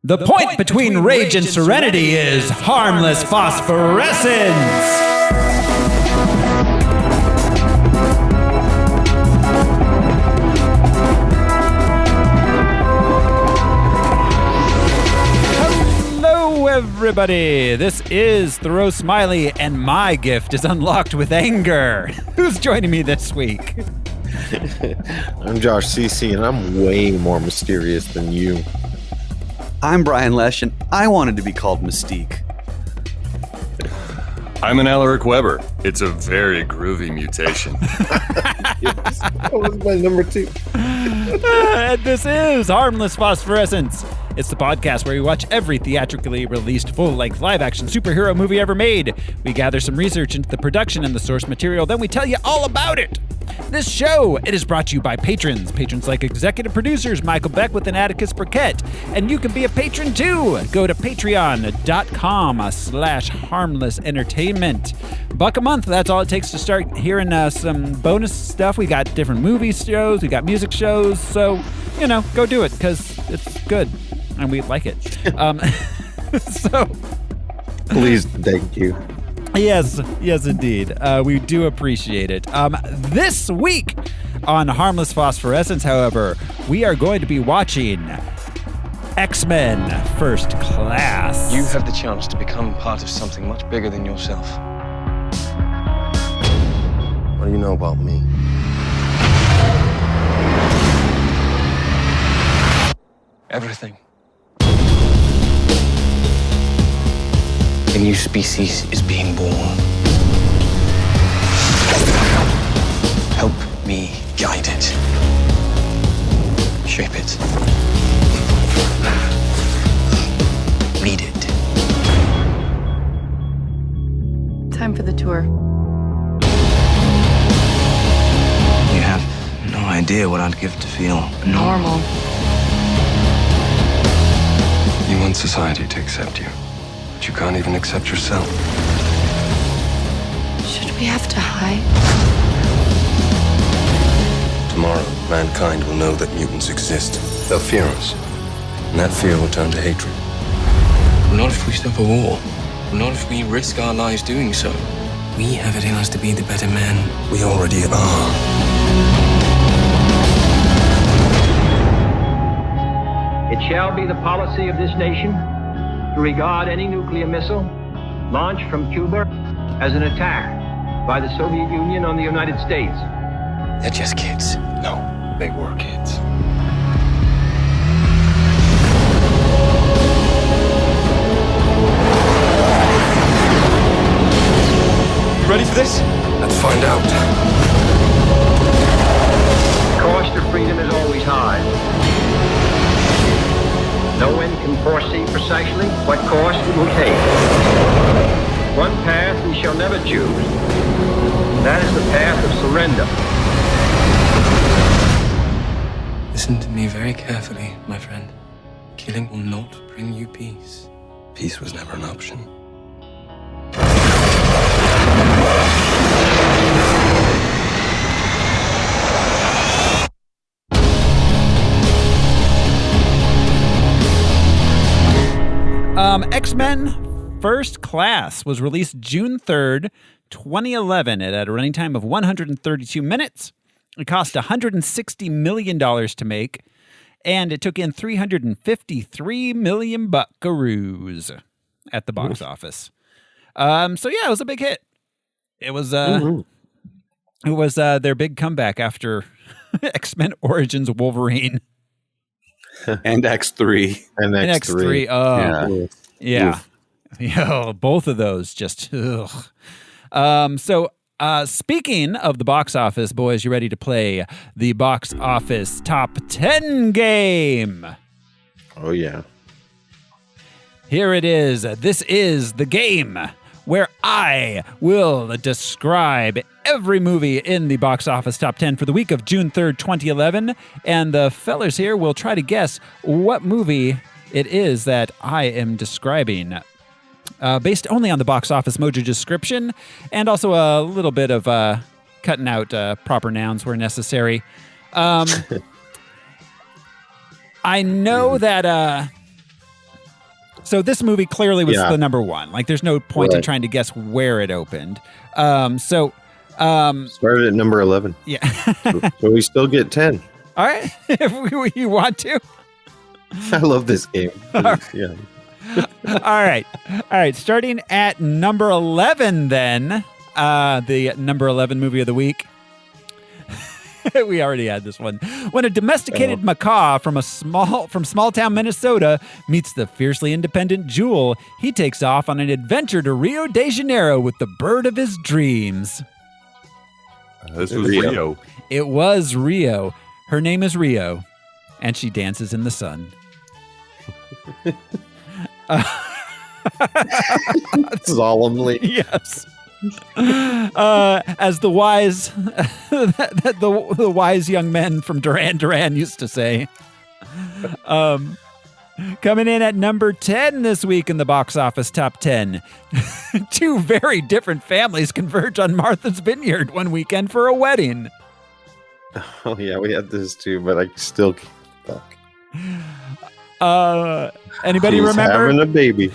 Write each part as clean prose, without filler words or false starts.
The point between rage and serenity is harmless phosphorescence. Hello, everybody. This is Thoreau Smiley, and my gift is unlocked with anger. Who's joining me this week? I'm Josh CC, and I'm way more mysterious than you. I'm Brian Lesh, and I wanted to be called Mystique. I'm an Alaric Weber. It's a very groovy mutation. Yes, that was my number 2. And this is Harmless Phosphorescence. It's the podcast where we watch every theatrically released full-length live-action superhero movie ever made. We gather some research into the production and the source material, then we tell you all about it. This show, it is brought to you by patrons. Patrons like executive producers Michael Beckwith and Atticus Burkett. And you can be a patron too. Go to patreon.com/harmless entertainment. $1 a month, that's all it takes to start hearing some bonus stuff. We got different movie shows, we got music shows, so, go do it, because it's good, and we like it. So... Please, thank you. Yes, indeed. We do appreciate it. This week on Harmless Phosphorescence, however, we are going to be watching X-Men First Class. You have the chance to become part of something much bigger than yourself. What do you know about me? Everything. A new species is being born. Help me guide it. Shape it. Lead it. Time for the tour. You have no idea what I'd give to feel Normal. You want society to accept you. You can't even accept yourself. Should we have to hide? Tomorrow, mankind will know that mutants exist. They'll fear us. And that fear will turn to hatred. Not if we stop a war. Not if we risk our lives doing so. We have it in us to be the better men. We already are. It shall be the policy of this nation to regard any nuclear missile launched from Cuba as an attack by the Soviet Union on the United States. They're just kids. No, they were kids. You ready for this? Let's find out. The cost of freedom is always high. No one can foresee precisely what course it will take. One path we shall never choose. That is the path of surrender. Listen to me very carefully, my friend. Killing will not bring you peace. Peace was never an option. X-Men First Class was released June 3rd, 2011. It had a running time of 132 minutes. It cost $160 million to make, and it took in $353 million buckaroos at the box office. So yeah, it was a big hit. It was their big comeback after X-Men Origins Wolverine. And X3. And X3. Oh, yeah. Yeah, both of those just, ugh. Speaking of the box office, boys, you ready to play the box office top 10 game? Oh, yeah. Here it is. This is the game where I will describe every movie in the box office top 10 for the week of June 3rd, 2011. And the fellers here will try to guess what movie it is that I am describing. Based only on the box office mojo description, and also a little bit of cutting out proper nouns where necessary. I know that So this movie clearly was Yeah. the number one. Like, there's no point in Right. trying to guess where it opened. Started at number 11. Yeah. So we still get 10. All right. If you want to. I love this game. Yeah. All right. Starting at number 11, then, the number 11 movie of the week. We already had this one. When a domesticated macaw from small town Minnesota meets the fiercely independent Jewel, he takes off on an adventure to Rio de Janeiro with the bird of his dreams. This was Rio. It was Rio. Her name is Rio, and she dances in the sun. Solemnly. Yes. As the wise the wise young men from Duran Duran used to say. Coming in at number 10 this week in the box office top 10. Two very different families converge on Martha's Vineyard one weekend for a wedding. Oh, yeah, we had this too, but I still can't fuck. Anybody He's remember? having a baby.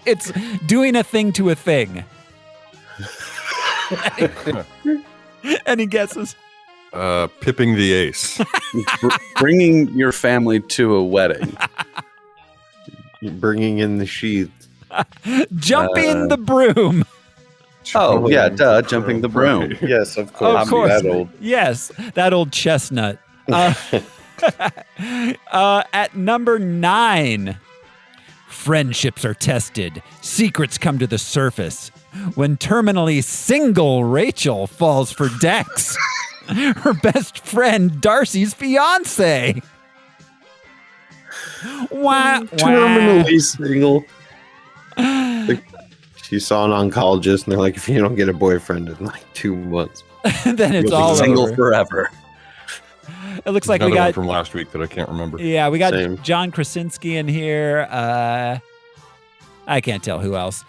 It's doing a thing to a thing. Any guesses? Pipping the ace. Bringing your family to a wedding. Bringing in the sheath. Jumping the broom. Oh, yeah, duh, jumping the broom. Yes, of course. Of course. That old. Yes, that old chestnut. At number 9, friendships are tested. Secrets come to the surface. When terminally single Rachel falls for Dex, her best friend Darcy's fiance. Wah, Terminally single. She saw an oncologist, and they're like, if you don't get a boyfriend in like 2 months, then it's You'll be all Single over. forever. It looks like Another we one got from last week that I can't remember. Yeah, we got Same. John Krasinski in here. I can't tell who else.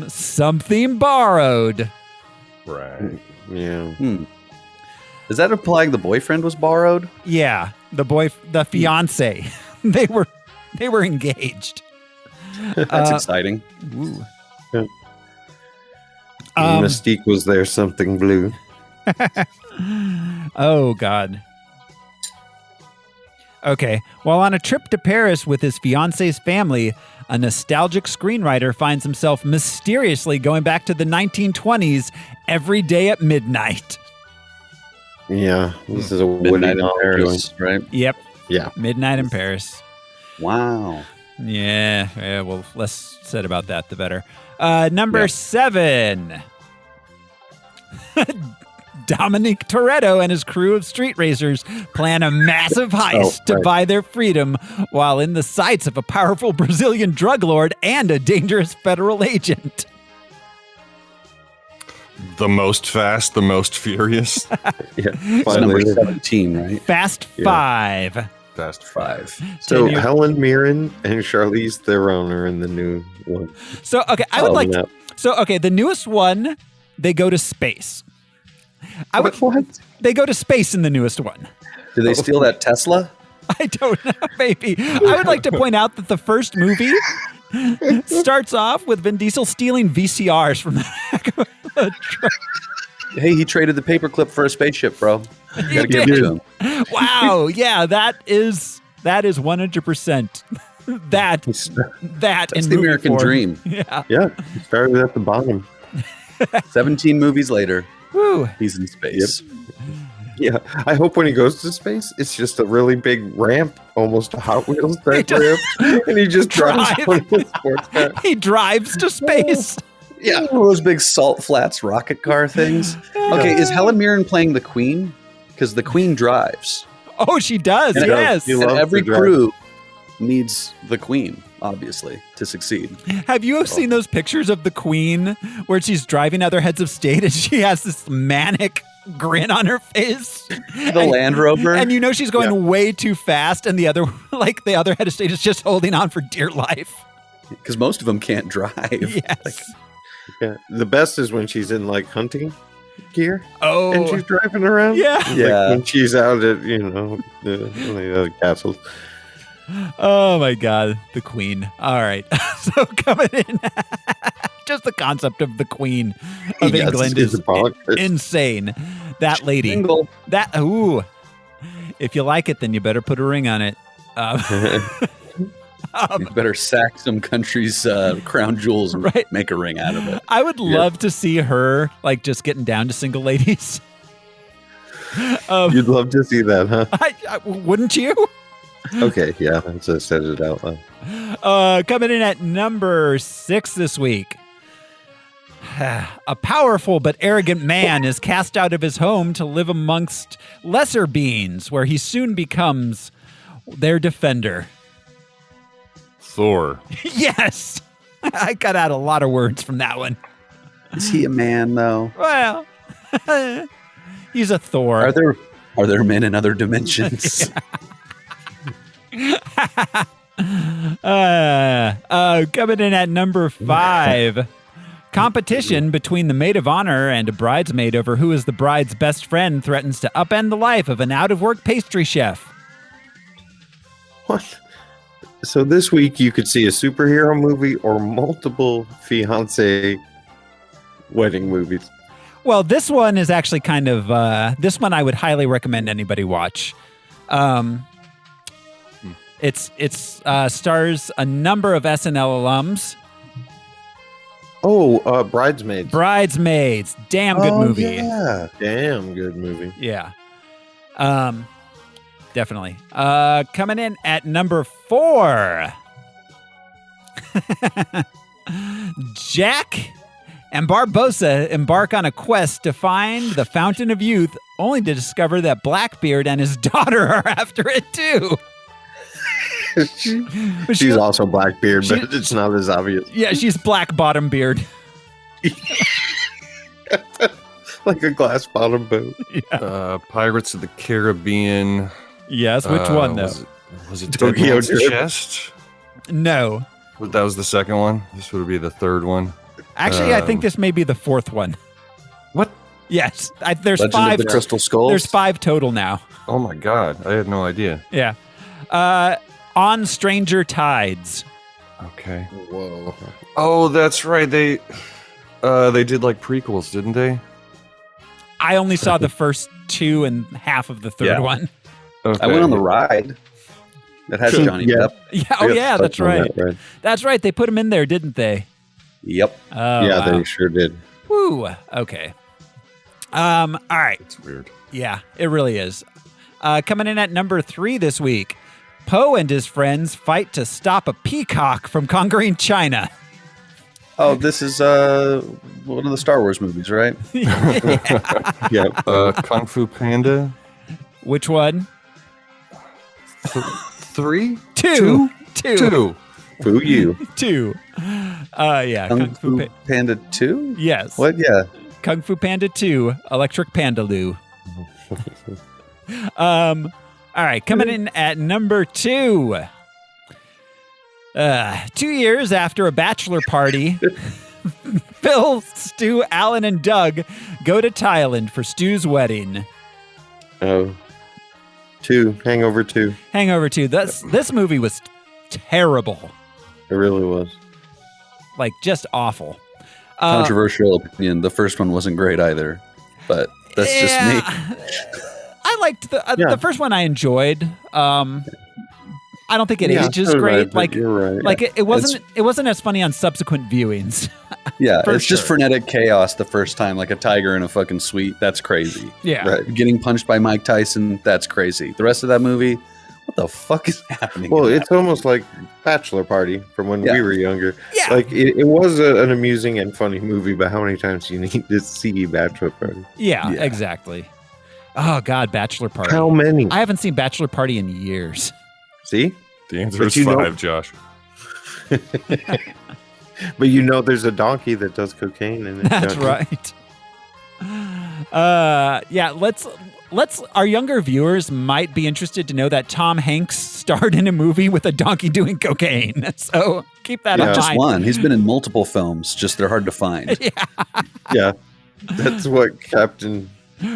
Something borrowed. Right. yeah. Does that imply the boyfriend was borrowed? Yeah, the fiance. they were engaged. That's exciting. Ooh. Mystique was there, something blue. Oh God. Okay. While on a trip to Paris with his fiance's family, a nostalgic screenwriter finds himself mysteriously going back to the 1920s every day at midnight. Yeah, this is a Midnight Woody in Paris. Paris, right? Yep. Yeah. Midnight in Paris. Wow. Yeah, well, less said about that, the better. Number 7. Dominic Toretto and his crew of street racers plan a massive heist to buy their freedom while in the sights of a powerful Brazilian drug lord and a dangerous federal agent. The most fast, the most furious. Yeah. It's number Finally. 17, right? Fast Yeah. 5. Fast 5. So Can you- Helen Mirren and Charlize Theron are in the new one. So, okay, I would like to, the newest one, they go to space. What? They go to space in the newest one. Did they steal that Tesla? I don't know, maybe. I would like to point out that the first movie starts off with Vin Diesel stealing VCRs from the back of a truck. Hey, he traded the paperclip for a spaceship, bro. You gotta give it to him. Wow, yeah, that is 100% that That's in the movie American form. dream. Yeah. Yeah, he started at the bottom. 17 movies later, Woo. he's in space. Yeah, I hope when he goes to space, it's just a really big ramp, almost a Hot Wheels type ramp, and he just drives Drive. on his sports car. He drives to space. Yeah, one of those big salt flats rocket car things. Okay, is Helen Mirren playing the Queen? Because the Queen drives. Oh, she does. And Yes. He And loves every to drive. crew needs the Queen, obviously, to succeed. Have you seen those pictures of the Queen where she's driving other heads of state and she has this manic grin on her face? The Land Rover. And you know she's going way too fast, and the other head of state is just holding on for dear life. Because most of them can't drive. Yes. Yeah, the best is when she's in like hunting gear Oh. and she's driving around. Yeah. Like, Yeah. when she's out at one of the other castles. Oh my God, the Queen. All right, so coming in, just the concept of the Queen of England is insane. That lady, Single. that ooh. If you like it, then you better put a ring on it. You better sack some country's crown jewels and Right. make a ring out of it. I would love to see her like just getting down to single ladies. You'd love to see that, huh? Wouldn't you? Okay, yeah, I just said it out loud. Coming in at number 6 this week. A powerful but arrogant man is cast out of his home to live amongst lesser beings, where he soon becomes their defender. Thor. Yes! I cut out a lot of words from that one. Is he a man though? Well, he's a Thor. Are there men in other dimensions? Coming in at number 5. Competition between the maid of honor and a bridesmaid over who is the bride's best friend threatens to upend the life of an out-of-work pastry chef. What? So this week you could see a superhero movie or multiple fiancé wedding movies. Well, this one is actually kind of this one I would highly recommend anybody watch. It's stars a number of SNL alums. Oh, Bridesmaids. Bridesmaids, damn good movie. Yeah, damn good movie. Yeah. Definitely. Coming in at number 4. Jack and Barbossa embark on a quest to find the Fountain of Youth, only to discover that Blackbeard and his daughter are after it too. She's also Blackbeard, but it's not as obvious. Yeah, she's Black Bottom Beard. Like a glass bottom boat. Yeah. Pirates of the Caribbean. Yes, which one though? Was it Tokyo Dead Man's Drift? Chest? No. That was the second one. This would be the third one. Actually, I think this may be the 4th one. What? Yes, there's Legend 5. of the Crystal Skulls. There's 5 total now. Oh my God, I had no idea. Yeah. On Stranger Tides. Okay. Whoa. Oh, that's right. They did like prequels, didn't they? I only saw the first 2 and half of the third one. Okay. I went on the ride. That has Johnny Yeah. Depp. Yeah, oh yeah, that's right. Right. That's right. They put him in there, didn't they? Yep. Oh, Yeah, wow. they sure did. Woo. Okay. All right. It's weird. Yeah, it really is. Coming in at number 3 this week, Poe and his friends fight to stop a peacock from conquering China. Oh, this is one of the Star Wars movies, right? Yeah. Kung Fu Panda. Which one? 3? 2. 2. Foo you. 2. Yeah. Kung Fu Panda 2? Yes. What? Yeah. Kung Fu Panda 2, Electric Pandaloo. All right, coming in at number 2. 2 years after a bachelor party, Phil, Stu, Alan, and Doug go to Thailand for Stu's wedding. Oh. 2. Hangover 2. Hangover 2. This movie was terrible. It really was. Like, just awful. Controversial opinion. The first one wasn't great either, but that's just me. I liked the first one. I enjoyed. I don't think it ages so great. right, Like, you're right. like it wasn't as funny on subsequent viewings. Yeah, For it's just sure. frenetic chaos the first time, like a tiger in a fucking suite. That's crazy. Yeah. Right. Getting punched by Mike Tyson. That's crazy. The rest of that movie, what the fuck is happening? Well, in it's almost like Bachelor Party from when Yeah. we were younger. Yeah. Like, it was an amusing and funny movie, but how many times do you need to see Bachelor Party? Yeah, Yeah. exactly. Oh God, Bachelor Party. How many? I haven't seen Bachelor Party in years. See? The answer But is you know- 5, Josh. But you know there's a donkey that does cocaine in it. That's don't you? right. Yeah, let's our younger viewers might be interested to know that Tom Hanks starred in a movie with a donkey doing cocaine. So keep that in Yeah. Just mind. one. He's been in multiple films, just they're hard to find. Yeah. That's what Captain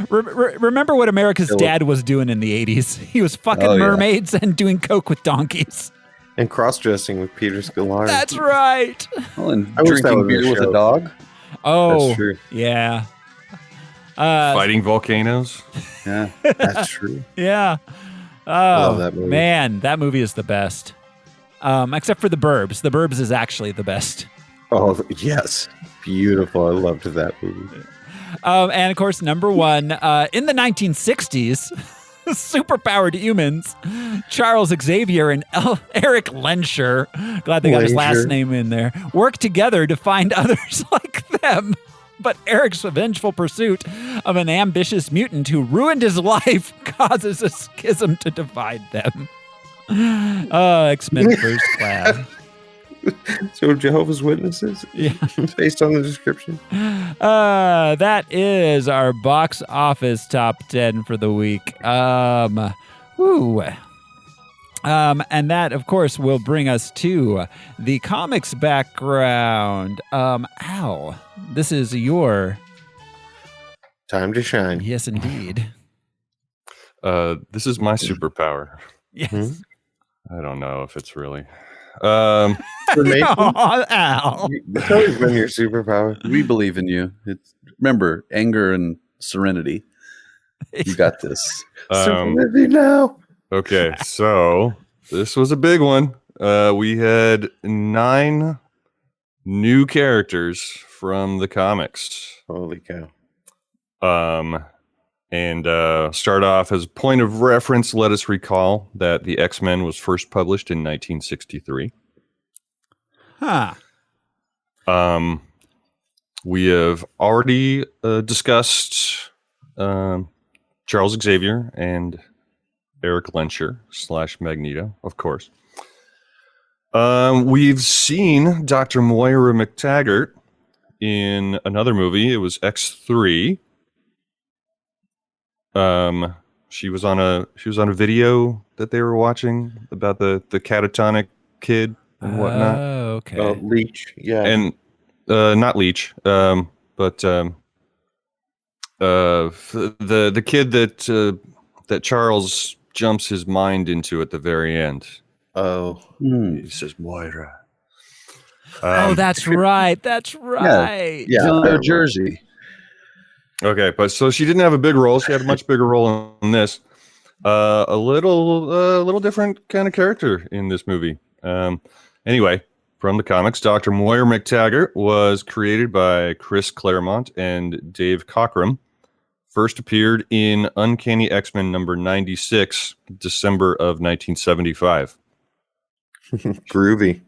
Remember what America's Dad was doing in the 80s? He was fucking mermaids and doing coke with donkeys. And cross-dressing with Peter Scolari. That's right. Well, and drinking beer with a dog. Oh, that's true. Yeah. Fighting volcanoes. Yeah, That's true. Yeah. love Oh, that movie. man, that movie is the best. Except for The Burbs. The Burbs is actually the best. Oh, yes. Beautiful. I loved that movie. And of course, number one, in the 1960s, superpowered humans, Charles Xavier and Eric Lensher, glad they got his last name in there, work together to find others like them. But Eric's vengeful pursuit of an ambitious mutant who ruined his life causes a schism to divide them. X-Men First Class. So Jehovah's Witnesses? Yeah. Based on the description? That is our box office top 10 for the week. Woo. And that, of course, will bring us to the comics background. Al, this is your Time to shine. Yes, indeed. This is my superpower. Yes. I don't know if it's really. Oh, Al. It's always been your superpower. We believe in you. Remember, anger and serenity. You got this. Serenity now. Okay, so this was a big one. We had 9 new characters from the comics. Holy cow. And start off as a point of reference, let us recall that the X-Men was first published in 1963. Huh. We have already discussed Charles Xavier and Eric Lensher / Magneto, of course. We've seen Dr. Moira McTaggart in another movie. It was X3. She was on a video that they were watching about the catatonic kid and whatnot. Oh, okay. Leech. Yeah. And not Leech, but the kid that Charles jumps his mind into at the very end. Oh. He says Moira. Oh, that's right. That's right. Yeah, New Jersey. Okay, but so she didn't have a big role. She had a much bigger role in this. A little different kind of character in this movie. Anyway, from the comics, Dr. Moira McTaggart was created by Chris Claremont and Dave Cockrum. First appeared in Uncanny X-Men number 96, December of 1975. Groovy.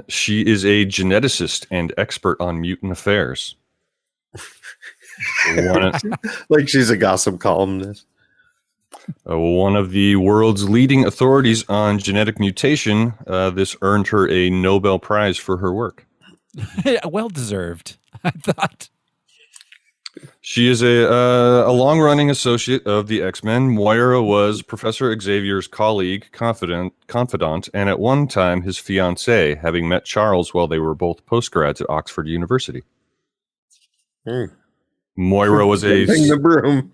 She is a geneticist and expert on mutant affairs. Like she's a gossip columnist. One of the world's leading authorities on genetic mutation. This earned her a Nobel Prize for her work. Well deserved, I thought. She is a long-running associate of the X-Men. Moira was Professor Xavier's colleague, confidant, and at one time his fiancée, having met Charles while they were both postgrads at Oxford University. Moira was a... the broom.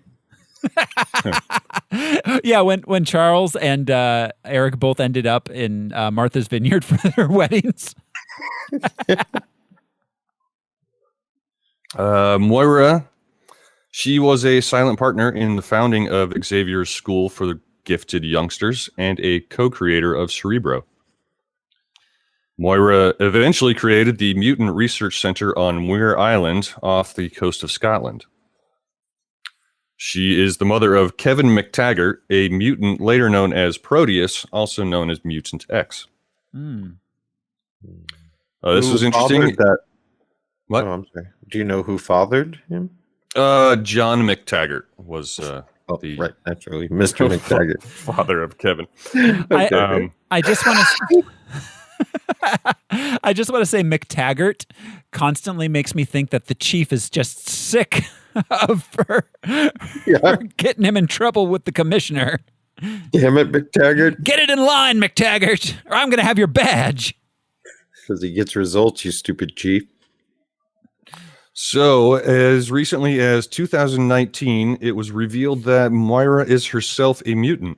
Yeah, when Charles and Eric both ended up in Martha's Vineyard for their weddings. Moira, she was a silent partner in the founding of Xavier's School for the Gifted Youngsters and a co-creator of Cerebro. Moira eventually created the Mutant Research Center on Muir Island off the coast of Scotland. She is the mother of Kevin McTaggart, a mutant later known as Proteus, also known as Mutant X. This was interesting. What? Oh, I'm sorry. Do you know who fathered him? John McTaggart was right, naturally, Mr. McTaggart, father of Kevin. I just want to. I just want to say McTaggart constantly makes me think that the chief is just sick of her for getting him in trouble with the commissioner. Damn it, McTaggart. Get it in line, McTaggart, or I'm going to have your badge. Because he gets results, you stupid chief. So, as recently as 2019, it was revealed that Moira is herself a mutant,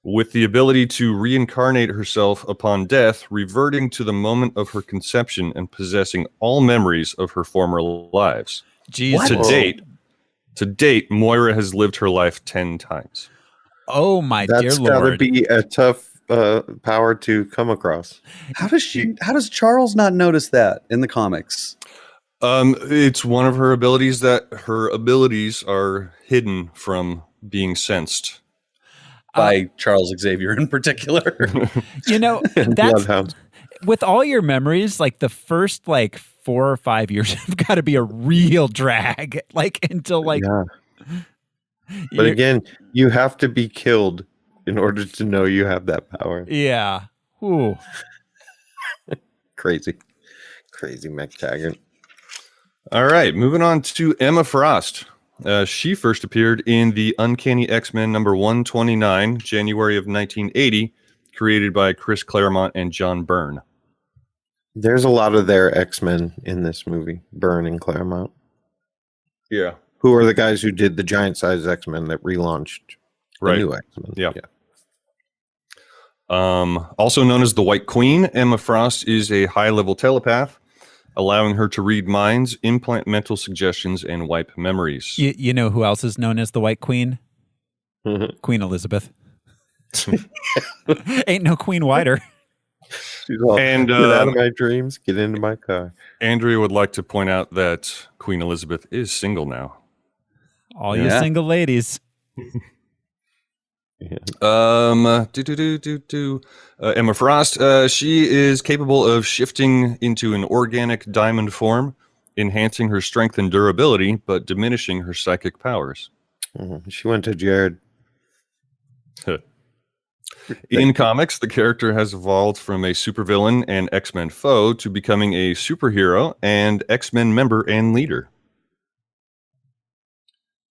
with the ability to reincarnate herself upon death, reverting to the moment of her conception and possessing all memories of her former lives. Jesus. To date, Moira has lived her life 10 times. Oh my dear That's Lord. gotta be a tough power to come across. How does Charles not notice that in the comics? It's one of her abilities that her abilities are hidden from being sensed. By Charles Xavier in particular. That's Bloodhounds. with all your memories, like the first 4 or 5 years have got to be a real drag. Until Yeah. But again, you have to be killed in order to know you have that power. Yeah. Ooh. Crazy McTaggart. All right, moving on to Emma Frost. She first appeared in the Uncanny X-Men number 129, January of 1980, created by Chris Claremont and John Byrne. There's a lot of their X-Men in this movie, Byrne and Claremont. Yeah. Who are the guys who did the giant size X-Men that relaunched the new X-Men? Yeah. Also known as the White Queen, Emma Frost is a high-level telepath, allowing her to read minds, implant mental suggestions, and wipe memories. You know who else is known as the White Queen? Queen Elizabeth. Ain't no queen whiter. She's all, And, get out of my dreams, get into my car. Andrea would like to point out that Queen Elizabeth is single now. All you single ladies. Emma Frost, she is capable of shifting into an organic diamond form, enhancing her strength and durability, but diminishing her psychic powers. She went to Jared. In comics, the character has evolved from a supervillain and X-Men foe to becoming a superhero and X-Men member and leader.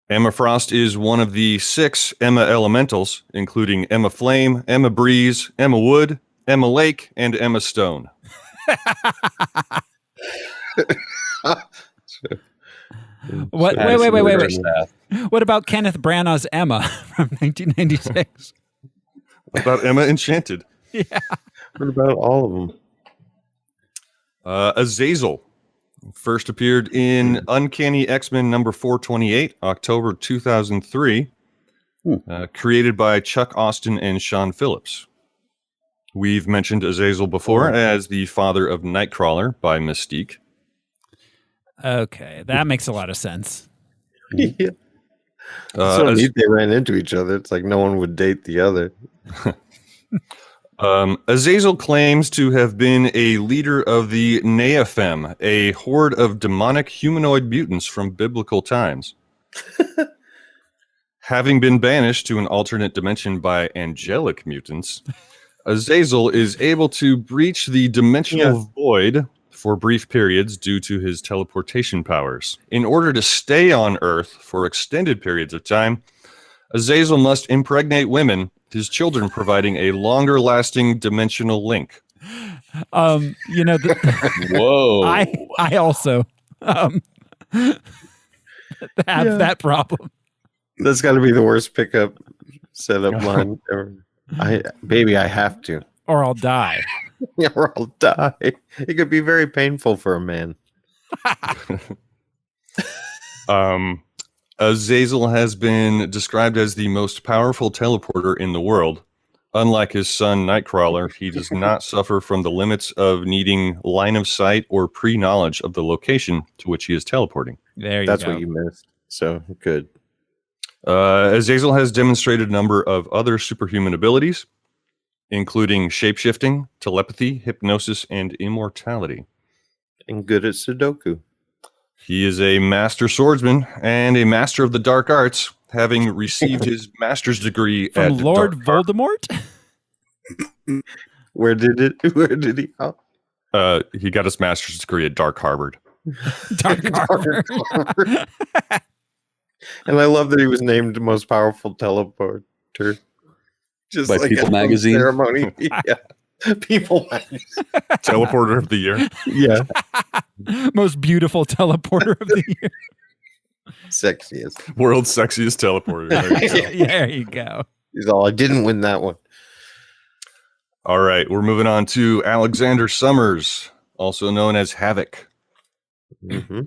Emma Frost is one of the 6 Emma Elementals, including Emma Flame, Emma Breeze, Emma Wood, Emma Lake, and Emma Stone. What? Wait. What about Kenneth Branagh's Emma from 1996? What about Emma Enchanted? Yeah. What about all of them? Azazel first appeared in Uncanny X-Men number 428, October 2003, created by Chuck Austin and Sean Phillips. We've mentioned Azazel before as the father of Nightcrawler by Mystique. Okay, that makes a lot of sense. Yeah. So neat they ran into each other. It's like no one would date the other. Azazel claims to have been a leader of the Neophem, a horde of demonic humanoid mutants from biblical times. Having been banished to an alternate dimension by angelic mutants, Azazel is able to breach the dimensional void for brief periods due to his teleportation powers. In order to stay on Earth for extended periods of time, Azazel must impregnate women, his children providing a longer-lasting dimensional link. Whoa! I also have that problem. That's got to be the worst pickup setup line ever. I have to. Or I'll die. Or I'll die. It could be very painful for a man. Azazel has been described as the most powerful teleporter in the world. Unlike his son Nightcrawler, he does not suffer from the limits of needing line of sight or pre-knowledge of the location to which he is teleporting. That's what you missed. So good. Azazel has demonstrated a number of other superhuman abilities, including shapeshifting, telepathy, hypnosis, and immortality. And good at Sudoku. He is a master swordsman and a master of the dark arts, having received his master's degree from at Lord Voldemort. Where did he? He got his master's degree at Dark Harvard. Dark Harvard. And I love that he was named the most powerful teleporter. Just by like People Magazine ceremony. Yeah. People Magazine. Teleporter of the year. Yeah. Most beautiful teleporter of the year. Sexiest. World's sexiest teleporter. There you go. Yeah, there you go. He's all, I didn't win that one. All right, we're moving on to Alexander Summers, also known as Havoc. Mm-hmm.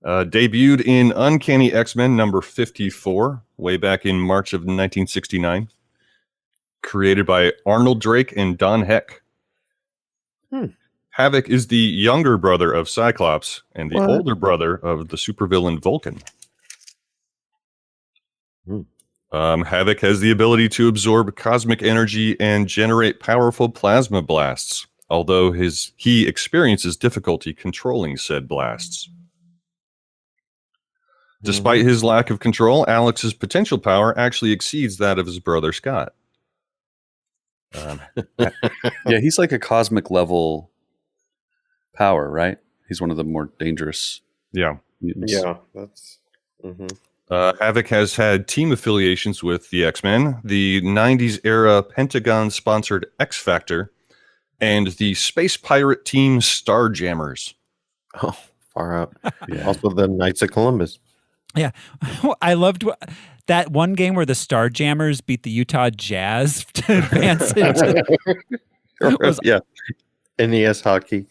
Debuted in Uncanny X-Men number 54, way back in March of 1969. Created by Arnold Drake and Don Heck. Havoc is the younger brother of Cyclops and the older brother of the supervillain Vulcan. Havoc has the ability to absorb cosmic energy and generate powerful plasma blasts, although he experiences difficulty controlling said blasts. Despite his lack of control, Alex's potential power actually exceeds that of his brother Scott. Yeah, he's like a cosmic level power, right? He's one of the more dangerous mutants. Yeah, that's... Mm-hmm. Havoc has had team affiliations with the X-Men, the 90s era Pentagon-sponsored X Factor, and the space pirate team Starjammers. Oh, far out. Yeah. Also the Knights of Columbus. Yeah. I loved that one game where the Starjammers beat the Utah Jazz to advance into... Yeah. NES hockey.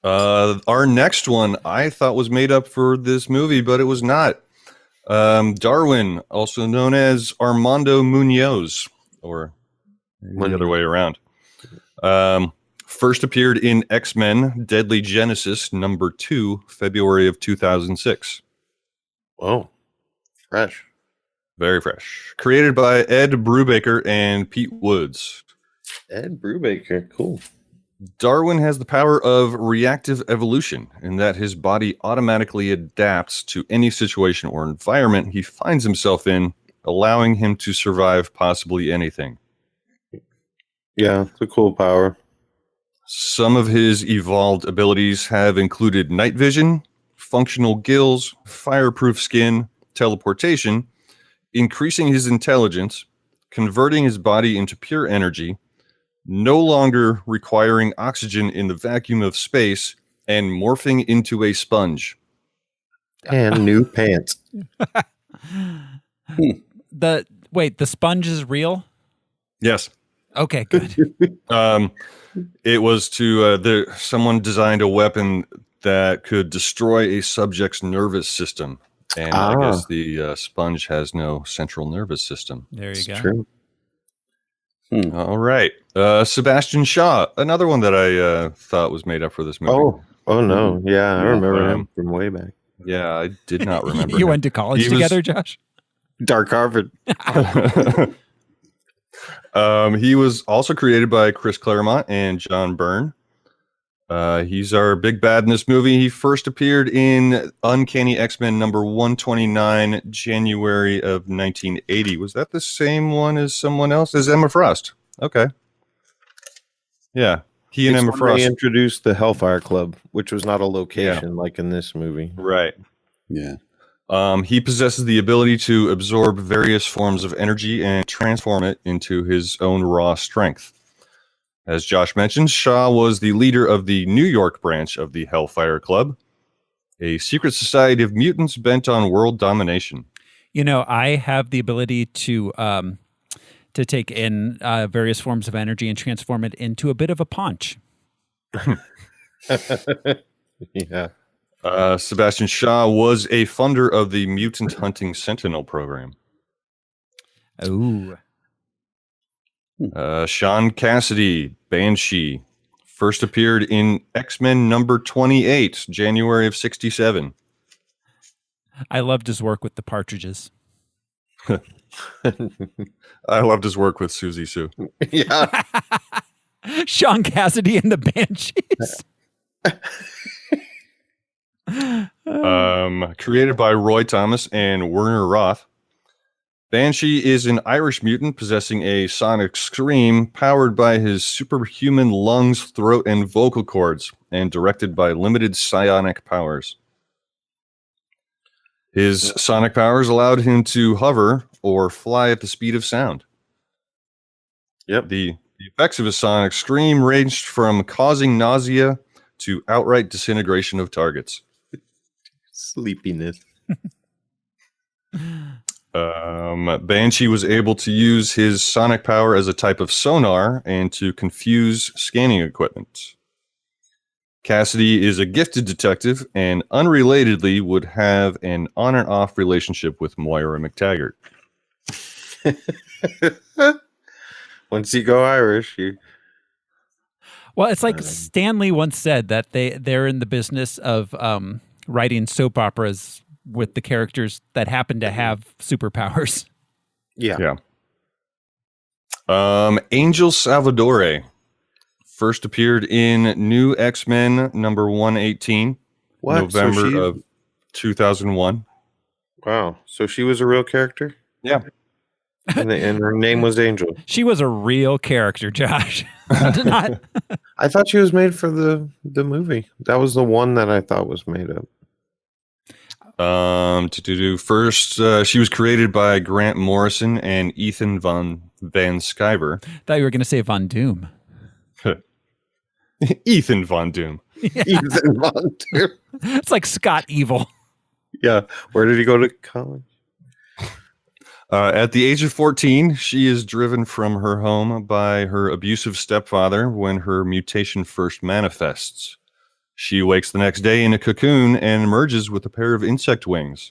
Our next one I thought was made up for this movie, but it was not. Darwin, also known as Armando Munoz, or the other way around. First appeared in X-Men Deadly Genesis number 2, February of 2006. Whoa. Fresh. Very fresh. Created by Ed Brubaker and Pete Woods. Ed Brubaker. Cool. Darwin has the power of reactive evolution in that his body automatically adapts to any situation or environment he finds himself in, allowing him to survive possibly anything. Yeah, it's a cool power. Some of his evolved abilities have included night vision, functional gills, fireproof skin, teleportation, increasing his intelligence, converting his body into pure energy, no longer requiring oxygen in the vacuum of space, and morphing into a sponge. And new pants. The sponge is real? Yes. Okay, good. It was to someone designed a weapon that could destroy a subject's nervous system, and I guess the sponge has no central nervous system. There you go. True. All right, Sebastian Shaw, another one that I thought was made up for this movie. Oh no, yeah, I remember him from way back. Yeah, I did not remember. You him. went to college together, Josh? Dark Harvard. He was also created by Chris Claremont and John Byrne. He's our big bad in this movie. He first appeared in Uncanny X-Men number 129, January of 1980. Was that the same one as someone else? As Emma Frost. Okay. Yeah. He and Emma Frost. They introduced the Hellfire Club, which was not a location like in this movie. Right. Yeah. He possesses the ability to absorb various forms of energy and transform it into his own raw strength. As Josh mentioned, Shaw was the leader of the New York branch of the Hellfire Club, a secret society of mutants bent on world domination. You know, I have the ability to take in various forms of energy and transform it into a bit of a paunch. Yeah. Sebastian Shaw was a funder of the Mutant Hunting Sentinel program. Ooh. Sean Cassidy, Banshee, first appeared in X-Men number 28, January of 67. I loved his work with the Partridges. I loved his work with Susie Sue. Yeah. Sean Cassidy and the Banshees. Created by Roy Thomas and Werner Roth. Banshee is an Irish mutant possessing a sonic scream powered by his superhuman lungs, throat, and vocal cords, and directed by limited psionic powers. His sonic powers allowed him to hover or fly at the speed of sound. Yep. The The effects of his sonic scream ranged from causing nausea to outright disintegration of targets. Sleepiness. Banshee was able to use his sonic power as a type of sonar and to confuse scanning equipment. Cassidy is a gifted detective and unrelatedly would have an on and off relationship with Moira McTaggart. Once you go Irish, you... Well, it's like Stanley once said that they're in the business of writing soap operas with the characters that happen to have superpowers. Yeah. Angel Salvadore first appeared in New X-Men number 118, What? November of 2001. Wow. So she was a real character? Yeah. And her name was Angel. She was a real character, Josh. Not... I thought she was made for the movie. That was the one that I thought was made up. First, she was created by Grant Morrison and Ethan Van Sciver. Thought you were going to say Von Doom. Ethan Von Doom. Yeah. Ethan Von Doom. It's like Scott Evil. Yeah. Where did he go to college? At the age of 14, she is driven from her home by her abusive stepfather when her mutation first manifests. She wakes the next day in a cocoon and emerges with a pair of insect wings.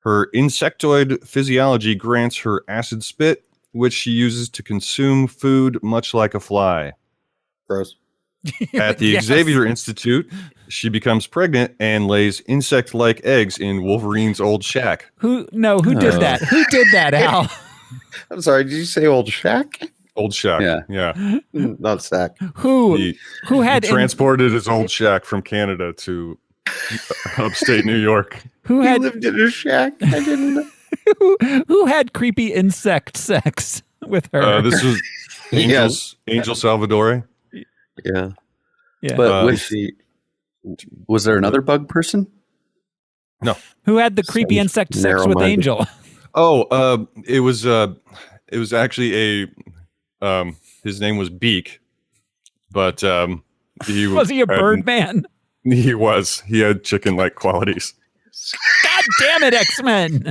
Her insectoid physiology grants her acid spit, which she uses to consume food much like a fly. Gross. At the Yes. Xavier Institute, she becomes pregnant and lays insect-like eggs in Wolverine's old shack. Who did that? Who did that, Al? I'm sorry, did you say old shack? Old shack. Yeah. Not sack. Who had He transported his old shack from Canada to upstate New York. who He had lived in a shack? I didn't know. who had creepy insect sex with her? This was Angel Salvadore. Yeah. yeah. But She, was there another bug person? No. Who had the creepy insect sex with narrow-minded. Angel? Oh, it was actually his name was Beak, but Was he a bird man? He was. He had chicken-like qualities. God damn it, X-Men!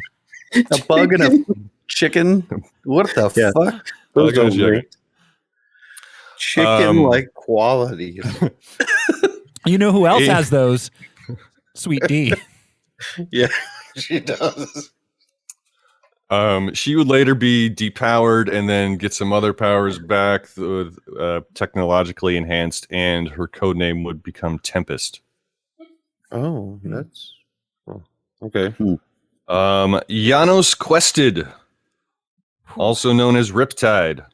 A bug and a chicken? What the Yeah. fuck? those Bug and a don't make chicken-like qualities. You know who else has those? Sweet D. Yeah, she does. She would later be depowered and then get some other powers back, technologically enhanced, and her codename would become Tempest. Oh, that's okay. Janos Quested, also known as Riptide,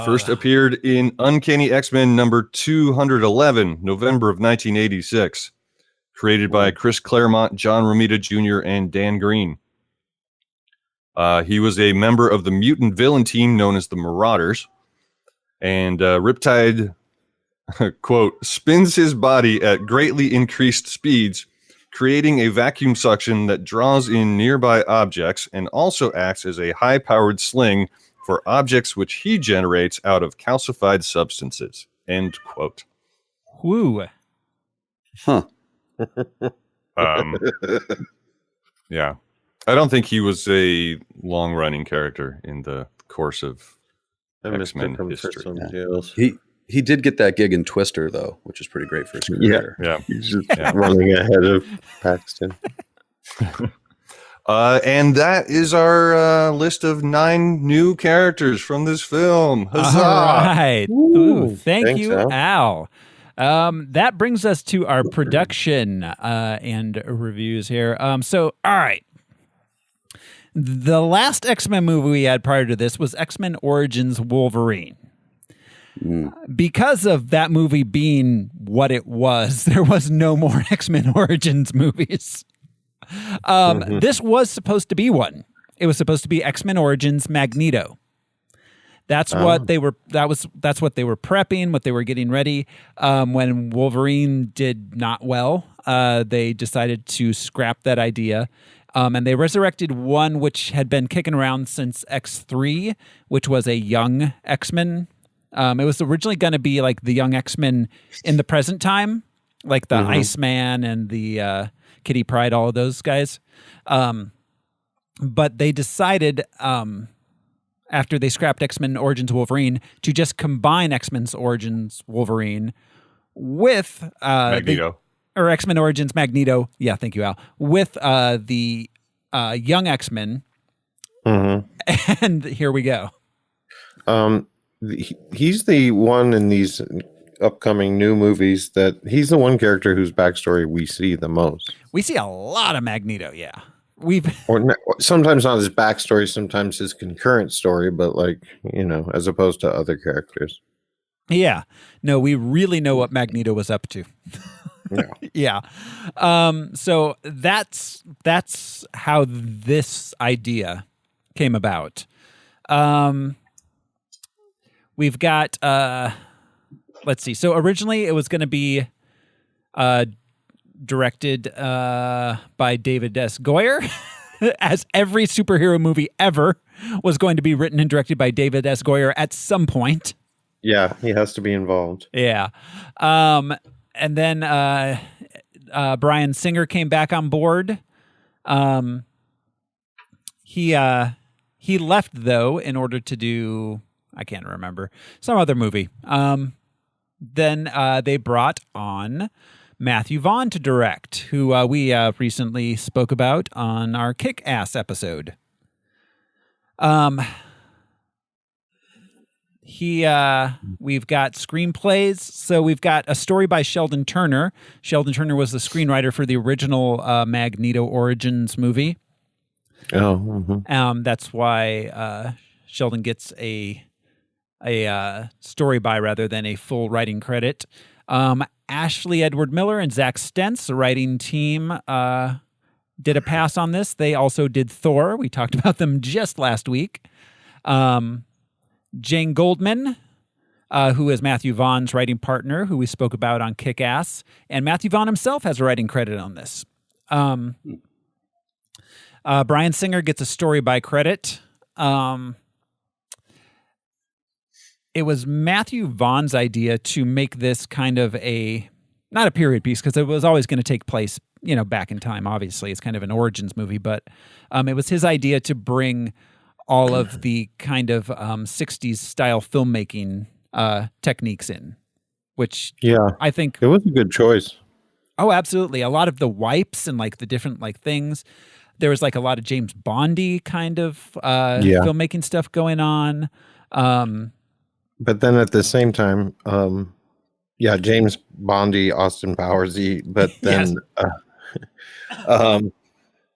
first appeared in Uncanny X-Men number 211, November of 1986, created by Chris Claremont, John Romita Jr., and Dan Green. He was a member of the mutant villain team known as the Marauders, and Riptide, quote, spins his body at greatly increased speeds, creating a vacuum suction that draws in nearby objects and also acts as a high-powered sling for objects which he generates out of calcified substances, end quote. Woo. Huh. Yeah. I don't think he was a long-running character in the course of X-Men history. He did get that gig in Twister, though, which is pretty great for his career. Yeah. He's just running ahead of Paxton. And that is our list of 9 new characters from this film. Huzzah! All right. Ooh, thank Thanks, you, Al. That brings us to our production and reviews here. So, all right. The last X-Men movie we had prior to this was X-Men Origins Wolverine. Because of that movie being what it was, there was no more X-Men Origins movies. This was supposed to be one. It was supposed to be X-Men Origins Magneto. That's what they were. That's what they were prepping. What they were getting ready. When Wolverine did not well, they decided to scrap that idea And they resurrected one which had been kicking around since X3, which was a young X-Men. It was originally going to be like the young X-Men in the present time, like the Iceman and the Kitty Pryde, all of those guys. But they decided, after they scrapped X-Men Origins Wolverine, to just combine X-Men's Origins Wolverine with Magneto. or X-Men Origins Magneto. Yeah, thank you, Al. With the young X-Men. And here we go. He's the one in these upcoming new movies that he's the one character whose backstory we see the most. We see a lot of Magneto, yeah. Sometimes not his backstory, sometimes his concurrent story, but like, as opposed to other characters. Yeah. No, we really know what Magneto was up to. Yeah. So that's how this idea came about. We've got let's see. So originally it was going to be directed by David S. Goyer, as every superhero movie ever was going to be written and directed by David S. Goyer at some point. Yeah, he has to be involved. Yeah. And then Bryan Singer came back on board. He left, though, in order to do, I can't remember, some other movie. Then they brought on Matthew Vaughn to direct, who we recently spoke about on our Kick-Ass episode. We've got screenplays. So we've got a story by Sheldon Turner. Sheldon Turner was the screenwriter for the original Magneto Origins movie. That's why Sheldon gets a story by rather than a full writing credit. Ashley Edward Miller and Zach Stentz, the writing team, did a pass on this. They also did Thor. We talked about them just last week. Jane Goldman, who is Matthew Vaughn's writing partner, who we spoke about on Kick-Ass. And Matthew Vaughn himself has a writing credit on this. Bryan Singer gets a story by credit. It was Matthew Vaughn's idea to make this kind of not a period piece, because it was always going to take place, back in time, obviously. It's kind of an origins movie, but it was his idea to bring all of the kind of 60s style filmmaking techniques in, which I think it was a good choice. Oh, absolutely. A lot of the wipes and like the different like things. There was like a lot of James Bondy kind of filmmaking stuff going on. But then at the same time, James Bondy, Austin Powersy, but then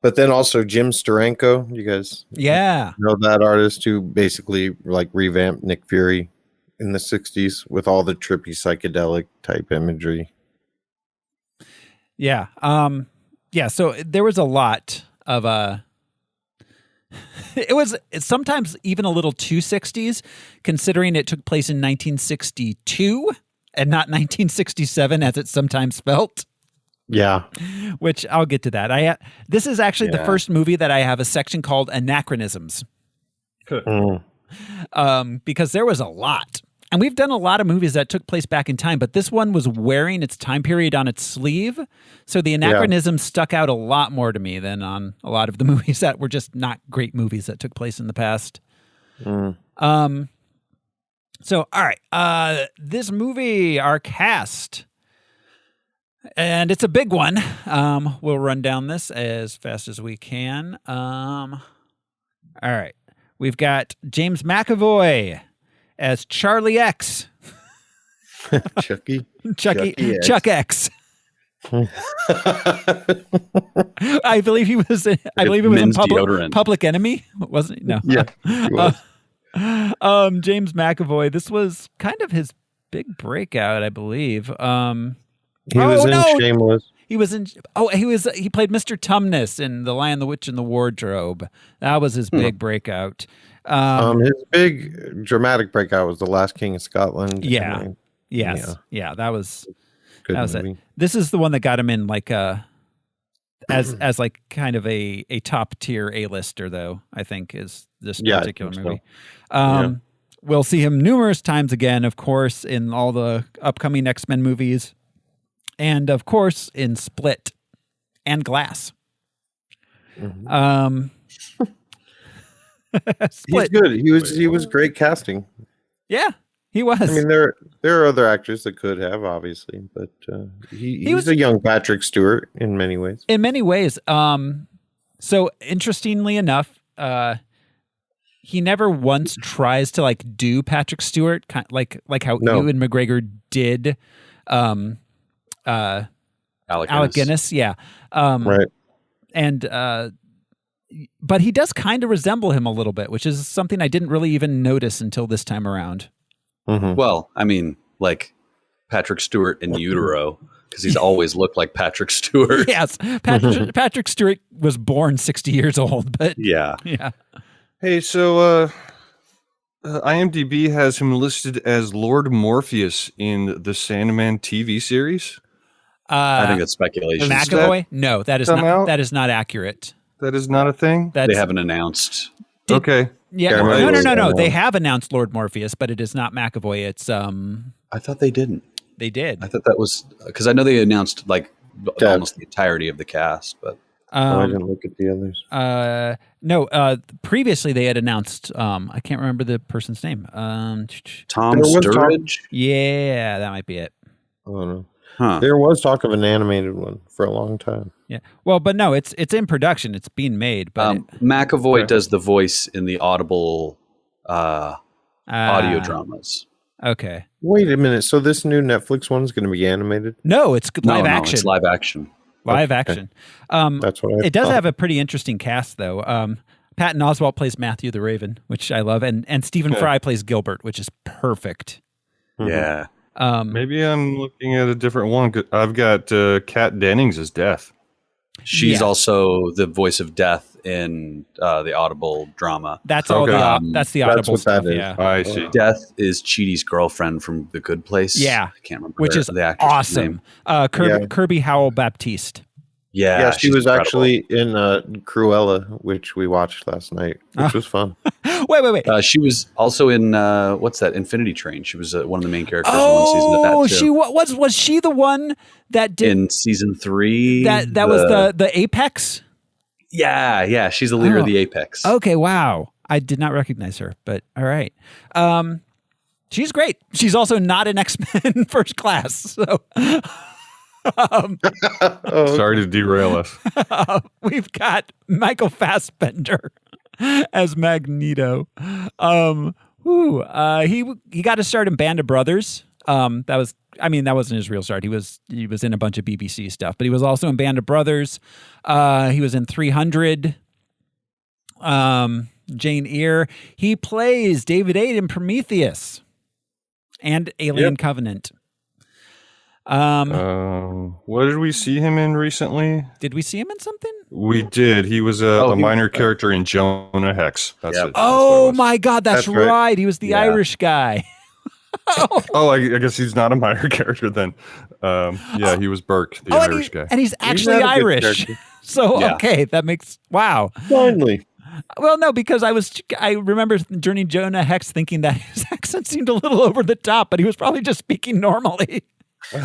but then also Jim Steranko, you guys know that artist who basically like revamped Nick Fury in the 60s with all the trippy psychedelic type imagery. Yeah. So there was a lot of it's sometimes even a little too 60s, considering it took place in 1962 and not 1967 as it sometimes felt. Yeah. Which I'll get to that. This is actually the first movie that I have a section called Anachronisms. Because there was a lot. And we've done a lot of movies that took place back in time, but this one was wearing its time period on its sleeve. So the anachronism stuck out a lot more to me than on a lot of the movies that were just not great movies that took place in the past. So, all right. This movie, our cast, and it's a big one. We'll run down this as fast as we can. All right. We've got James McAvoy as Charlie X. Chuck X. I believe he was. I believe he was in Public Enemy, wasn't he? No. Yeah. He was. James McAvoy. This was kind of his big breakout, I believe. He was in Shameless. He was in. He played Mr. Tumnus in The Lion, the Witch, and the Wardrobe. That was his big breakout. His big dramatic breakout was The Last King of Scotland. Yeah. That was good that was movie. it. This is the one that got him in like as like kind of a top tier A-lister, though, I think is this particular movie. So. We'll see him numerous times again, of course, in all the upcoming X-Men movies, and of course in Split and Glass. Mm-hmm. Split. He's good. He was great casting. Yeah, he was. I mean, there are other actors that could have, obviously, but he was a young Patrick Stewart in many ways. In many ways. So interestingly enough, he never once tries to like do Patrick Stewart, like how Ewan McGregor did Alec Guinness. Yeah. Right. And but he does kind of resemble him a little bit, which is something I didn't really even notice until this time around. Mm-hmm. Well, I mean, like Patrick Stewart in utero, because he's always looked like Patrick Stewart. Yes. Patrick Stewart was born 60 years old, but yeah. Hey, so IMDb has him listed as Lord Morpheus in the Sandman TV series. I think that's speculation. McAvoy? No, that is not accurate. That is not a thing? They haven't announced. Okay. Yeah. No. They have announced Lord Morpheus, but it is not McAvoy. It's I thought they didn't. They did. I thought that was because I know they announced like almost the entirety of the cast, but I didn't look at the others. No. Previously, they had announced. I can't remember the person's name. Tom Sturridge. Yeah, that might be it. I don't know. Huh. There was talk of an animated one for a long time. Yeah. Well, but no, it's in production. It's being made. But McAvoy does the voice in the Audible audio dramas. Okay. Wait a minute. So this new Netflix one is going to be animated? No, it's live action. It's live action. Live action. That's what it does have a pretty interesting cast, though. Patton Oswalt plays Matthew the Raven, which I love, and Stephen Fry plays Gilbert, which is perfect. Yeah. Maybe I'm looking at a different one. I've got Kat Dennings as Death. She's also the voice of Death in the Audible drama. That's all. That's the Audible stuff. Yeah, I see. Death is Chidi's girlfriend from The Good Place. Yeah, I can't remember which is the actress awesome. name. Kirby Howell Baptiste. Yeah, she was incredible. Actually in Cruella, which we watched last night, which was fun. Wait. She was also in what's that? Infinity Train. She was one of the main characters in one season of that too. She was she the one that did in season 3? That was the Apex. Yeah. She's the leader of the Apex. Okay, wow. I did not recognize her, but all right. She's great. She's also not an X-Men First Class, so. Sorry to derail us. We've got Michael Fassbender as Magneto. He got to start in Band of Brothers. That wasn't his real start. He was in a bunch of BBC stuff, but he was also in Band of Brothers. He was in 300. Jane Eyre. He plays David Aid in Prometheus and Alien Covenant. What did we see him in recently? Did we see him in something? We did. He was a minor character in Jonah Hex. That's it. Oh my God, that's right. He was the Irish guy. I guess he's not a minor character then. He was Burke, the Irish guy. And he's actually Irish. So, okay, that makes, wow. Finally. Well, no, because I remember during Jonah Hex thinking that his accent seemed a little over the top, but he was probably just speaking normally.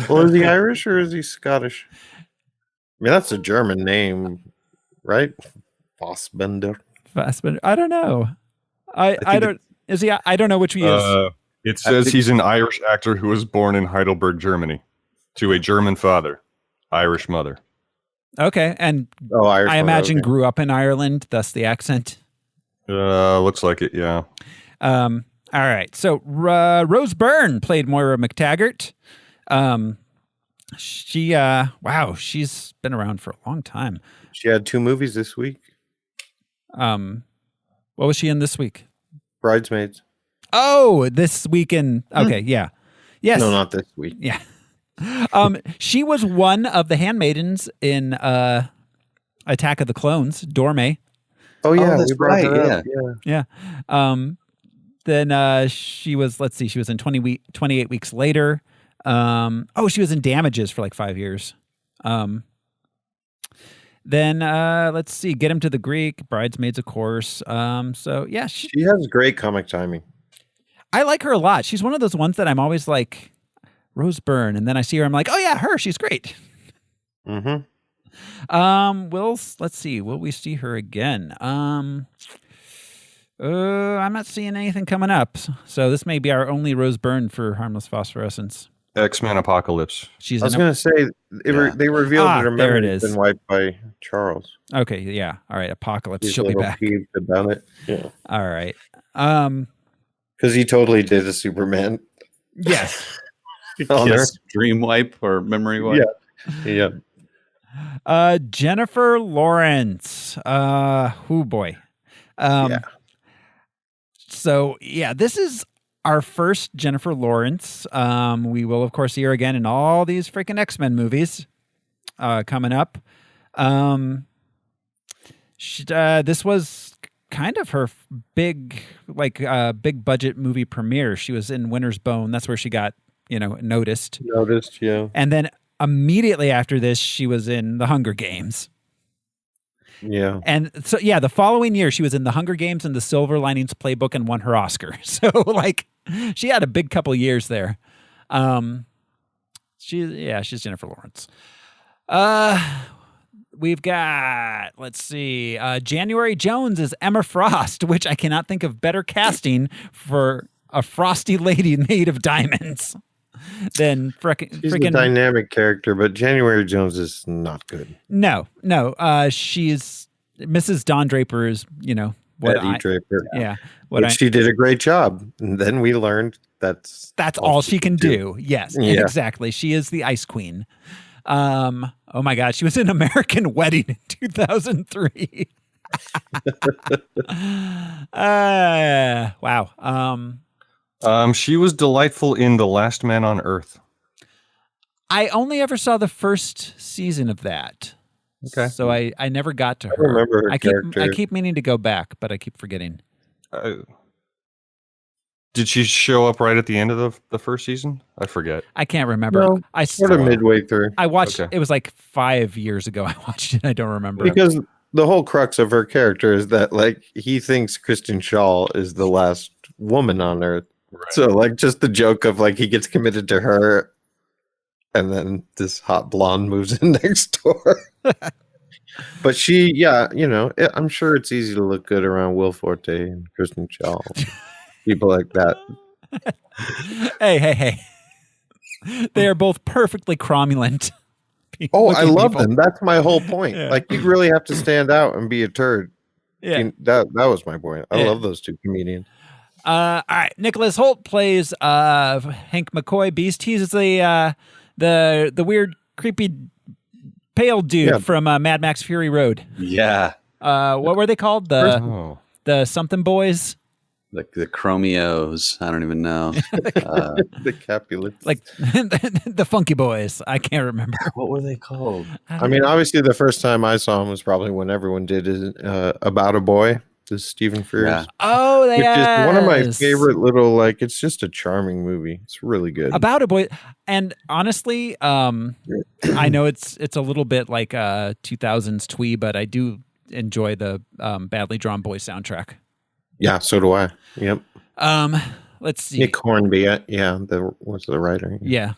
Well, is he Irish or is he Scottish? I mean, that's a German name, right? Fassbender. I don't know. I don't know which he is. It says he's an Irish actor who was born in Heidelberg, Germany, to a German father, Irish mother. Okay, and Irish I imagine grew up in Ireland, thus the accent. Looks like it, yeah. All right, so Rose Byrne played Moira McTaggart. She's been around for a long time. She had 2 movies this week. What was she in this week? Bridesmaids. Oh, this weekend. Okay, yeah. Yes. No, not this week. Yeah. She was one of the handmaidens in Attack of the Clones, Dorme. Oh yeah, that's right. Yeah. Then she was in 28 Weeks Later. She was in Damages for like 5 years. Then let's see, Get Him to the Greek, Bridesmaids, of course. So yeah, she has great comic timing. I like her a lot. She's one of those ones that I'm always like, Rose Byrne, and then I see her, I'm like, oh yeah, her, she's great. Mm-hmm. Let's see, will we see her again? I'm not seeing anything coming up, so this may be our only Rose Byrne for Harmless Phosphorescence. X-Men Apocalypse. I was going to say, they revealed that her memory has been wiped by Charles. Okay, yeah. All right, Apocalypse. He's She'll be back. About it. Yeah. All right. Because he totally did a Superman. Yes. Yes. Dream wipe or memory wipe. Yeah. Jennifer Lawrence. Oh boy. So yeah, this is our first Jennifer Lawrence. We will of course see her again in all these freaking X-Men movies coming up. This was kind of her big budget movie premiere. She was in Winter's Bone. That's where she got, noticed. Yeah. And then immediately after this, she was in The Hunger Games. Yeah. And so, yeah, the following year, she was in The Hunger Games and The Silver Linings Playbook and won her Oscar. So, she had a big couple years there. She's Jennifer Lawrence. We've got, let's see, January Jones is Emma Frost, which I cannot think of better casting for a frosty lady made of diamonds than freaking. She's a dynamic character, but January Jones is not good. No. She's Mrs. Dawn Draper is, Betty Draper. Yeah. She did a great job. And then we learned that's all she can do. Yes, exactly. She is the Ice Queen. Oh my God, she was in American Wedding in 2003. Wow. She was delightful in The Last Man on Earth. I only ever saw the first season of that. Okay. So I never got to her. I remember her I character. keep meaning to go back, but I keep forgetting. Did she show up right at the end of the first season? I forget. I can't remember. No, I sort of midway through. I watched. Okay. It was like 5 years ago. I watched it. I don't remember because the whole crux of her character is that he thinks Kristen Shaw is the last woman on Earth. Right. So just the joke of he gets committed to her, and then this hot blonde moves in next door. But she, I'm sure it's easy to look good around Will Forte and Kristen Shaw. People like that. Hey. They are both perfectly cromulent. I love them. That's my whole point. Yeah. You really have to stand out and be a turd. Yeah. That was my point. I love those two comedians. All right. Nicholas Hoult plays Hank McCoy Beast. He's the weird, creepy, pale dude from Mad Max Fury Road. Yeah. What were they called? The something boys? The Chromios. I don't even know. The Capulets. The Funky Boys. I can't remember. What were they called? I mean, obviously, the first time I saw him was probably when everyone did is About a Boy. This Stephen Frears. Yeah. Oh, which is one of my favorite little, it's just a charming movie. It's really good. About a Boy. And honestly, I know it's a little bit like 2000s twee, but I do enjoy the Badly Drawn Boy soundtrack. Yeah, so do I. Yep. Let's see. Nick Hornby, was the writer. Yeah.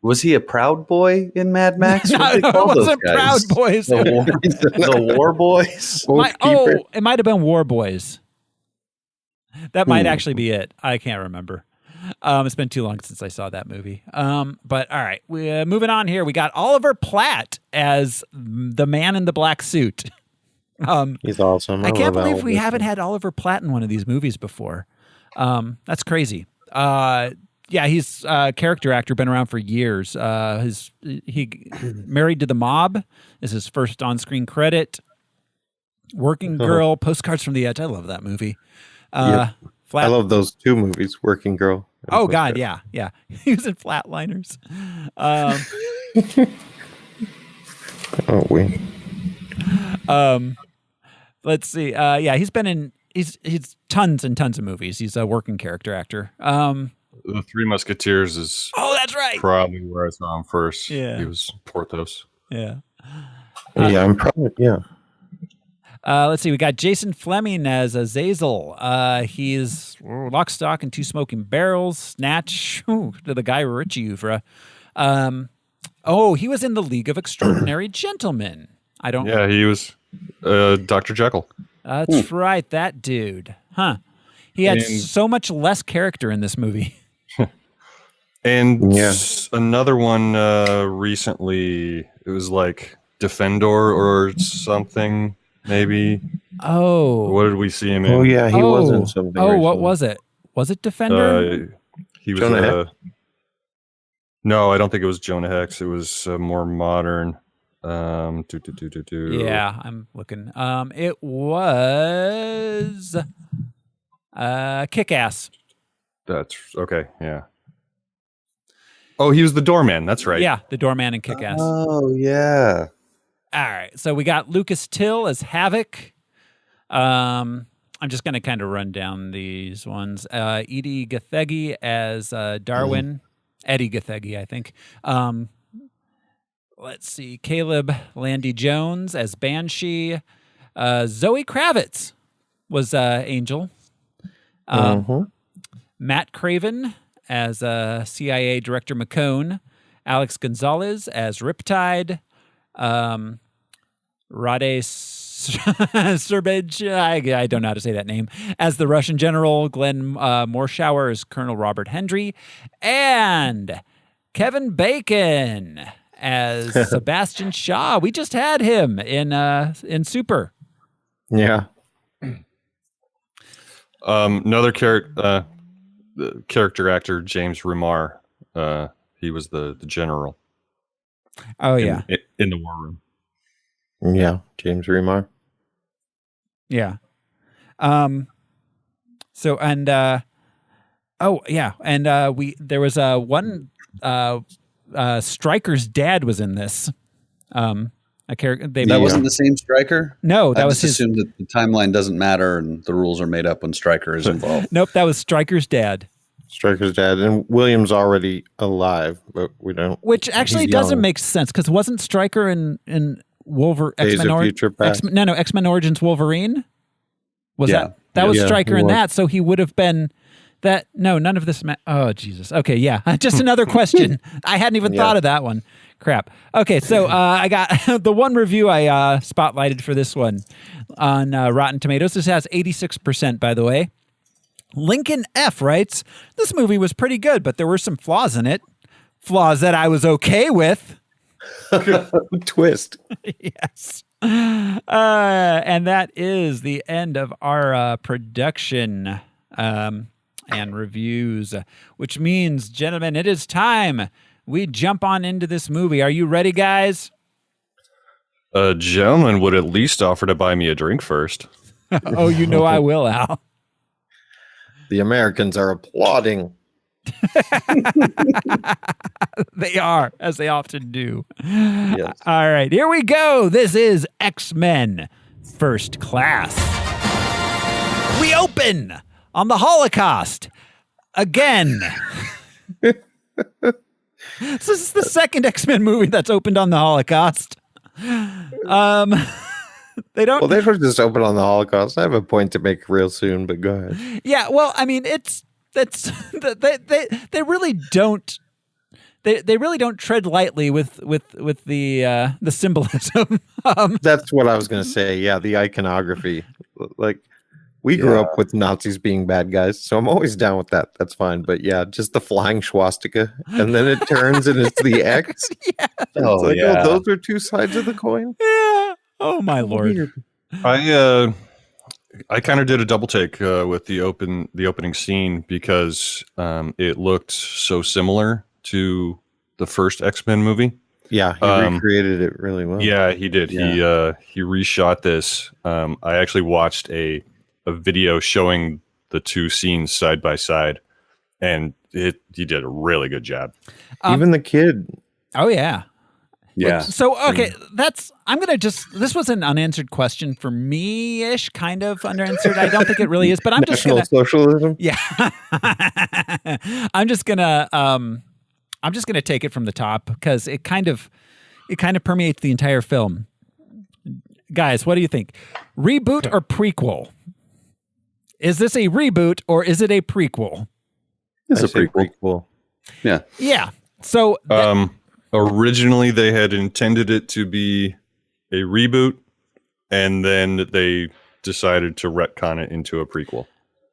Was he a Proud Boy in Mad Max? No, it wasn't Proud Boys. The War Boys? It might have been War Boys. That might actually be it. I can't remember. It's been too long since I saw that movie. But all right, we moving on here. We got Oliver Platt as the man in the black suit. He's awesome. I can't believe we haven't had Oliver Platt in one of these movies before. That's crazy. He's a character actor, been around for years. He Married to the Mob is his first on-screen credit. Working Girl, Postcards from the Edge. I love that movie. I love those two movies, Working Girl. Oh God, yeah. He was in Flatliners. Let's see. He's been in. He's tons and tons of movies. He's a working character actor. The Three Musketeers is that's right. Probably where I saw him first. Yeah. He was Porthos. Yeah. Yeah, I'm probably, yeah. Let's see. We got Jason Fleming as Azazel. He's Lock, Stock, and Two Smoking Barrels. Snatch. Ooh, to the Guy Ritchie oeuvre. He was in the League of Extraordinary Gentlemen. Yeah, he was Dr. Jekyll. That's right, that dude. Huh. He had so much less character in this movie. And another one recently, it was like Defendor or something, maybe. Oh. What did we see him in? Oh, yeah, he was in something. Oh, what was it? Was it Defender? He was Jonah Hex? No, I don't think it was Jonah Hex. It was more modern. Yeah, I'm looking. It was Kick-Ass. That's okay, yeah. Oh, he was the doorman. That's right. Yeah, the doorman in Kick-Ass. Oh, yeah. All right, so we got Lucas Till as Havoc. I'm just going to kind of run down these ones. Edie Gathegi as Darwin. Eddie Gathegi, I think. Let's see. Caleb Landy Jones as Banshee. Zoe Kravitz was Angel. Matt Craven as CIA Director McCone. Alex Gonzalez as Riptide. Rade Serbage, I don't know how to say that name, as the Russian general. Glenn Morshower as Colonel Robert Hendry. And Kevin Bacon as Sebastian Shaw. We just had him in Super. Yeah. Another character actor, James Remar. He was the general. Oh, yeah. In the war room. Yeah, James Remar. Yeah. So, and there was one Stryker's dad was in this. A character that wasn't the same Stryker? No, that I was just assumed that the timeline doesn't matter and the rules are made up when Stryker is involved. Nope, that was Stryker's dad. Stryker's dad, and William's already alive, but we don't. Which actually doesn't make sense because wasn't Stryker in Wolverine X-Men Origins Wolverine? Was that was Stryker in that? So he would have been that. No, none of this. Oh Jesus. Okay, yeah. Just another question. I hadn't even thought of that one. Crap. Okay, so I got the one review I spotlighted for this one on Rotten Tomatoes. This has 86%, by the way. Lincoln F writes, "This movie was pretty good, but there were some flaws in it. Flaws that I was okay with." Twist. Yes. And that is the end of our production and reviews, which means, gentlemen, it is time we jump on into this movie. Are you ready, guys? A gentleman would at least offer to buy me a drink first. Oh, you know I will, Al. The Americans are applauding. They are, as they often do. Yes. All right, here we go. This is X-Men First Class. We open on the Holocaust again. This is the second X-Men movie that's opened on the Holocaust. They don't. Well, they should just open on the Holocaust. I have a point to make real soon, but go ahead. Yeah, well, I mean, they really don't. They really don't tread lightly with the symbolism. That's what I was going to say. Yeah, the iconography. Like, we grew up with Nazis being bad guys, so I'm always down with that. That's fine. But yeah, just the flying swastika, and then it turns and it's the X. Yeah. Oh, those are two sides of the coin. Yeah. Oh my Lord. I kind of did a double take with the opening scene because it looked so similar to the first X-Men movie. Yeah, he recreated it really well. Yeah, he did. Yeah. He reshot this. I actually watched a video showing the two scenes side by side, and he did a really good job. Even the kid. Oh yeah. Yeah. So, okay, this was an unanswered question for me-ish, kind of unanswered. I don't think it really is, but I'm just going to. Socialism? Yeah. I'm just going to take it from the top because it kind of permeates the entire film. Guys, what do you think? Reboot or prequel? Is this a reboot or is it a prequel? It's a prequel. Yeah. Yeah. So originally they had intended it to be a reboot, and then they decided to retcon it into a prequel.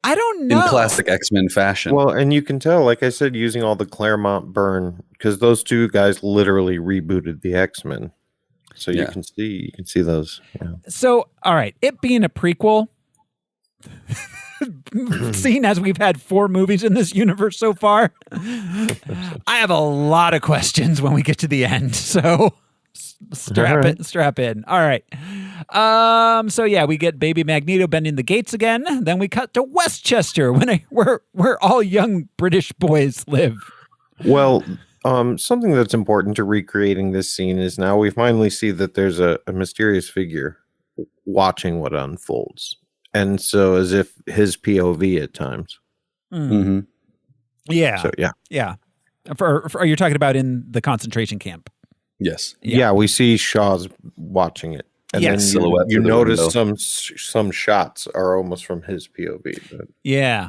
I don't know. In classic X-Men fashion. Well, and you can tell, like I said, using all the Claremont burn, because those two guys literally rebooted the X-Men. So you can see those. Yeah. So, all right, it being a prequel, seeing as we've had 4 movies in this universe so far, I have a lot of questions when we get to the end. So strap in. All right. So yeah, we get baby Magneto bending the gates again. Then we cut to Westchester where all young British boys live. Well, something that's important to recreating this scene is now we finally see that there's a mysterious figure watching what unfolds. And so as if his POV at times. Mm-hmm. Yeah. So, yeah. Yeah. Are you talking about in the concentration camp? Yes. Yeah, we see Shaw's watching it. And then you notice some shots are almost from his POV. But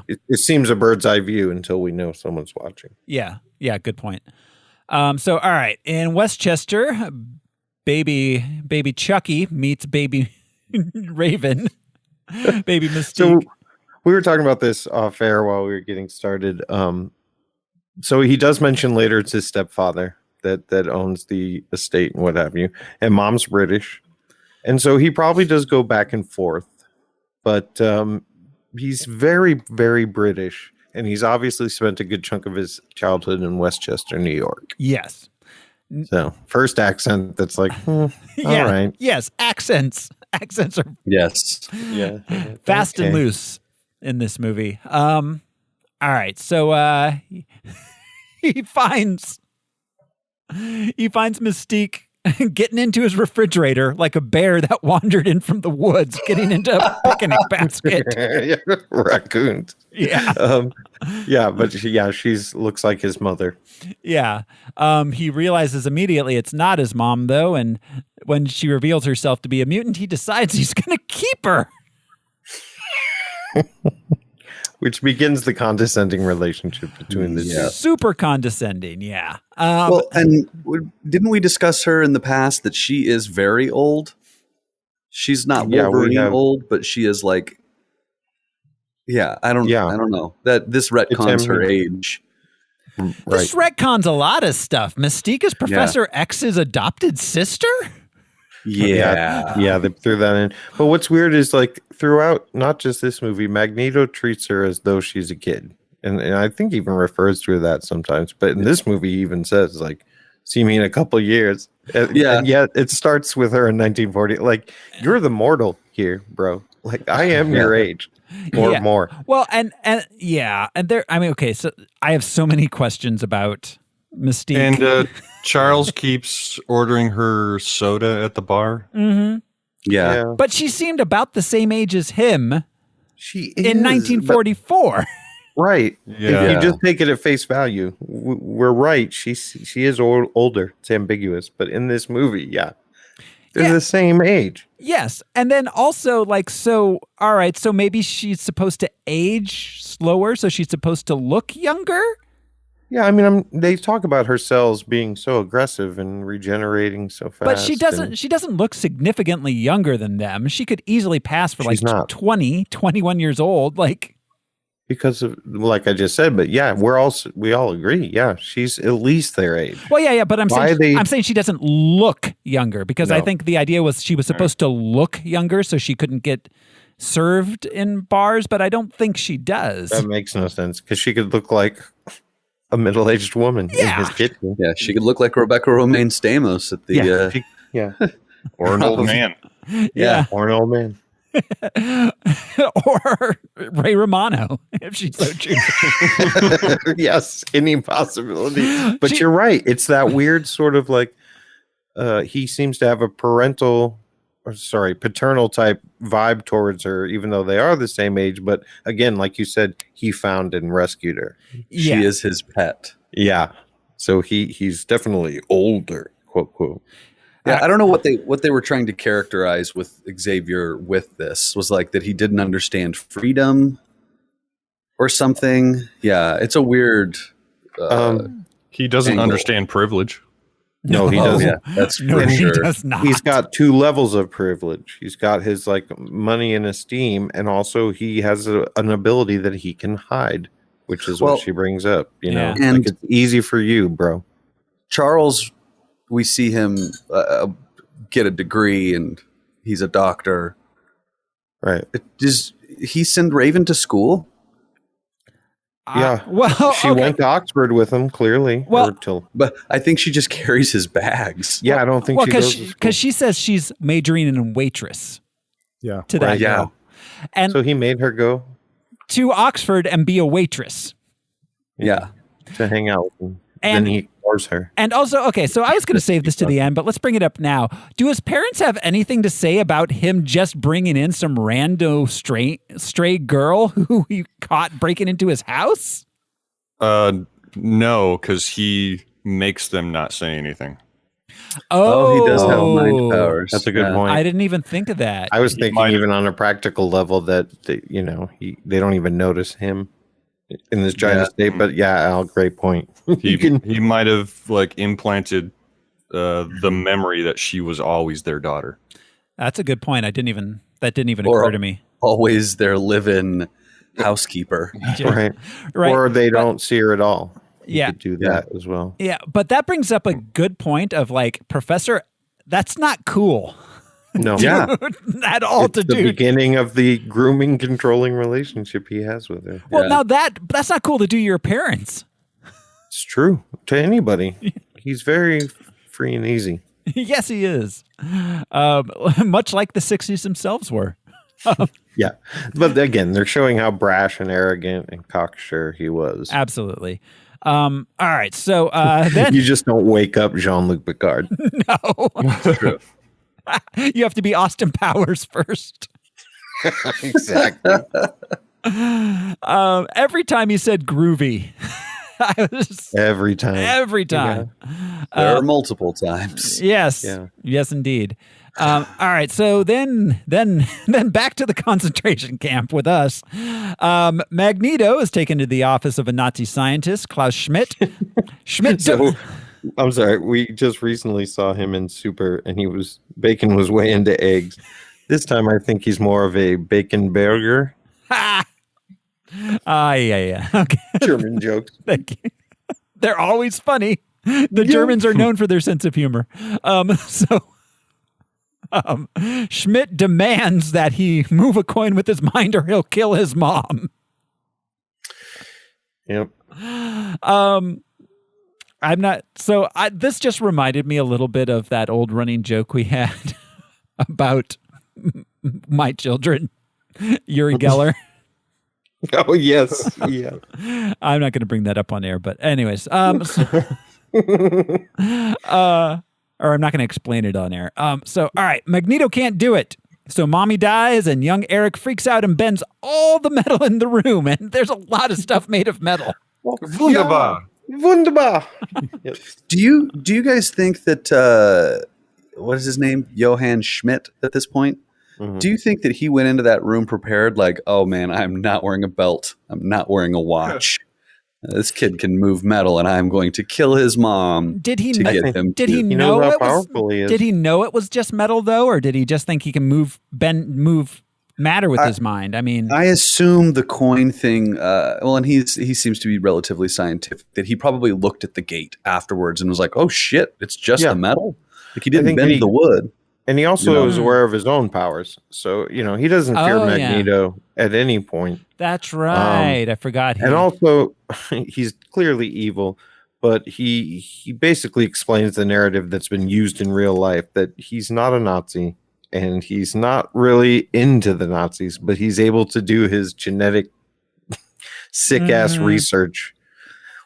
it seems a bird's eye view until we know someone's watching. Yeah, good point. So, all right, in Westchester, baby Chucky meets baby Raven, baby Mystique. So we were talking about this off air while we were getting started. So he does mention later it's his stepfather that owns the estate and what have you, and mom's British. And so he probably does go back and forth, but he's very, very British, and he's obviously spent a good chunk of his childhood in Westchester, New York. Yes. So first accent that's like, all right. Yes, accents are fast and loose in this movie. All right, so he finds Mystique getting into his refrigerator like a bear that wandered in from the woods, getting into a picnic basket. Raccoons. Yeah. But she's looks like his mother. Yeah. He realizes immediately it's not his mom, though, and when she reveals herself to be a mutant, he decides he's going to keep her. Which begins the condescending relationship between the two. Super condescending, yeah. And didn't we discuss her in the past that she is very old? She's not Wolverine old, but she is like, I don't know. That this retcons her age. Right. This retcons a lot of stuff. Mystique is Professor X's adopted sister? Yeah, they threw that in. But what's weird is like throughout, not just this movie, Magneto treats her as though she's a kid, and I think even refers to her that sometimes. But in this movie, he even says like, "See me in a couple years." And yet it starts with her in 1940. Like, you're the mortal here, bro. Like, I am your age or more. Well, and there. I mean, okay, so I have so many questions about Mystique. And Charles keeps ordering her soda at the bar. Mm-hmm. Yeah. But she seemed about the same age as him. She is, in 1944. Right. Yeah. If you just take it at face value, we're right. She is older. It's ambiguous. But in this movie, they're the same age. Yes. And then also, like, so, all right, so maybe she's supposed to age slower, so she's supposed to look younger? Yeah, I mean, they talk about her cells being so aggressive and regenerating so fast. But she doesn't look significantly younger than them. She could easily pass for like 21 years old. Like, because of, like I just said, but we all agree. Yeah, she's at least their age. Well, but I'm saying she doesn't look younger because I think the idea was she was supposed to look younger so she couldn't get served in bars, but I don't think she does. That makes no sense because she could look like a middle-aged woman in his kitchen. Yeah, she could look like Rebecca Romaine Stamos at the or an old man. Yeah, or an old man. Or Ray Romano, if she so chooses. Yes, any possibility. But you're right. It's that weird sort of like he seems to have a paternal type vibe towards her, even though they are the same age. But again, like you said, he found and rescued her. She is his pet. Yeah. So he's definitely older, quote, quote. Yeah, I don't know what they were trying to characterize with Xavier with this. Was like that he didn't understand freedom or something. Yeah, it's a weird... he doesn't angle. Understand privilege. No, he doesn't. Yeah, that's for No, he sure. does not. He's got 2 levels of privilege. He's got his like money and esteem, and also he has an ability that he can hide, which is what she brings up. You know, Yeah. like it's easy for you, bro. Charles, we see him get a degree, and he's a doctor. Right? Does he send Raven to school? Yeah. Well, she went to Oxford with him, clearly. Well, But I think she just carries his bags. I don't think she goes to school. because she says she's majoring in waitress. Yeah. To that Right, girl. And so he made her go to Oxford and be a waitress. Yeah. to hang out with him. And then he ignores her. And also, okay, so I was going to save this to the end, but let's bring it up now. Do his parents have anything to say about him just bringing in some rando stray girl who he caught breaking into his house? No, because he makes them not say anything. Oh, he does have mind powers. That's a good point. I didn't even think of that. I was thinking even on a practical level that they don't even notice him in this giant state. But Al, great point. He might have like implanted the memory that she was always their daughter. That's a good point. That didn't even occur to me. Always their live-in housekeeper. Right. Or they don't see her at all. You could do that as well. Yeah, but that brings up a good point of like, Professor, that's not cool. No. At all it's to the do. beginning of the grooming, controlling relationship he has with her. Well, now that's not cool to do to your parents. It's true to anybody. He's very free and easy. Yes, he is. Much like the 60s themselves were. Yeah. But again, they're showing how brash and arrogant and cocksure he was. Absolutely. All right. So then you just don't wake up Jean-Luc Picard. No. True. You have to be Austin Powers first. Exactly. Every time he said groovy. Every time. Yeah. There are multiple times. Yes. Yeah. Yes, indeed. All right. So then back to the concentration camp with us. Magneto is taken to the office of a Nazi scientist, Klaus Schmidt. I'm sorry. We just recently saw him in Super, and bacon was way into eggs. This time, I think he's more of a bacon burger. Yeah. Okay. German jokes. Thank you. They're always funny. The Germans are known for their sense of humor. Schmidt demands that he move a coin with his mind or he'll kill his mom. Yep. This just reminded me a little bit of that old running joke we had about my children, Uri Geller. Oh, yes. Yeah. I'm not going to bring that up on air, but anyways, or I'm not going to explain it on air. All right, Magneto can't do it. So mommy dies and young Eric freaks out and bends all the metal in the room. And there's a lot of stuff made of metal. Wunderbar. Wunderbar. Yes. Do you guys think that, what is his name? Johann Schmidt at this point? Mm-hmm. Do you think that he went into that room prepared like, oh man, I'm not wearing a belt. I'm not wearing a watch. This kid can move metal and I'm going to kill his mom. Did he know it was just metal though? Or did he just think he can move matter with his mind? I mean, I assume the coin thing, and he seems to be relatively scientific, that he probably looked at the gate afterwards and was like, oh shit, it's just the metal. Like he didn't bend the wood. And he also is aware of his own powers. So, he doesn't fear Magneto at any point. That's right. I forgot him. And also, he's clearly evil, but he basically explains the narrative that's been used in real life, that he's not a Nazi and he's not really into the Nazis, but he's able to do his genetic sick-ass research,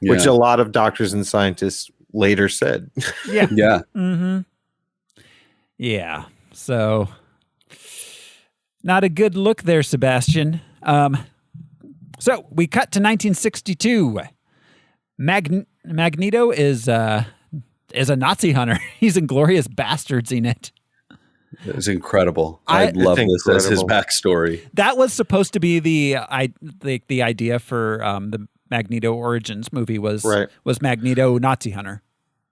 which a lot of doctors and scientists later said. Yeah. Yeah. Mm-hmm. Yeah, so not a good look there, Sebastian. So we cut to 1962. Magneto is is a Nazi hunter. He's Inglourious Bastardsing it. It's incredible. I love this as his backstory. That was supposed to be the idea for the Magneto Origins movie was Magneto Nazi hunter.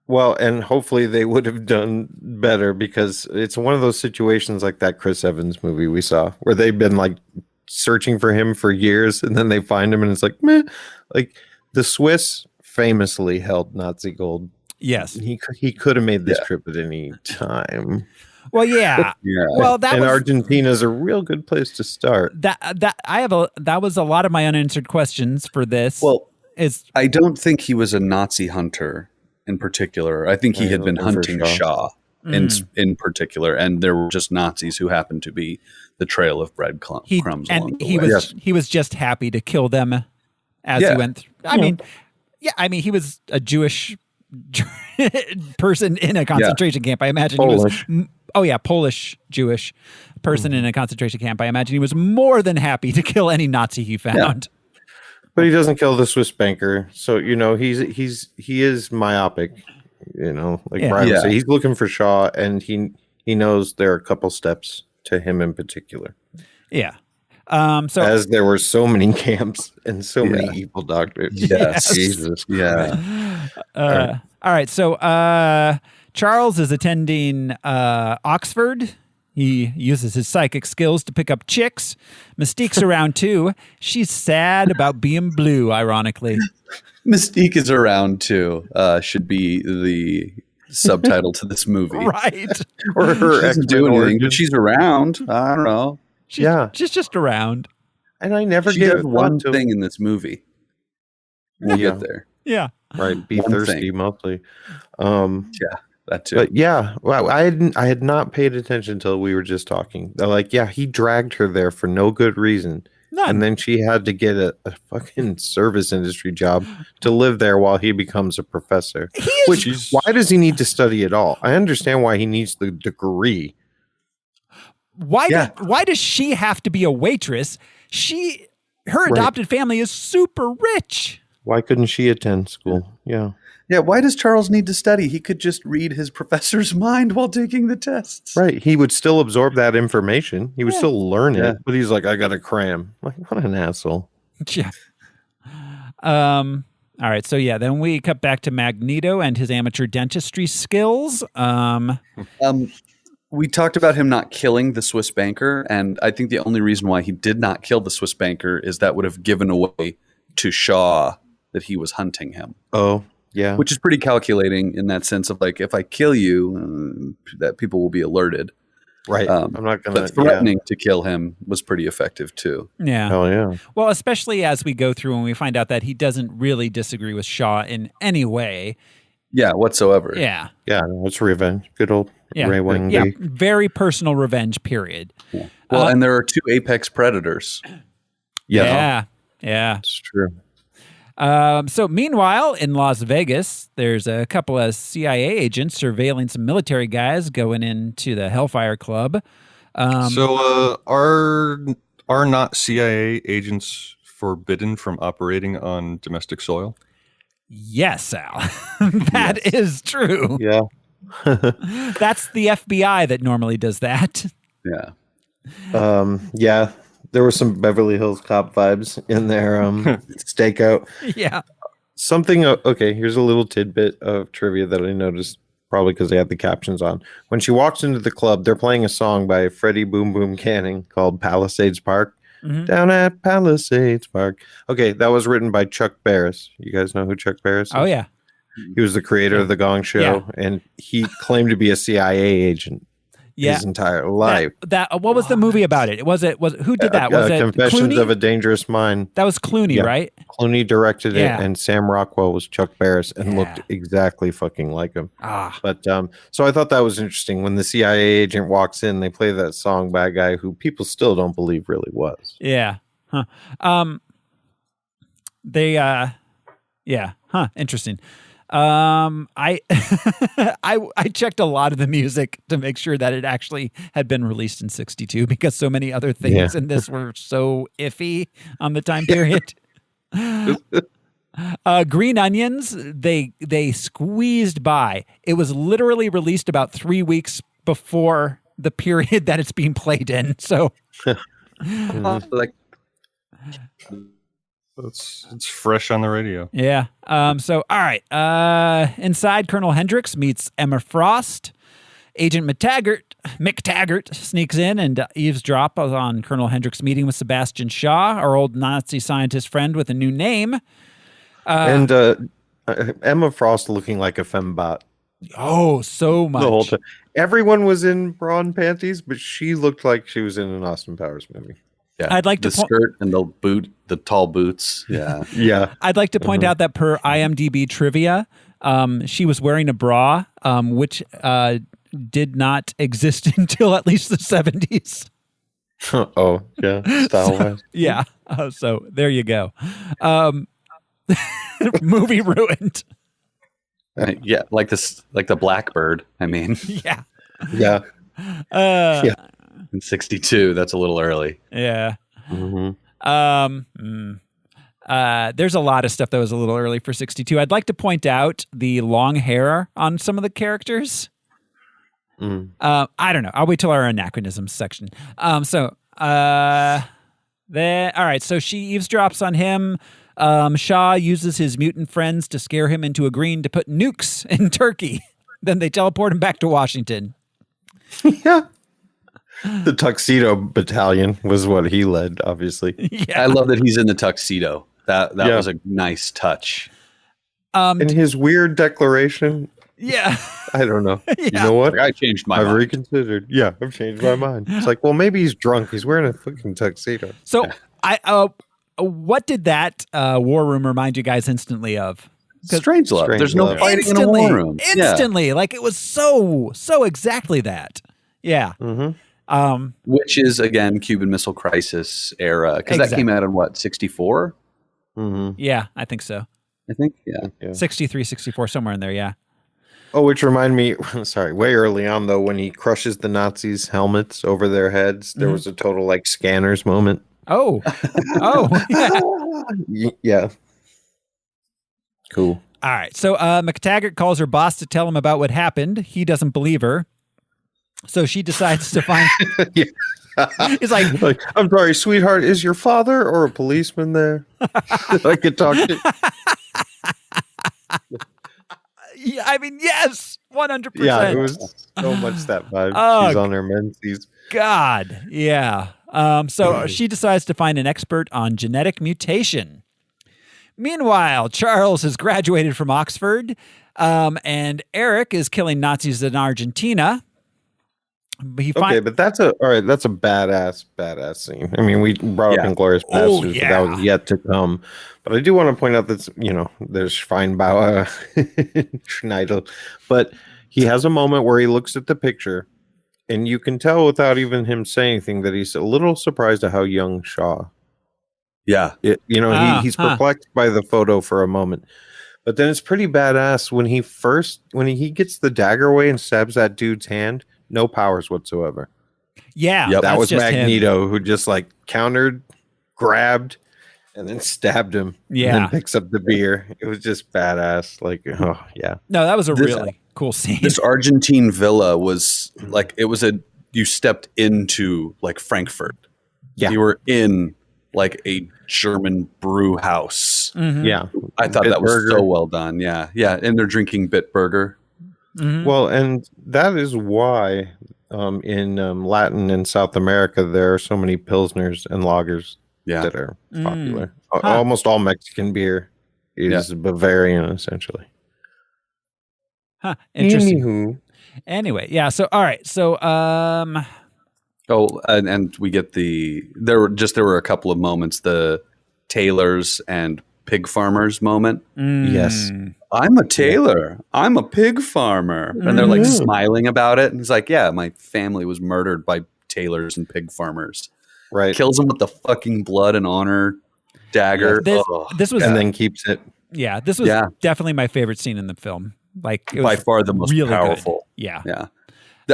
Well, and hopefully they would have done better, because it's one of those situations like that Chris Evans movie we saw where they've been like searching for him for years, and then they find him and it's like, meh. Like the Swiss famously held Nazi gold. Yes. He could have made this trip at any time. Well, yeah. Well, Argentina's a real good place to start. That was a lot of my unanswered questions for this. Well, I don't think he was a Nazi hunter in particular. I think he had been hunting Shaw in particular, and there were just Nazis who happened to be the trail of breadcrumbs along the way. He was just happy to kill them as he went through. I mean, he was a Jewish person in a concentration camp. I imagine Polish. he was Polish Jewish person in a concentration camp. I imagine he was more than happy to kill any Nazi he found. But he doesn't kill the Swiss banker. So, he is myopic, like Brian would say. He's looking for Shaw, and he knows there are a couple steps to him in particular. Yeah. So as there were so many camps and so many evil doctors. Yes. Jesus. Yeah. All right. So Charles is attending Oxford. He uses his psychic skills to pick up chicks. Mystique's around too. She's sad about being blue, ironically. Mystique is around too. Should be the subtitle to this movie. Right. Or her she doesn't do anything, but she's around. I don't know. She's just around. And I never she gave does one thing in this movie. We'll get there. Yeah. Right. Be thirsty mostly. That too. But well, I had not paid attention until we were just talking. They're like, he dragged her there for no good reason. None. And then she had to get a fucking service industry job to live there while he becomes a professor. Why does he need to study at all? I understand why he needs the degree. Why does she have to be a waitress? Her adopted family is super rich. Why couldn't she attend school? Yeah. Yeah, why does Charles need to study? He could just read his professor's mind while taking the tests. Right. He would still absorb that information. He would still learn it. But he's like, I got to cram. Like, what an asshole. Yeah. All right. So, then we cut back to Magneto and his amateur dentistry skills. We talked about him not killing the Swiss banker, and I think the only reason why he did not kill the Swiss banker is that would have given away to Shaw that he was hunting him. Oh, yeah. Which is pretty calculating in that sense of like, if I kill you, that people will be alerted. Right. I'm not going to. But threatening to kill him was pretty effective too. Yeah. Hell yeah. Well, especially as we go through and we find out that he doesn't really disagree with Shaw in any way. Yeah, whatsoever. Yeah. Yeah, it's revenge. Good old Ray Wang. Yeah, very personal revenge, period. Yeah. Well, and there are two apex predators. Yeah. It's true. So meanwhile, in Las Vegas, there's a couple of CIA agents surveilling some military guys going into the Hellfire Club. So are not CIA agents forbidden from operating on domestic soil? Yes, Al. That is true. Yeah. That's the FBI that normally does that. Yeah. There were some Beverly Hills Cop vibes in their stakeout. Yeah. Something, okay, here's a little tidbit of trivia that I noticed, probably because they had the captions on. When she walks into the club, they're playing a song by Freddie Boom Boom Canning called Palisades Park. Mm-hmm. Down at Palisades Park. Okay, that was written by Chuck Barris. You guys know who Chuck Barris is? Oh, yeah. He was the creator of The Gong Show, and he claimed to be a CIA agent his entire life. What was the movie about it? Who did that? Was it Confessions Clooney? of a Dangerous Mind? That was Clooney, right? Clooney directed it, and Sam Rockwell was Chuck Barris and looked exactly fucking like him. But so I thought that was interesting. When the CIA agent walks in, they play that song by a guy who people still don't believe really was. Yeah. Huh. Interesting. I checked a lot of the music to make sure that it actually had been released in 1962 because so many other things in this were so iffy on the time period. Green Onions, they squeezed by. It was literally released about 3 weeks before the period that it's being played in. So, like, it's fresh on the radio. yeah. So, all right. Inside, Colonel Hendricks meets Emma Frost. Agent McTaggart sneaks in and eavesdrops on Colonel Hendricks' meeting with Sebastian Shaw, our old Nazi scientist friend with a new name. And Emma Frost looking like a fembot. Oh, so much. The whole time. Everyone was in bra and panties, but she looked like she was in an Austin Powers movie. Yeah, I'd like the skirt and the tall boots. Yeah, yeah. I'd like to point out that per IMDb trivia, she was wearing a bra, which did not exist until at least the 70s. Oh, yeah, style-wise. Yeah. So there you go. Movie ruined. Yeah, like the Blackbird. I mean, Yeah. Yeah. Yeah. In 62, that's a little early. Yeah. Mm-hmm. There's a lot of stuff that was a little early for 62. I'd like to point out the long hair on some of the characters. I don't know. I'll wait till our anachronisms section. All right. So she eavesdrops on him. Shaw uses his mutant friends to scare him into agreeing to put nukes in Turkey. Then they teleport him back to Washington. Yeah. The Tuxedo Battalion was what he led, obviously. Yeah. I love that he's in the tuxedo. That was a nice touch. And his weird declaration. Yeah. I don't know. Yeah. You know what? I changed my mind. I've reconsidered. Yeah, I've changed my mind. It's like, well, maybe he's drunk. He's wearing a fucking tuxedo. So what did that war room remind you guys instantly of? Strangelove. There's no fighting in a war room. Instantly. Like it was so exactly that. Yeah. Mm-hmm. Which is, again, Cuban Missile Crisis era. Because that came out in what, 64? Mm-hmm. Yeah, I think so. I think, yeah. 63, 64, somewhere in there, yeah. Oh, which remind me, sorry, way early on, though, when he crushes the Nazis' helmets over their heads, there was a total, like, Scanners moment. Oh. Yeah. Yeah. Cool. All right. So McTaggart calls her boss to tell him about what happened. He doesn't believe her. So she decides to find... Yeah. He's like, I'm sorry, sweetheart, is your father or a policeman there? I could talk to... Yeah, I mean, yes, 100%. Yeah, it was so much that vibe. She's on her menses. God, yeah. So she decides to find an expert on genetic mutation. Meanwhile, Charles has graduated from Oxford, and Eric is killing Nazis in Argentina. But that's a badass scene. I mean, we brought up Inglourious Basterds, but that was yet to come. But I do want to point out that, there's Schweinbauer, Schneidel, but he has a moment where he looks at the picture, and you can tell without even him saying anything that he's a little surprised at how young Shaw. Yeah, he's perplexed by the photo for a moment, but then it's pretty badass when he gets the dagger away and stabs that dude's hand. No powers whatsoever. Yeah, that was Magneto him. who just like countered, grabbed, and then stabbed him. Yeah, and then picks up the beer. It was just badass. Like, oh yeah. No, that was a really cool scene. This Argentine villa was like you stepped into like Frankfurt. Yeah, you were in like a German brew house. Mm-hmm. Yeah, I thought that was so well done. Yeah, and they're drinking Bitburger. Mm-hmm. Well, and that is why in Latin and South America there are so many pilsners and lagers that are popular. Almost all Mexican beer is Bavarian, essentially. Huh. Interesting. Anyway, yeah. So all right. So and we get there were a couple of moments, the tailors and pig farmers moment. Yes. I'm a tailor. I'm a pig farmer. And they're like smiling about it. And he's like, yeah, my family was murdered by tailors and pig farmers. Right. Kills him with the fucking blood and honor dagger. This was, and then keeps it. Yeah, this was definitely my favorite scene in the film. Like, it was by far the most really powerful. Good. Yeah.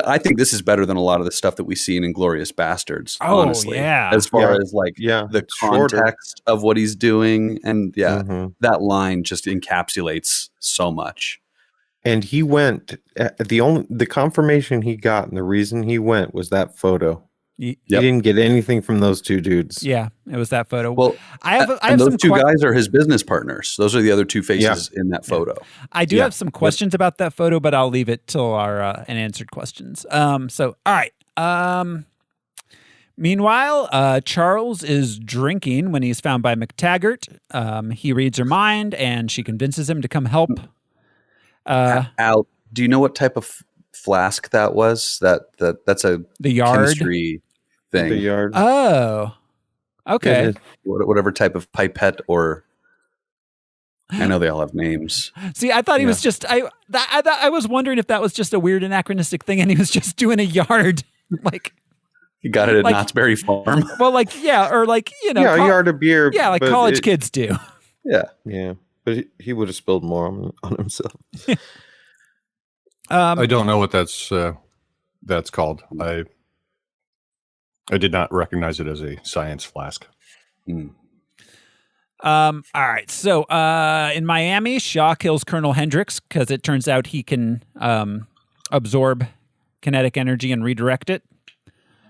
I think this is better than a lot of the stuff that we see in Inglourious Bastards. Oh, honestly, yeah. as far as like the shorter context of what he's doing, and that line just encapsulates so much. And he went. The confirmation he got, and the reason he went was that photo. He didn't get anything from those two dudes. Yeah, it was that photo. Well, I have those some two guys are his business partners. Those are the other two faces in that photo. I do have some questions about that photo, but I'll leave it till our unanswered questions. So, all right. Meanwhile, Charles is drinking when he's found by McTaggart. He reads her mind, and she convinces him to come help. Al, do you know what type of flask that was? That's the yard chemistry thing. The yard. Oh, okay. Whatever type of pipette, or I know they all have names. See, I thought he was just. I was wondering if that was just a weird anachronistic thing, and he was just doing a yard, like. He got it at Knott's Berry Farm. Well, like or like a yard of beer. Yeah, like college kids do. Yeah, but he would have spilled more on himself. I don't know what that's called. I did not recognize it as a science flask. All right. So in Miami, Shaw kills Colonel Hendricks because it turns out he can absorb kinetic energy and redirect it.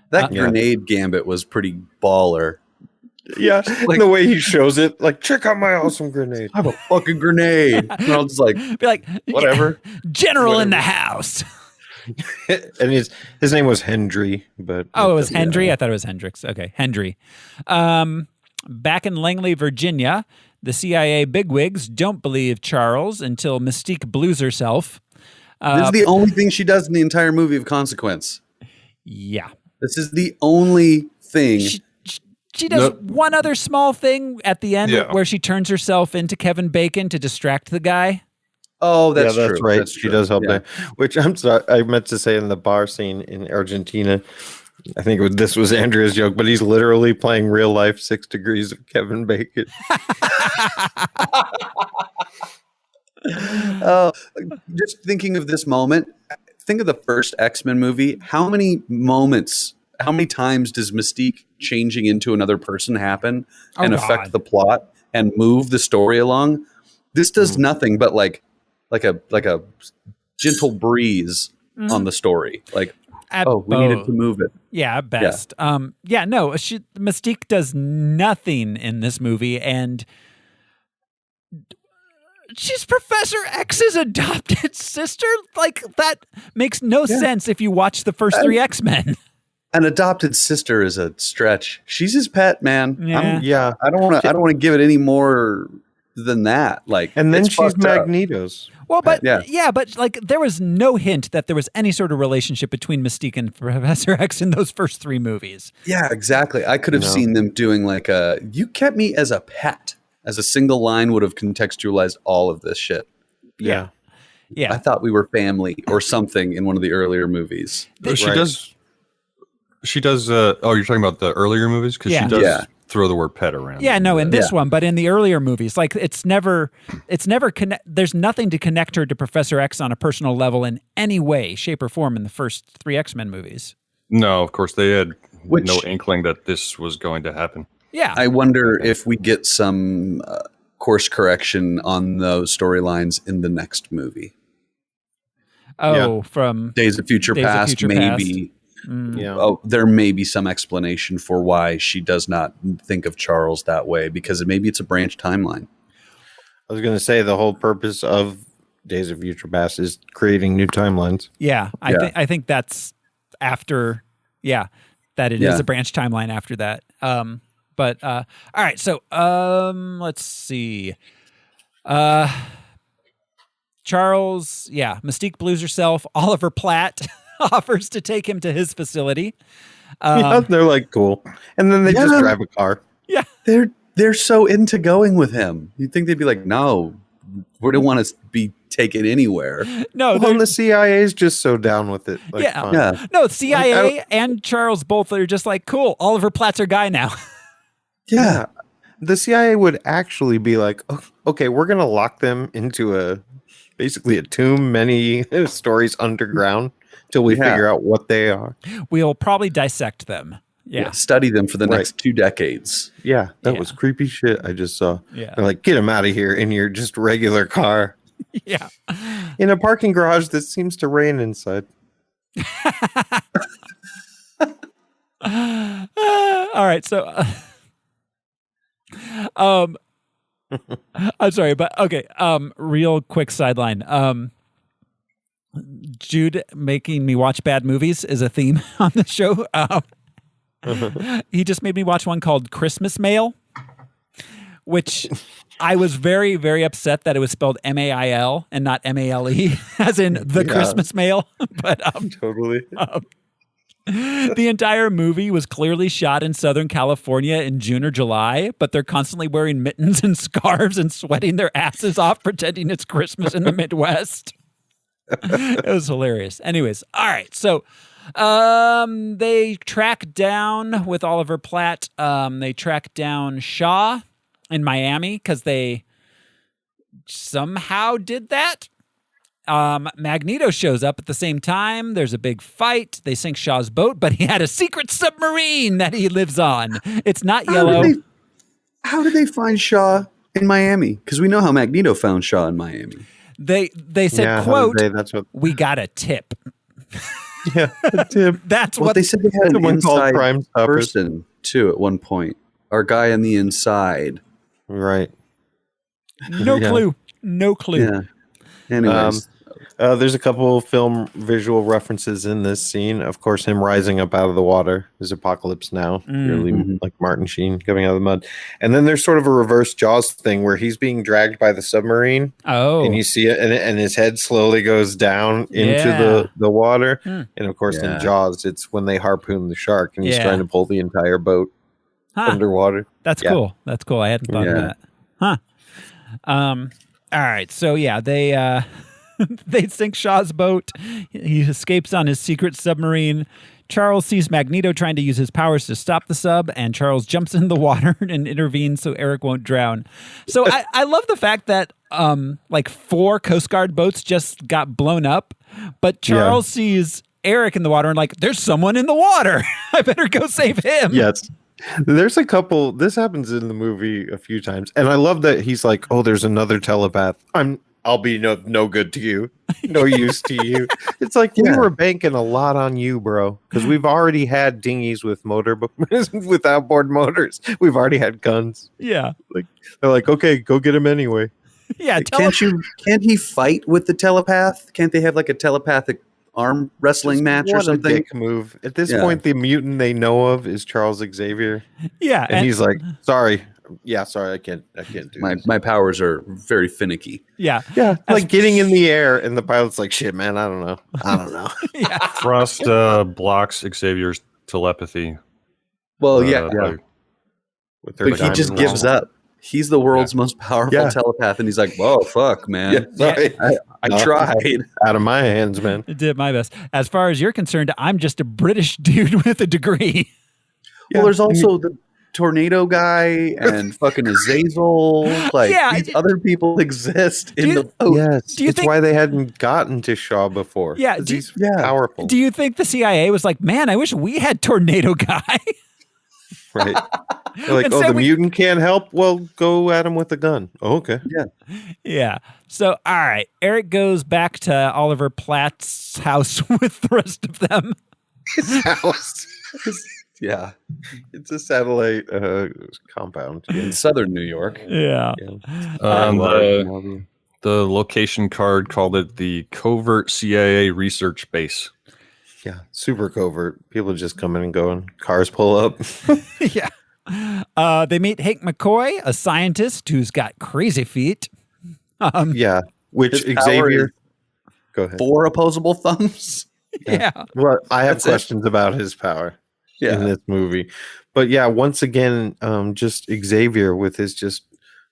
That grenade gambit was pretty baller. Yeah, like, the way he shows it, like, check out my awesome grenade. I have a fucking grenade. And I'll just be like, whatever. General in the house. And his name was Hendry, but it was Hendry. I thought it was Hendricks. Okay, Hendry. Back in Langley, Virginia, the CIA bigwigs don't believe Charles until Mystique blues herself. This is the only thing she does in the entire movie of consequence. Yeah. This is the only thing. She does one other small thing at the end where she turns herself into Kevin Bacon to distract the guy. Oh, that's true. Right. That's she true. does help there. Which I'm sorry, I meant to say in the bar scene in Argentina. I think this was Andrea's joke, but he's literally playing real life 6 Degrees of Kevin Bacon. Just thinking of this moment, think of the first X-Men movie. How many times does Mystique changing into another person happen and affect the plot and move the story along? This does nothing but like a gentle breeze on the story. Like, we needed to move it. Yeah, at best. Mystique does nothing in this movie, and she's Professor X's adopted sister. Like, that makes no sense if you watch the first 3 X-Men. An adopted sister is a stretch. She's his pet, man. Yeah. I don't want to give it any more than that. Like, and then she's Magneto's. Well, but but like there was no hint that there was any sort of relationship between Mystique and Professor X in those first 3 movies. Yeah, exactly. I could have seen them doing like you kept me as a pet. As a single line would have contextualized all of this shit. Yeah. I thought we were family or something in one of the earlier movies. She does. You're talking about the earlier movies? Because she does throw the word pet around. Yeah, no, in this one, but in the earlier movies, like there's nothing to connect her to Professor X on a personal level in any way, shape, or form in the first 3 X-Men movies. No, of course they had no inkling that this was going to happen. Yeah. I wonder if we get some course correction on those storylines in the next movie. From Days of Future Past, maybe. There may be some explanation for why she does not think of Charles that way, because maybe it's a branch timeline. I was going to say the whole purpose of Days of Future Past is creating new timelines. Yeah, I think that's after. Yeah, that it is a branch timeline after that. But all right, so let's see. Charles, Mystique blues herself. Oliver Platt offers to take him to his facility. They're like, cool. And then they just drive a car. Yeah. They're so into going with him. You'd think they'd be like, no, we don't want to be taken anywhere. No, the CIA is just so down with it. Like, No, CIA and Charles both are just like, cool, Oliver Platt's our guy now. Yeah. The CIA would actually be like, okay, we're going to lock them into basically a tomb, many stories underground. till we figure out what they are. We'll probably dissect them. Yeah. Study them for the next 2 decades. Yeah, that was creepy shit I just saw. Yeah. They're like, get him out of here in your just regular car. Yeah. In a parking garage that seems to rain inside. All right, so I'm sorry, but okay. Real quick sideline. Jude making me watch bad movies is a theme on the show. He just made me watch one called Christmas Mail, which I was very, very upset that it was spelled M-A-I-L and not M-A-L-E, as in the Christmas Mail. But totally. The entire movie was clearly shot in Southern California in June or July, but they're constantly wearing mittens and scarves and sweating their asses off, pretending it's Christmas in the Midwest. It was hilarious. Anyways, all right. So they track down with Oliver Platt. They track down Shaw in Miami because they somehow did that. Magneto shows up at the same time. There's a big fight. They sink Shaw's boat, but he had a secret submarine that he lives on. It's not yellow. How did they find Shaw in Miami? Because we know how Magneto found Shaw in Miami. They said, quote, we got a tip. Yeah, a tip. That's what they said. They had an inside person too at one point. Our guy on the inside. Right. No clue. No clue. Yeah. Anyways. There's a couple film visual references in this scene. Of course, him rising up out of the water is Apocalypse Now, really like Martin Sheen coming out of the mud. And then there's sort of a reverse Jaws thing where he's being dragged by the submarine. Oh. And you see it, and his head slowly goes down into the water. And of course, in Jaws, it's when they harpoon the shark, and he's trying to pull the entire boat underwater. That's cool. That's cool. I hadn't thought of that. Huh. All right. So, they... They sink Shaw's boat. He escapes on his secret submarine. Charles sees Magneto trying to use his powers to stop the sub, and Charles jumps in the water and intervenes so Eric won't drown. So I love the fact that 4 Coast Guard boats just got blown up, but Charles sees Eric in the water and there's someone in the water. I better go save him. Yes. There's a couple. This happens in the movie a few times, and I love that he's like, "Oh, there's another telepath. I'll be no good to you, no use to you." It's like we were banking a lot on you, bro, because we've already had dinghies with with outboard motors. We've already had guns. Yeah, they're like, okay, go get him anyway. Yeah, can't he fight with the telepath? Can't they have a telepathic arm wrestling match or something? A dick move. At this point, the mutant they know of is Charles Xavier. Yeah, and he's like, sorry. Yeah, sorry, I can't do this. My powers are very finicky. Yeah. Getting in the air, and the pilot's like, shit, man, I don't know. Frost blocks Xavier's telepathy. Well, but he just gives up. He's the world's most powerful telepath, and he's like, whoa, fuck, man. I tried. Out of my hands, man. I did my best. As far as you're concerned, I'm just a British dude with a degree. Well, there's also the tornado guy and fucking Azazel. These other people exist in the boat. Yes, it's why they hadn't gotten to Shaw before. Yeah, he's powerful. Do you think the CIA was like, man, I wish we had tornado guy? Right. They're like, the mutant can't help? Well, go at him with a gun. Oh, okay. Yeah. So, all right. Eric goes back to Oliver Platt's house with the rest of them. His house. Yeah, it's a satellite compound in southern New York. Yeah. The location card called it the covert CIA research base. Yeah, super covert. People just come in and go, and cars pull up. Yeah. They meet Hank McCoy, a scientist who's got crazy feet. Which Xavier. Go ahead. 4 opposable thumbs. Yeah. Well, I have questions about his power. In this movie. But once again, just Xavier with his just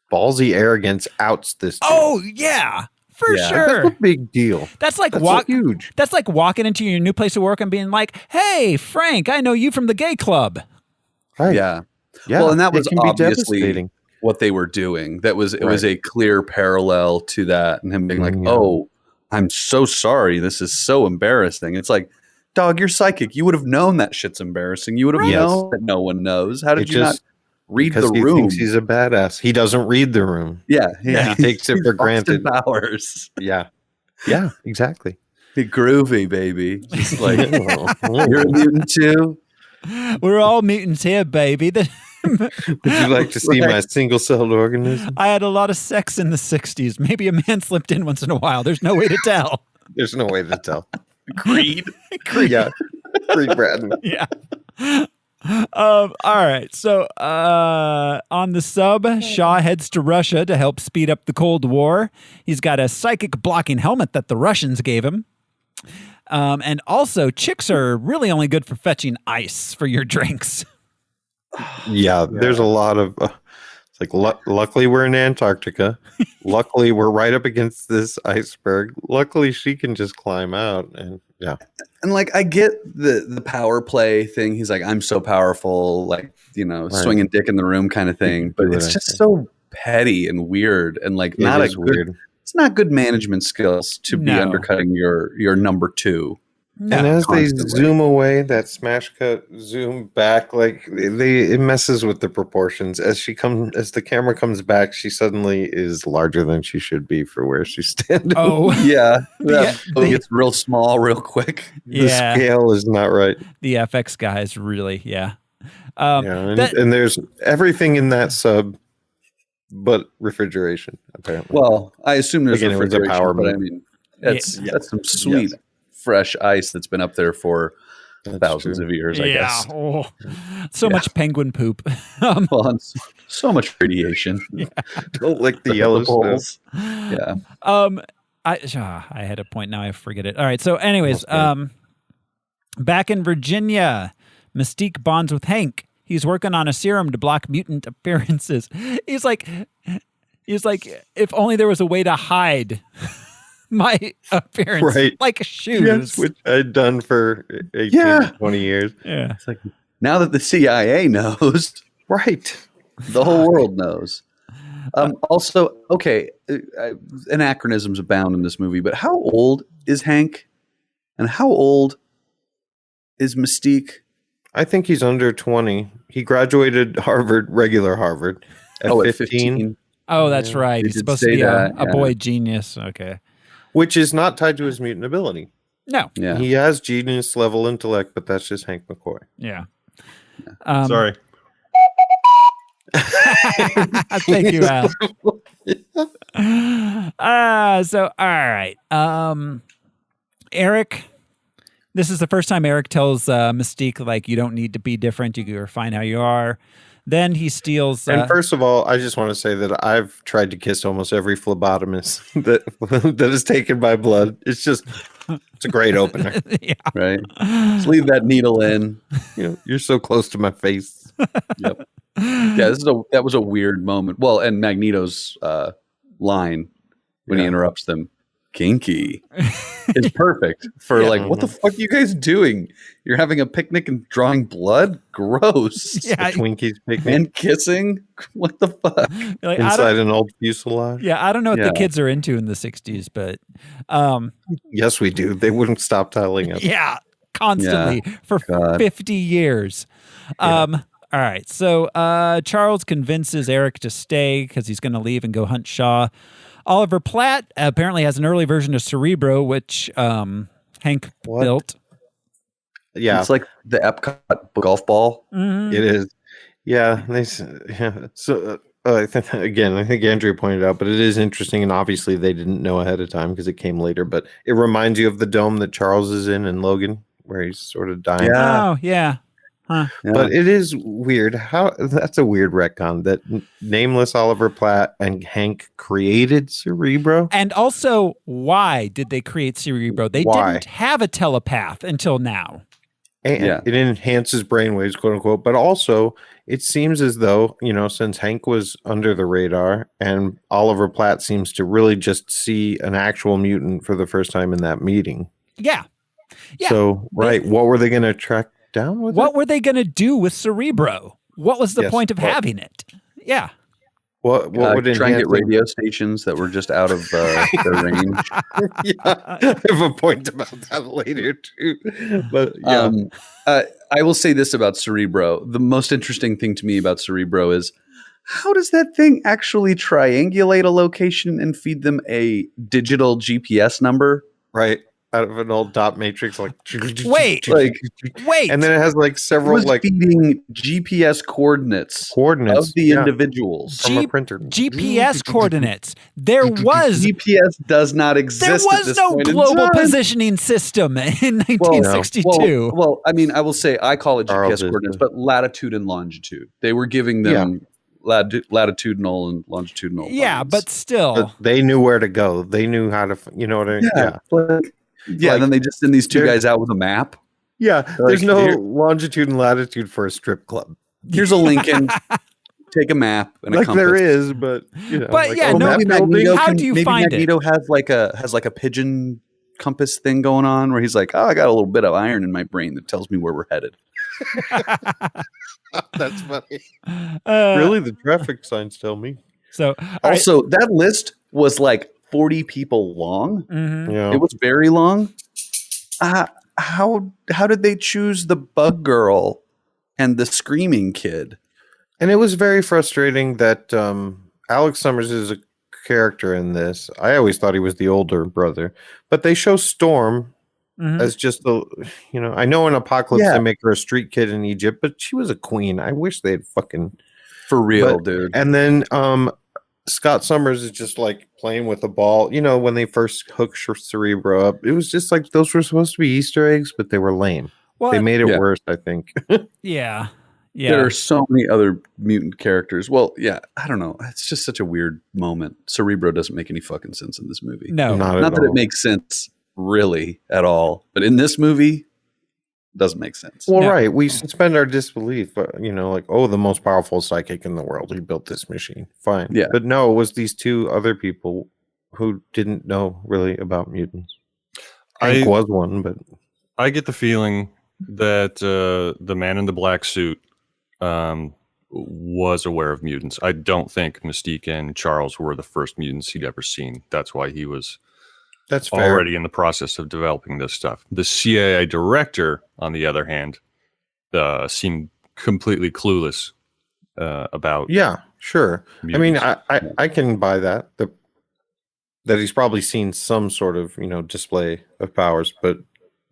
ballsy arrogance outs this dude. Oh, yeah. For sure. That's a big deal. That's huge. That's like walking into your new place of work and being like, hey, Frank, I know you from the gay club. Right. Yeah. Well, and that was obviously what they were doing. It was a clear parallel to that, and him being like, oh, I'm so sorry. This is so embarrassing. It's like, dog, you're psychic. You would have known that shit's embarrassing. You would have known that no one knows. How did you not read the room? Because he thinks he's a badass. He doesn't read the room. Yeah. He takes it for granted. Powers. Yeah, exactly. Groovy, baby. Just like, you're a mutant too? We're all mutants here, baby. Would you like to see my single-celled organism? I had a lot of sex in the 60s. Maybe a man slipped in once in a while. There's no way to tell. There's no way to tell. Creed. Yeah. Creed Bratton. Yeah. All right. So on the sub, Shaw heads to Russia to help speed up the Cold War. He's got a psychic blocking helmet that the Russians gave him. And also, chicks are really only good for fetching ice for your drinks. Yeah, there's a lot of it's like luckily we're in Antarctica. Luckily we're right up against this iceberg. Luckily she can just climb out, and and like I get the power play thing. He's like, I'm so powerful, like, you know, swinging dick in the room kind of thing, but it's just so petty and weird, and like not a good weird. It's not good management skills to be undercutting your number two. No, and as they zoom away, that smash cut zoom back, like it messes with the proportions. As the camera comes back, she suddenly is larger than she should be for where she's standing. Oh yeah, it's real small, real quick. The scale is not right. The FX guys really, and there's everything in that sub, but refrigeration apparently. Well, I assume there's refrigeration, a power but I mean, that's some sweet. Fresh ice that's been up there for thousands of years, I guess. So much penguin poop. So much radiation. Don't lick the yellow poles. Yeah. I had a point, now I forget it. All right. So anyways, back in Virginia, Mystique bonds with Hank. He's working on a serum to block mutant appearances. He's like, if only there was a way to hide my appearance, like shoes. Yes, which I'd done for 18 to 20 years. Yeah. It's like, now that the CIA knows, the whole world knows. Also, okay, anachronisms abound in this movie, but how old is Hank? And how old is Mystique? I think he's under 20. He graduated regular Harvard, at 15. Oh, that's right. He's supposed to be a boy genius. Okay. Which is not tied to his mutant ability. No. Yeah. He has genius level intellect, but that's just Hank McCoy. Yeah. Sorry. Thank you, Al. So, all right. Eric, this is the first time Eric tells Mystique, like, you don't need to be different. You're fine how you are. Then he steals. And first of all, I just want to say that I've tried to kiss almost every phlebotomist that is taken by blood. It's a great opener. Right. Just leave that needle in. You're so close to my face. Yep. Yeah, that was a weird moment. Well, and Magneto's line when he interrupts them, kinky, is perfect for what the fuck are you guys doing? You're having a picnic and drawing blood? Gross. Yeah, Twinkies picnic and kissing. What the fuck? Like, inside an old fuselage. Yeah, I don't know what the kids are into in the 60s, but yes, we do. They wouldn't stop telling us. Yeah, constantly for 50 years. All right, so Charles convinces Eric to stay because he's going to leave and go hunt Shaw. Oliver Platt apparently has an early version of Cerebro, which Hank built. Yeah. It's like the Epcot golf ball. Mm-hmm. It is. Yeah. So, I think Andrea pointed out, but it is interesting, and obviously they didn't know ahead of time because it came later, but it reminds you of the dome that Charles is in Logan, where he's sort of dying. Yeah. Oh, yeah. Huh. Yeah. But it is weird. That's a weird retcon that nameless Oliver Platt and Hank created Cerebro. And also, why did they create Cerebro? They didn't have a telepath until now. And it enhances brainwaves, quote unquote. But also, it seems as though, since Hank was under the radar and Oliver Platt seems to really just see an actual mutant for the first time in that meeting. Yeah. So, what were they going to track down with What were they going to do with Cerebro? What was the point of having it? Yeah. What would try and get radio stations that were just out of their range? Yeah, I have a point about that later too. But yeah, I will say this about Cerebro. The most interesting thing to me about Cerebro is how does that thing actually triangulate a location and feed them a digital GPS number? Right. Out of an old dot matrix, wait, and then it has like several feeding GPS coordinates of the individuals from a printer. GPS coordinates. There was GPS does not exist. There was no global positioning system in 1962. Well, I mean, I will say I call it GPS coordinates, but latitude and longitude. They were giving them latitudinal and longitudinal. Yeah, lines. But still, but they knew where to go. They knew how to. You know what I mean? Yeah. Then they just send these two guys out with a map. Yeah, there's no longitude and latitude for a strip club. Here's a Lincoln. Take a map and a compass. There is, but maybe Magneto. How do you find Magneto has like a pigeon compass thing going on where he's like, oh, I got a little bit of iron in my brain that tells me where we're headed. That's funny. Really, the traffic signs tell me. So also that list was like 40 people long. Mm-hmm. Yeah. It was very long. How did they choose the bug girl and the screaming kid? And it was very frustrating that Alex Summers is a character in this. I always thought he was the older brother, but they show Storm as just I know in Apocalypse they make her a street kid in Egypt, but she was a queen. I wish they'd fucking for real, dude. And then Scott Summers is just like playing with a ball. You know, when they first hooked Cerebro up, it was just like those were supposed to be Easter eggs, but they were lame. Well, they made it worse, I think. Yeah. There are so many other mutant characters. Well, yeah, I don't know. It's just such a weird moment. Cerebro doesn't make any fucking sense in this movie. No, not that it makes sense really at all, but in this movie, it doesn't make sense. Well, right. We suspend our disbelief. Like, the most powerful psychic in the world. He built this machine. Fine. Yeah. But no, it was these two other people who didn't know really about mutants. Hank was one, but I get the feeling that the man in the black suit was aware of mutants. I don't think Mystique and Charles were the first mutants he'd ever seen. That's why he was already in the process of developing this stuff. The CIA director, on the other hand, seemed completely clueless about. Yeah, sure. Mutants. I mean, I can buy that. That he's probably seen some sort of display of powers, but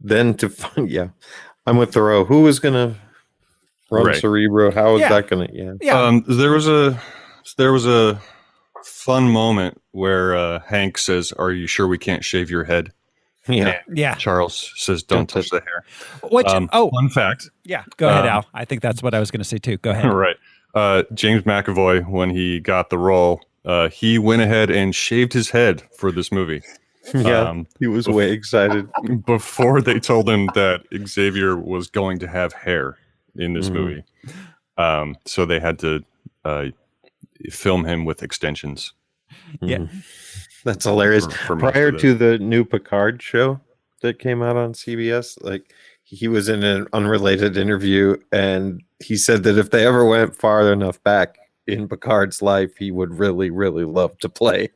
then to find, I'm with Thoreau. Who is gonna run Cerebro? How is that gonna? Yeah. There was a fun moment where Hank says, "Are you sure we can't shave your head?" Yeah. Yeah. Charles says, "Don't touch the hair." Which fun fact. Yeah. Go ahead, Al. I think that's what I was going to say too. Go ahead. Right. James McAvoy, when he got the role, he went ahead and shaved his head for this movie. Yeah, he was way excited before they told him that Xavier was going to have hair in this movie. So they had to film him with extensions. Yeah, that's hilarious. Prior to the new Picard show that came out on CBS, like he was in an unrelated interview, and he said that if they ever went far enough back in Picard's life, he would really, really love to play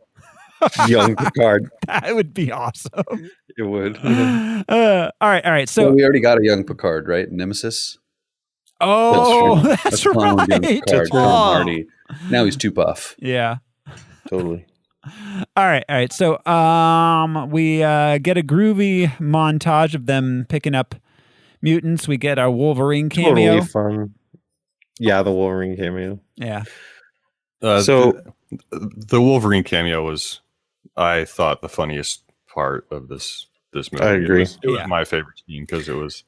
young Picard. That would be awesome. It would. All right. So we already got a young Picard, right? Nemesis. Oh, that's right. That's Marty. Now he's too buff. Yeah. Totally. All right. So we get a groovy montage of them picking up mutants. We get our Wolverine cameo. Totally fun. Yeah, the Wolverine cameo. Yeah. So the Wolverine cameo was, I thought, the funniest part of this movie. I agree. It was my favorite scene because it was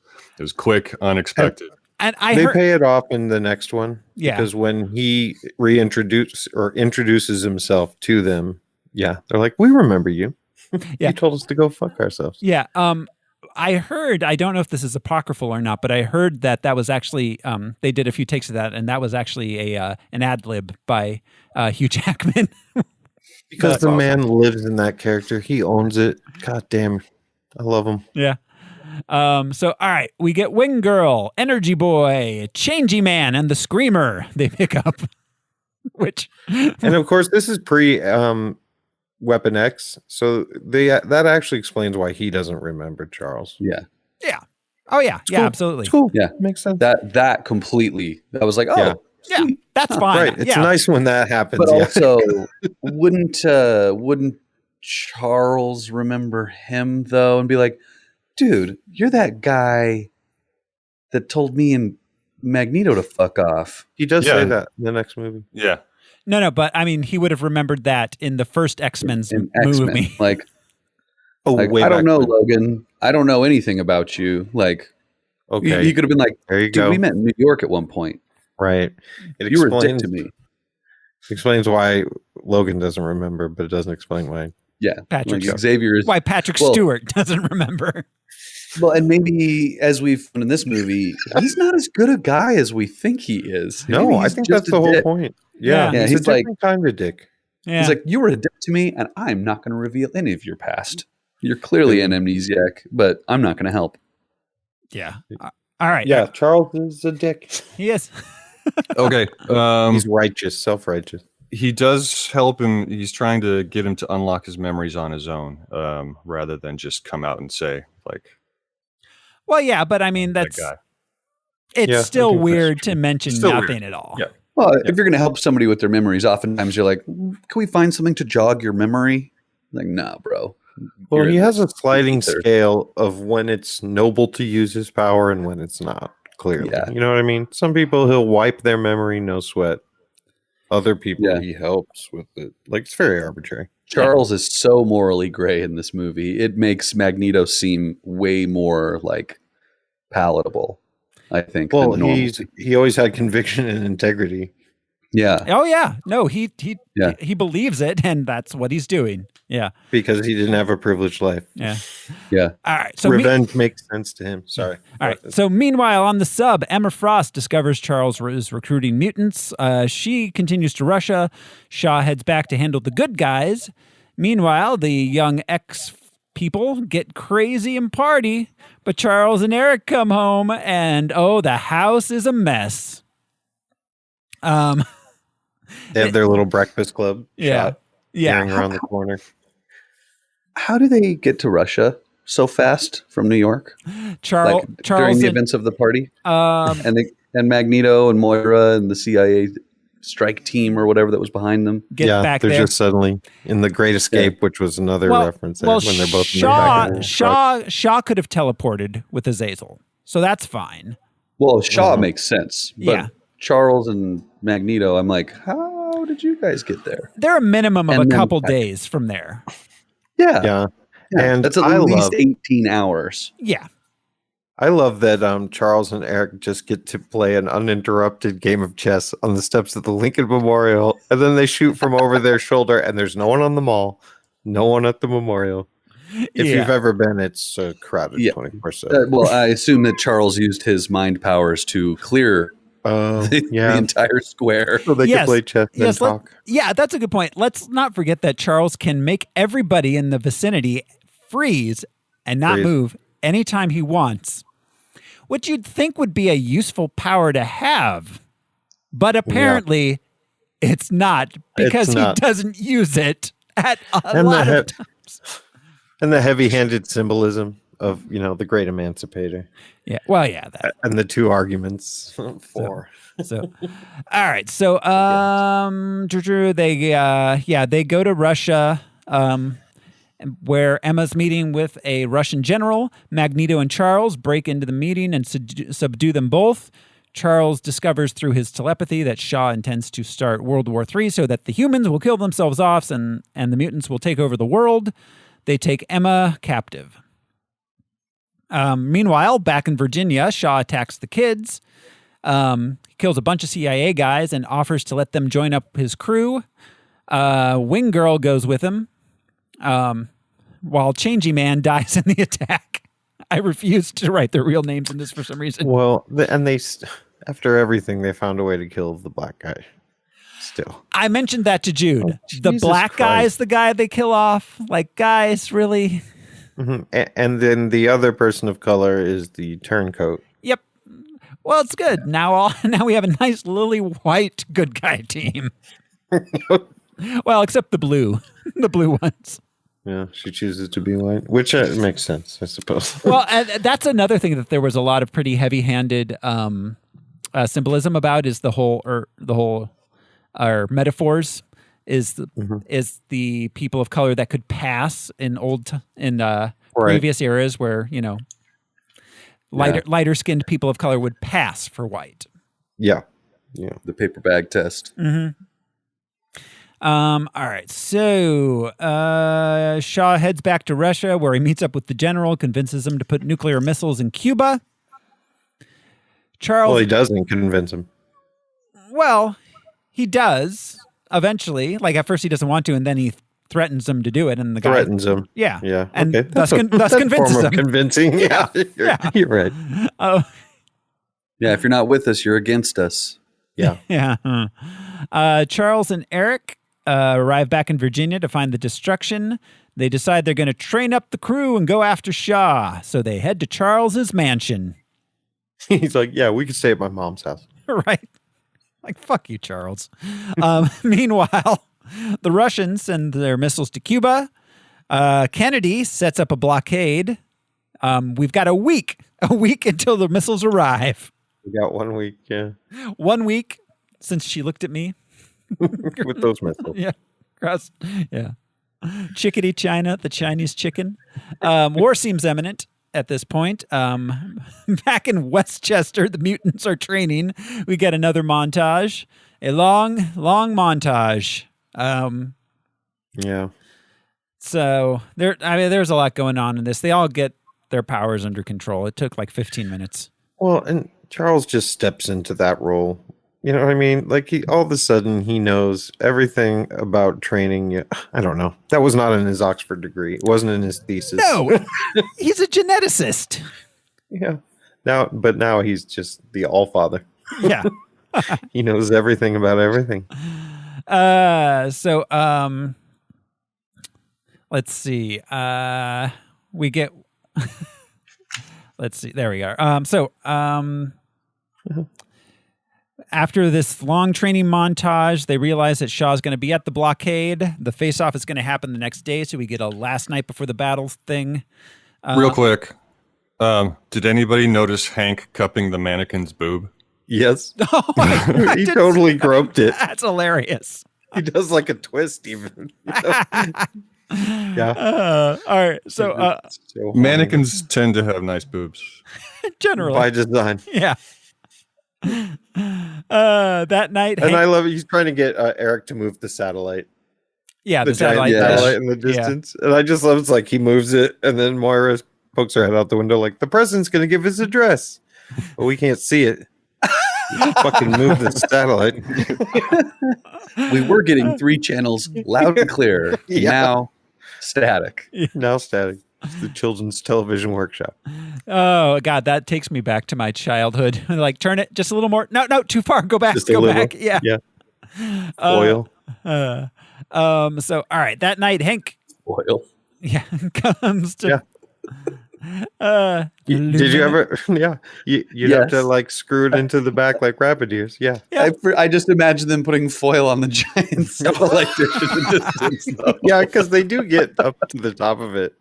quick, unexpected. And they pay it off in the next one. Yeah. Because when he introduces himself to them, they're like, "We remember you. You told us to go fuck ourselves." Yeah. I heard, I don't know if this is apocryphal or not, but I heard that was actually, they did a few takes of that, and that was actually an ad lib by Hugh Jackman. Because the man lives in that character. He owns it. God damn. I love him. Yeah. So, all right, we get Wing Girl, Energy Boy, Changey Man, and the Screamer they pick up. And of course, this is pre Weapon X, so that actually explains why he doesn't remember Charles. Yeah. Oh yeah, it's yeah, cool. absolutely. It's cool. Yeah, makes sense. That completely. I was like, oh, yeah, that's fine. Right, it's nice when that happens. But also, wouldn't Charles remember him though, and be like, dude, you're that guy that told me and Magneto to fuck off. He does say that in the next movie. Yeah. No, but I mean, he would have remembered that in the first X-Men's movie. Like, way I don't back know, then. Logan. I don't know anything about you. Like, Okay, he could have been like, there you dude, go. we met in New York at one point. Right. You were a dick to me. Explains why Logan doesn't remember, but it doesn't explain why. Yeah, Patrick Xavier is why Patrick Stewart doesn't remember. Well, and maybe as we've found in this movie, he's not as good a guy as we think he is. No, Maybe I he's think just that's the whole point. Yeah, Yeah, he's he's a like- different kind of dick. Yeah. He's like, you were a dick to me, and I'm not going to reveal any of your past. You're clearly an amnesiac, but I'm not going to help. Yeah. All right. Yeah, Charles is a dick. He is. Okay. He's righteous, self-righteous. He does help him. He's trying to get him to unlock his memories on his own, rather than just come out and say, like, Well, yeah, but I mean, that guy. it's Yeah, still I think weird to mention Still nothing weird. at all. Yeah. Well, if you're going to help somebody with their memories, oftentimes you're like, can we find something to jog your memory? Like, nah, bro. Well, You're he in has a this sliding ether. scale of when it's noble to use his power and when it's not, clearly. Yeah. You know what I mean? Some people he'll wipe their memory, no sweat. Other people he helps with it. Like, it's very arbitrary. Charles is so morally gray in this movie. It makes Magneto seem way more like palatable, I think. Well, than normal. he always had conviction and integrity. Yeah. Oh yeah. No, he believes it, and that's what he's doing. Yeah. Because he didn't have a privileged life. Yeah. Yeah. All right. So revenge makes sense to him. Sorry. All right. So meanwhile, on the sub, Emma Frost discovers Charles is recruiting mutants. She continues to Russia. Shaw heads back to handle the good guys. Meanwhile, the young X people get crazy and party, but Charles and Eric come home, and the house is a mess. They have their little breakfast club. Yeah. Shot around the corner. How do they get to Russia so fast from New York? Charles during the events of the party, and Magneto and Moira and the CIA strike team or whatever that was behind them. Get back they're there. just suddenly in the Great Escape, which was another reference there, when they're both Shaw in the back of the Shaw could have teleported with Azazel, so that's fine. Well, Shaw makes sense, but Yeah. Charles and Magneto, I'm like, how did you guys get there? They're a minimum of And a then couple back. days from there. Yeah. And that's at least 18 hours. Yeah. I love that Charles and Eric just get to play an uninterrupted game of chess on the steps of the Lincoln Memorial, and then they shoot from over their shoulder, and there's no one on the mall, no one at the memorial. If you've ever been, it's crowded 24/7. Well, I assume that Charles used his mind powers to clear the entire square. So they can play chess and talk. Yeah, that's a good point. Let's not forget that Charles can make everybody in the vicinity freeze and not move anytime he wants, which you'd think would be a useful power to have. But apparently it's not, because he doesn't use it at a lot of times. And the heavy-handed symbolism of, the great emancipator. Yeah. Well, yeah. That. And the two arguments for. So all right. So, they go to Russia, where Emma's meeting with a Russian general. Magneto and Charles break into the meeting and subdue them both. Charles discovers through his telepathy that Shaw intends to start World War III so that the humans will kill themselves off and the mutants will take over the world. They take Emma captive. Meanwhile, back in Virginia, Shaw attacks the kids. He kills a bunch of CIA guys and offers to let them join up his crew. Wing Girl goes with him, while Changey Man dies in the attack. I refused to write their real names in this for some reason. Well, after everything, they found a way to kill the black guy. Still, I mentioned that to Jude. The Jesus black guy is Christ. the guy they kill off. Like, guys, really? Mm-hmm. And then the other person of color is the turncoat. Yep. Well, it's good. Now we have a nice lily white good guy team. Well, except the blue ones. Yeah, she chooses to be white, which makes sense, I suppose. Well, and that's another thing that there was a lot of pretty heavy-handed symbolism about is the whole metaphors is the people of color that could pass in previous eras where lighter skinned people of color would pass for white. Yeah, the paper bag test. Mm-hmm. All right, so Shaw heads back to Russia where he meets up with the general, convinces him to put nuclear missiles in Cuba. Charles, well, he doesn't convince him. Well, he does eventually. Like at first he doesn't want to, and then he threatens him to do it, and the guy threatens him. Yeah, and okay. thus convinces form him. Of convincing. Yeah, you're right. Yeah, if you're not with us, you're against us. Yeah, yeah. Charles and Eric arrive back in Virginia to find the destruction. They decide they're going to train up the crew and go after Shaw. So they head to Charles's mansion. He's like, yeah, we could stay at my mom's house. Right. Like, fuck you, Charles. Meanwhile, the Russians send their missiles to Cuba. Kennedy sets up a blockade. We've got a week until the missiles arrive. We got 1 week, yeah. 1 week since she looked at me. With those missiles. Yeah. Yeah. Chickadee China, the Chinese chicken. War seems imminent at this point. Back in Westchester, the mutants are training. We get another montage. A long montage. Yeah. So there's a lot going on in this. They all get their powers under control. It took like 15 minutes. Well, and Charles just steps into that role. You know what I mean? Like all of a sudden he knows everything about training. I don't know. That was not in his Oxford degree. It wasn't in his thesis. No, he's a geneticist. Yeah. Now he's just the Allfather. Yeah. He knows everything about everything. So let's see. We get. Let's see. There we are. After this long training montage, they realize that Shaw's going to be at the blockade. The face-off is going to happen the next day, so we get a last night before the battle thing. Real quick, did anybody notice Hank cupping the mannequin's boob? Yes. Oh, he totally groped it. That's hilarious. He does like a twist even. Yeah. All right. So mannequins tend to have nice boobs. Generally. By design. Yeah. That night, and I love it. He's trying to get Eric to move the satellite. Yeah, the satellite in the distance. Yeah. And I just love it's like he moves it, and then Moira pokes her head out the window, like the president's going to give his address, but we can't see it. Fucking move the satellite. We were getting 3 channels loud and clear. Yeah. Now static. Now static. It's the Children's Television Workshop. Oh God, that takes me back to my childhood. Like, turn it just a little more. No, too far. Go back. Go back. Yeah. Foil. So, all right. That night, Hank. Foil. Yeah, comes to. Yeah. Did you ever? Yeah. You'd have to like screw it into the back like rabbit ears. Yeah. I just imagine them putting foil on the giant satellite dish in the distance. Though. Yeah, because they do get up to the top of it.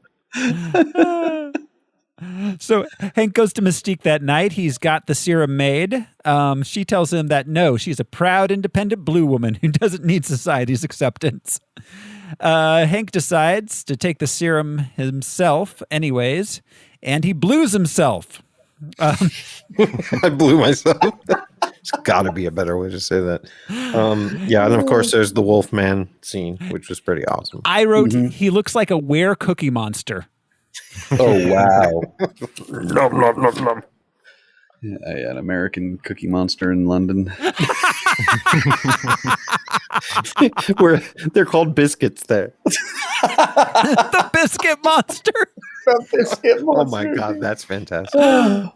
So Hank goes to Mystique that night. He's got the serum made. She tells him that no, she's a proud, independent blue woman who doesn't need society's acceptance. Hank decides to take the serum himself anyways, and he blues himself. I blew myself. There's got to be a better way to say that. Yeah, and of course there's the Wolfman scene, which was pretty awesome. I wrote, he looks like a were cookie monster. Oh, wow. Nom, nom, nom, nom. Yeah, an American cookie monster in London. Where they're called biscuits there. The biscuit monster. The biscuit monster. Oh my God, that's fantastic. So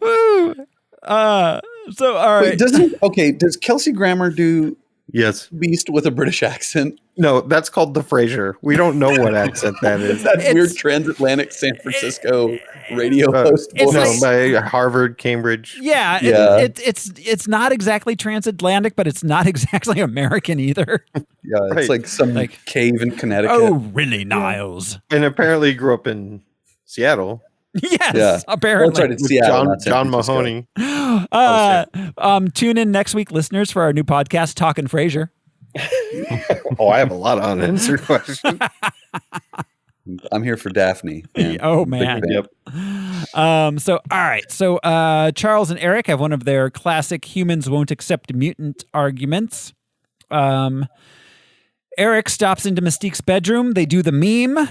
all right. Wait, does Kelsey Grammer do Yes. Beast with a British accent. No, that's called the Frasier. We don't know what accent that is. That weird transatlantic San Francisco radio host. By Harvard, Cambridge. Yeah. It's not exactly transatlantic, but it's not exactly American either. Yeah, it's like some cave in Connecticut. Oh, really, Niles? And apparently he grew up in Seattle. Yes, apparently. That's right, it's Seattle, John Mahoney. Tune in next week, listeners, for our new podcast, Talkin' Frasier. I have a lot of unanswered questions. I'm here for Daphne. Man. Oh, man. Yep. So, all right. So, Charles and Eric have one of their classic humans won't accept mutant arguments. Eric stops into Mystique's bedroom. They do the meme.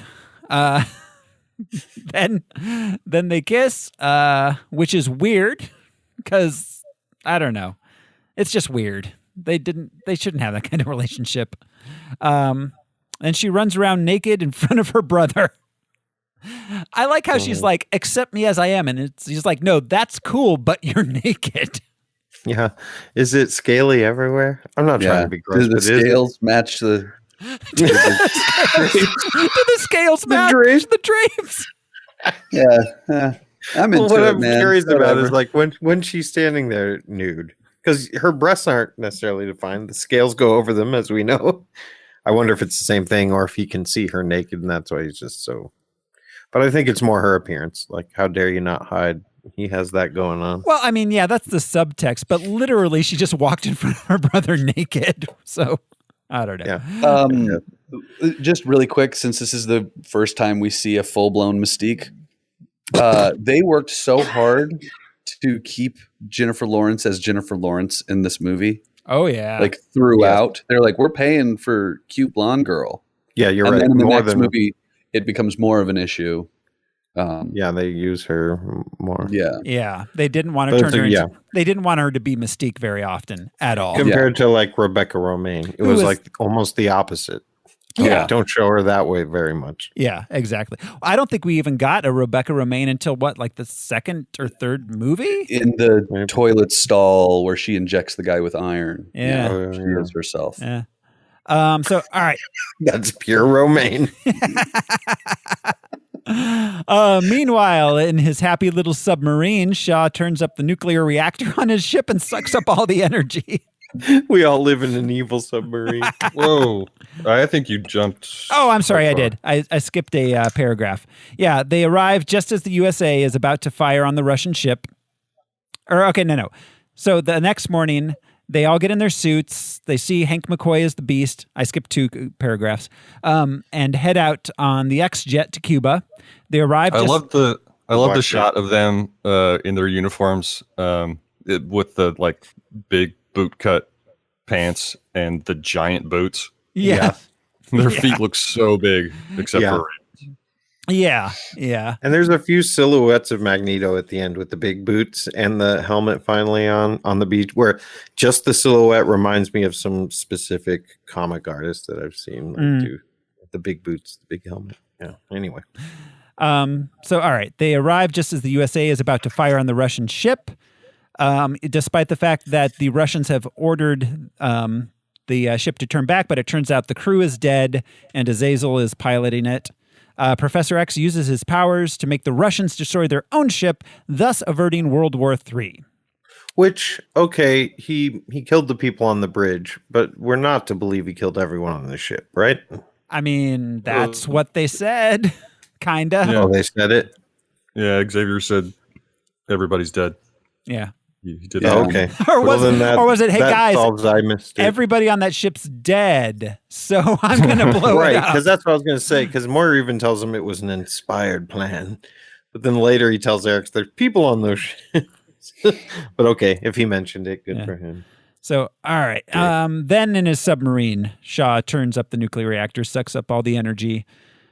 Then they kiss, which is weird because I don't know. It's just weird. They shouldn't have that kind of relationship. And she runs around naked in front of her brother. I like how she's like, accept me as I am. And she's like, no, that's cool, but you're naked. Yeah. Is it scaly everywhere? I'm not trying to be gross. Do the scales match the... Do the scales match the drapes? Yeah. I'm into what it, I'm man. curious about is like when she's standing there nude, because her breasts aren't necessarily defined. The scales go over them, as we know. I wonder if it's the same thing or if he can see her naked and that's why he's just so... But I think it's more her appearance. Like, how dare you not hide? He has that going on. Well, I mean, yeah, that's the subtext, but literally she just walked in front of her brother naked. So, I don't know. Yeah. Just really quick, since this is the first time we see a full-blown Mystique, they worked so hard to keep Jennifer Lawrence as Jennifer Lawrence in this movie. Oh, yeah. Like, throughout. Yeah. They're like, we're paying for cute blonde girl. Yeah, you're right. And then in the next movie, it becomes more of an issue. They use her more. Yeah. They didn't want to turn her into, they didn't want her to be Mystique very often at all. Compared to like Rebecca Romijn. It was like almost the opposite. Yeah. Don't show her that way very much. Yeah, exactly. I don't think we even got a Rebecca Romijn until like the second or third movie? In the toilet stall where she injects the guy with iron. Yeah. She is herself. Yeah. So, all right. That's pure Romijn. Meanwhile, in his happy little submarine, Shaw turns up the nuclear reactor on his ship and sucks up all the energy. We all live in an evil submarine. Whoa. I think you jumped. Oh, I'm sorry. I did. I skipped a paragraph. Yeah, they arrive just as the USA is about to fire on the Russian ship. No. So the next morning, they all get in their suits. They see Hank McCoy as the Beast. I skipped 2 paragraphs. And head out on the X-Jet to Cuba. They arrive. I love the shot of them in their uniforms with the like big boot cut pants and the giant boots. Yeah. Their feet look so big, except for... Yeah. And there's a few silhouettes of Magneto at the end with the big boots and the helmet finally on the beach, where just the silhouette reminds me of some specific comic artists that I've seen do the big boots, the big helmet. Yeah. Anyway. So, all right. They arrive just as the USA is about to fire on the Russian ship. Despite the fact that the Russians have ordered the ship to turn back, but it turns out the crew is dead and Azazel is piloting it. Professor X uses his powers to make the Russians destroy their own ship, thus averting World War III. Which, okay, he killed the people on the bridge, but we're not to believe he killed everyone on the ship, right? I mean, that's what they said, kinda. Yeah. Oh, they said it? Yeah, Xavier said everybody's dead. Yeah. He did. Oh, okay. or was it, hey guys, I missed it. Everybody on that ship's dead, so I'm going to blow it up. Because that's what I was going to say, because Moore even tells him it was an inspired plan. But then later he tells Eric there's people on those ships. But okay, if he mentioned it, good for him. So, all right. Then in his submarine, Shaw turns up the nuclear reactor, sucks up all the energy.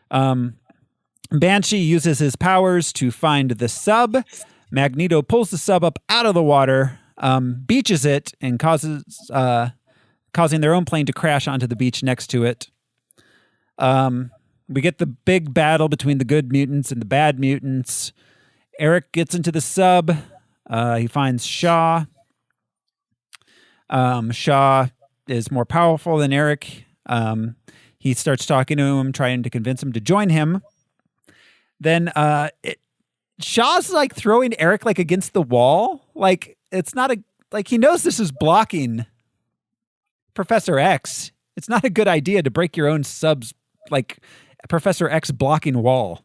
Banshee uses his powers to find the sub. Magneto pulls the sub up out of the water, beaches it, and causing their own plane to crash onto the beach next to it. We get the big battle between the good mutants and the bad mutants. Eric gets into the sub. He finds Shaw. Shaw is more powerful than Eric. He starts talking to him, trying to convince him to join him. Then Shaw's like throwing Eric like against the wall. Like it's not he knows this is blocking Professor X. It's not a good idea to break your own subs, like Professor X blocking wall.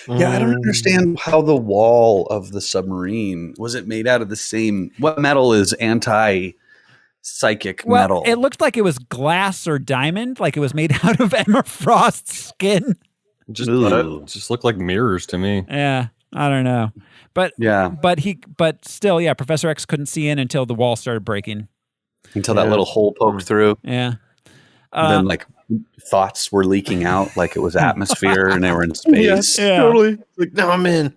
Yeah, I don't understand how the wall of the submarine, was it made out of the same, what metal is anti-psychic metal? It looked like it was glass or diamond, like it was made out of Emma Frost's skin. Just looked like mirrors to me. Yeah, I don't know. But still, Professor X couldn't see in until the wall started breaking. Until that little hole poked through. Yeah. Then like thoughts were leaking out like it was atmosphere and they were in space. Yeah. Totally. Like, now I'm in.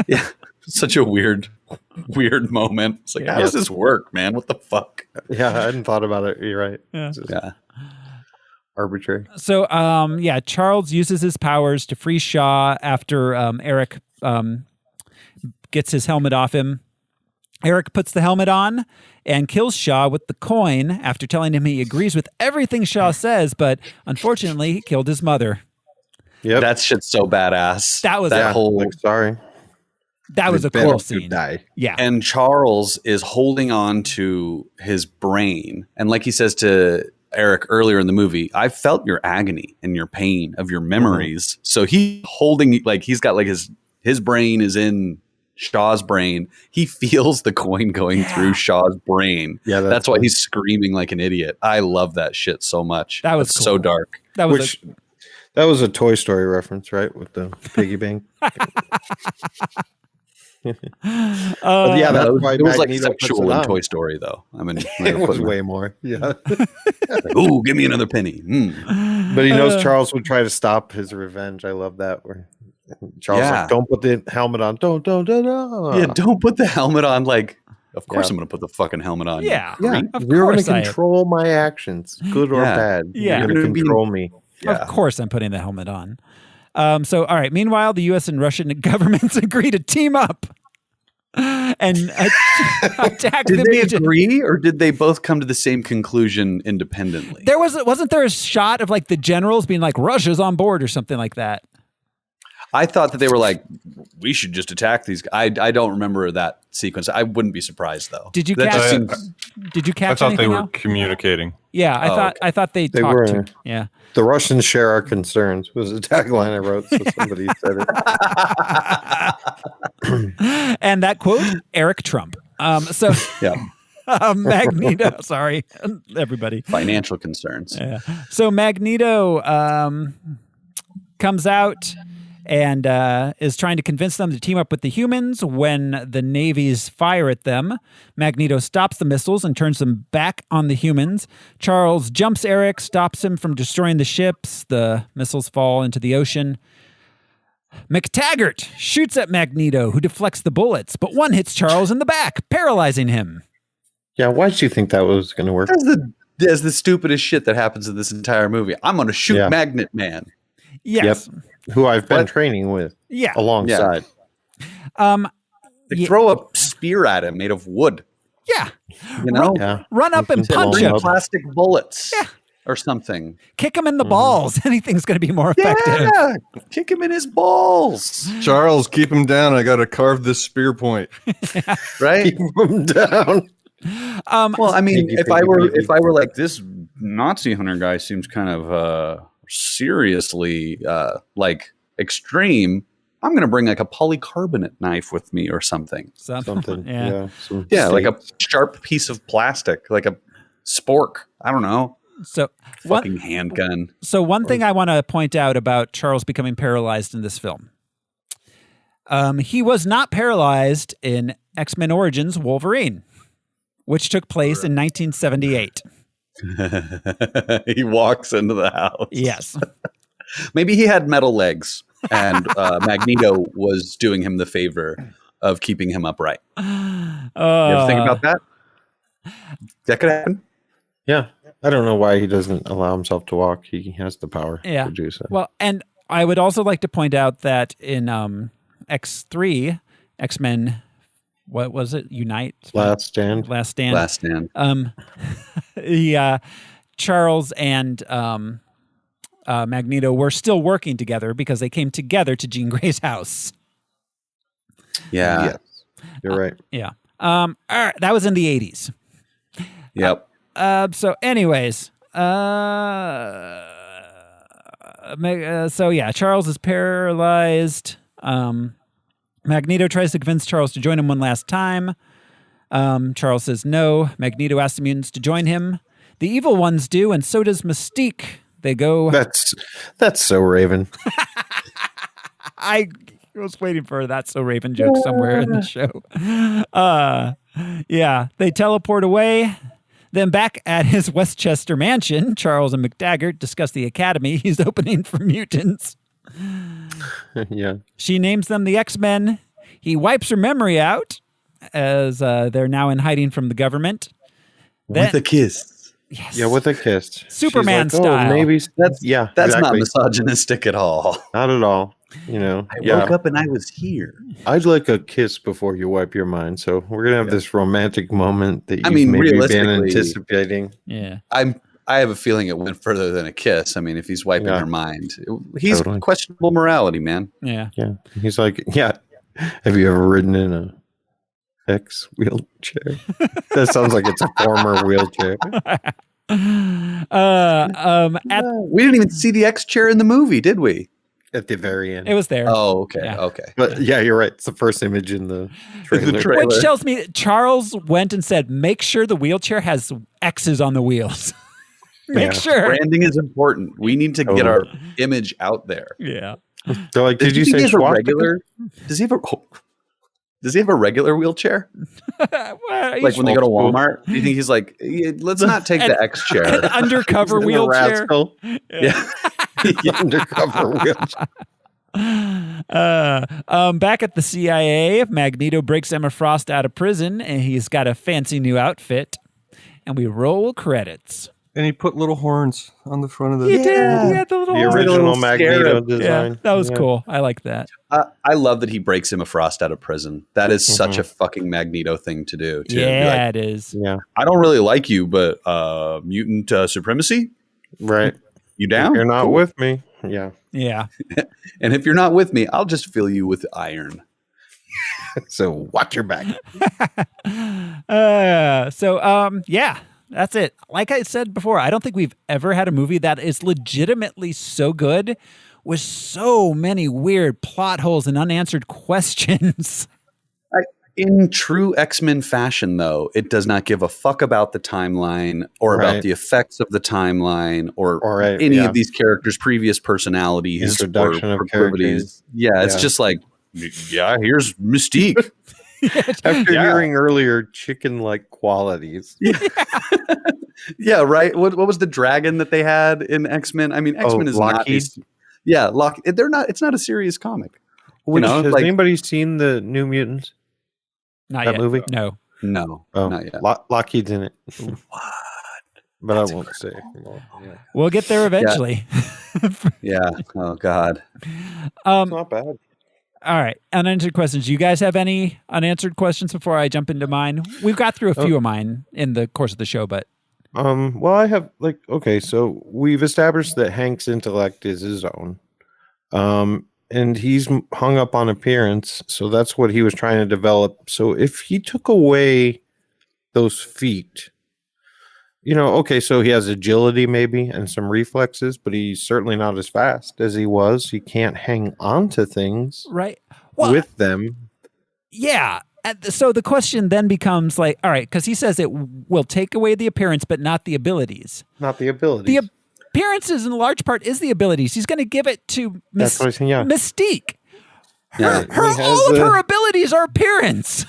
Yeah. Such a weird moment. It's like, how does this work, man? What the fuck? Yeah, I hadn't thought about it. You're right. Yeah. Arbitrary. So, Charles uses his powers to free Shaw after Eric gets his helmet off him. Eric puts the helmet on and kills Shaw with the coin after telling him he agrees with everything Shaw says, but unfortunately he killed his mother. Yep. That shit's so badass. That was sorry. That was a cool scene. Die. Yeah. And Charles is holding on to his brain. And like he says to Eric earlier in the movie, I felt your agony and your pain of your memories. So he's holding, like he's got like his brain is in Shaw's brain. He feels the coin going through Shaw's brain. Yeah, that's why he's screaming like an idiot. I love that shit so much. That was so dark. That was a Toy Story reference, right? With the piggy bank. That's why it was like Magneto sexual in Toy Story, though. I mean, it was way more. Yeah. Like, ooh, give me another penny. But he knows Charles would try to stop his revenge. I love that. Where Charles like, don't put the helmet on. Don't. Yeah, don't put the helmet on. Like, of course I'm going to put the fucking helmet on. Yeah. You're going to control my actions, good or bad. Yeah. You're going to control me. Yeah. Of course I'm putting the helmet on. All right. Meanwhile, the U.S. and Russian governments agree to team up and attack did the they Mutant. agree, or did they both come to the same conclusion independently? Wasn't there a shot of like the generals being like, Russia's on board or something like that? I thought that they were like, we should just attack these. I don't remember that sequence. I wouldn't be surprised though. Did you catch? Did you catch? I thought they were now? communicating. Yeah, I thought they talked. Yeah, the Russians share our concerns was a tagline I wrote, so somebody said it. And that quote, Eric Trump. Magneto. Sorry, everybody. Financial concerns. Yeah. So Magneto comes out and is trying to convince them to team up with the humans when the navies fire at them. Magneto stops the missiles and turns them back on the humans. Charles jumps Eric, stops him from destroying the ships. The missiles fall into the ocean. McTaggart shoots at Magneto, who deflects the bullets, but one hits Charles in the back, paralyzing him. Yeah, why did you think that was going to work? That's the stupidest shit that happens in this entire movie. I'm going to shoot Magnet Man. Yes. Yep. Who I've been training with. Yeah. Alongside. They throw a spear at him made of wood. Yeah. You know? Run up and punch him. Plastic bullets. Yeah. Or something. Kick him in the balls. Anything's going to be more effective. Yeah. Kick him in his balls. Charles, keep him down. I got to carve this spear point. Right? Keep him down. Well, I mean, if I were like, this Nazi hunter guy seems kind of seriously like extreme, I'm going to bring like a polycarbonate knife with me or something. Something. Like a sharp piece of plastic, like a spork. I don't know. So fucking handgun. So one thing I want to point out about Charles becoming paralyzed in this film. He was not paralyzed in X-Men Origins Wolverine, which took place in 1978. He walks into the house. Yes. Maybe he had metal legs and Magneto was doing him the favor of keeping him upright. You ever think about that? That could happen. Yeah. I don't know why he doesn't allow himself to walk. He has the power to do so. Well, and I would also like to point out that in X3, X-Men what was it? Unite? Last Stand. Last Stand. Charles and Magneto were still working together because they came together to Jean Grey's house. Yeah. Yes. You're right. Yeah. All right, that was in the 80s. Yep. So anyways, Charles is paralyzed. Magneto tries to convince Charles to join him one last time. Charles says no. Magneto asks the mutants to join him. The evil ones do, and so does Mystique. They go. That's so Raven. I was waiting for that so Raven joke somewhere in the show. They teleport away. Then back at his Westchester mansion, Charles and McTaggart discuss the academy he's opening for mutants. Yeah. She names them the X-Men. He wipes her memory out as they're now in hiding from the government. With a kiss. Yes. Yeah, with a kiss. Superman like, style. Maybe that's exactly. not misogynistic at all. Not at all. I woke up and I was here. I'd like a kiss before you wipe your mind. So we're gonna have this romantic moment that you've maybe been anticipating. Yeah. I have a feeling it went further than a kiss. I mean, if he's wiping her mind, he's questionable morality, man. Yeah. Yeah. He's like, have you ever ridden in a X wheelchair? That sounds like it's a former wheelchair. We didn't even see the X chair in the movie, did we? At the very end. It was there. Oh, okay. Yeah. Okay. But you're right. It's the first image in the trailer. Which tells me Charles went and said, make sure the wheelchair has X's on the wheels. Make sure. Branding is important. We need to get our image out there. Yeah. They're like, did you say regular? Does he have a regular wheelchair? Like when they go to Walmart? Do you think he's like, let's not take the X chair? An undercover wheelchair. Yeah. Undercover wheelchair. Back at the CIA, Magneto breaks Emma Frost out of prison, and he's got a fancy new outfit. And we roll credits. And he put little horns on the front of the... He did. He had the little original Magneto design. Yeah, that was cool. I like that. I love that he breaks Emma Frost out of prison. That is such a fucking Magneto thing to do. Too. Yeah, it is. Yeah. I don't really like you, but mutant supremacy? Right. You down? If you're not with me. Yeah. Yeah. And if you're not with me, I'll just fill you with iron. So watch your back. That's it. Like I said before, I don't think we've ever had a movie that is legitimately so good with so many weird plot holes and unanswered questions. In true X-Men fashion, though, it does not give a fuck about the timeline or about the effects of the timeline or any of these characters' previous personalities introduction or of proclivities. It's just like, here's Mystique. After hearing earlier chicken-like qualities. Yeah, right. What was the dragon that they had in X-Men? I mean, X-Men is Lockheed. They're not. It's not a serious comic. Has anybody seen the New Mutants? Not that yet. movie? No. Not yet. Lockheed's in it. What? But I won't say. We'll get there eventually. Yeah. Oh God. It's not bad. All right. Unanswered questions. Do you guys have any unanswered questions before I jump into mine? We've got through a few of mine in the course of the show, but. Well, I have so we've established that Hank's intellect is his own. And he's hung up on appearance. So that's what he was trying to develop. So if he took away those feet, so he has agility maybe and some reflexes, but he's certainly not as fast as he was. He can't hang on to things with them. Yeah. So the question then becomes like, all right, because he says it will take away the appearance, but not the abilities. Not the abilities. The appearances in large part is the abilities. He's going to give it to Mystique. Yeah. All of her abilities are appearance.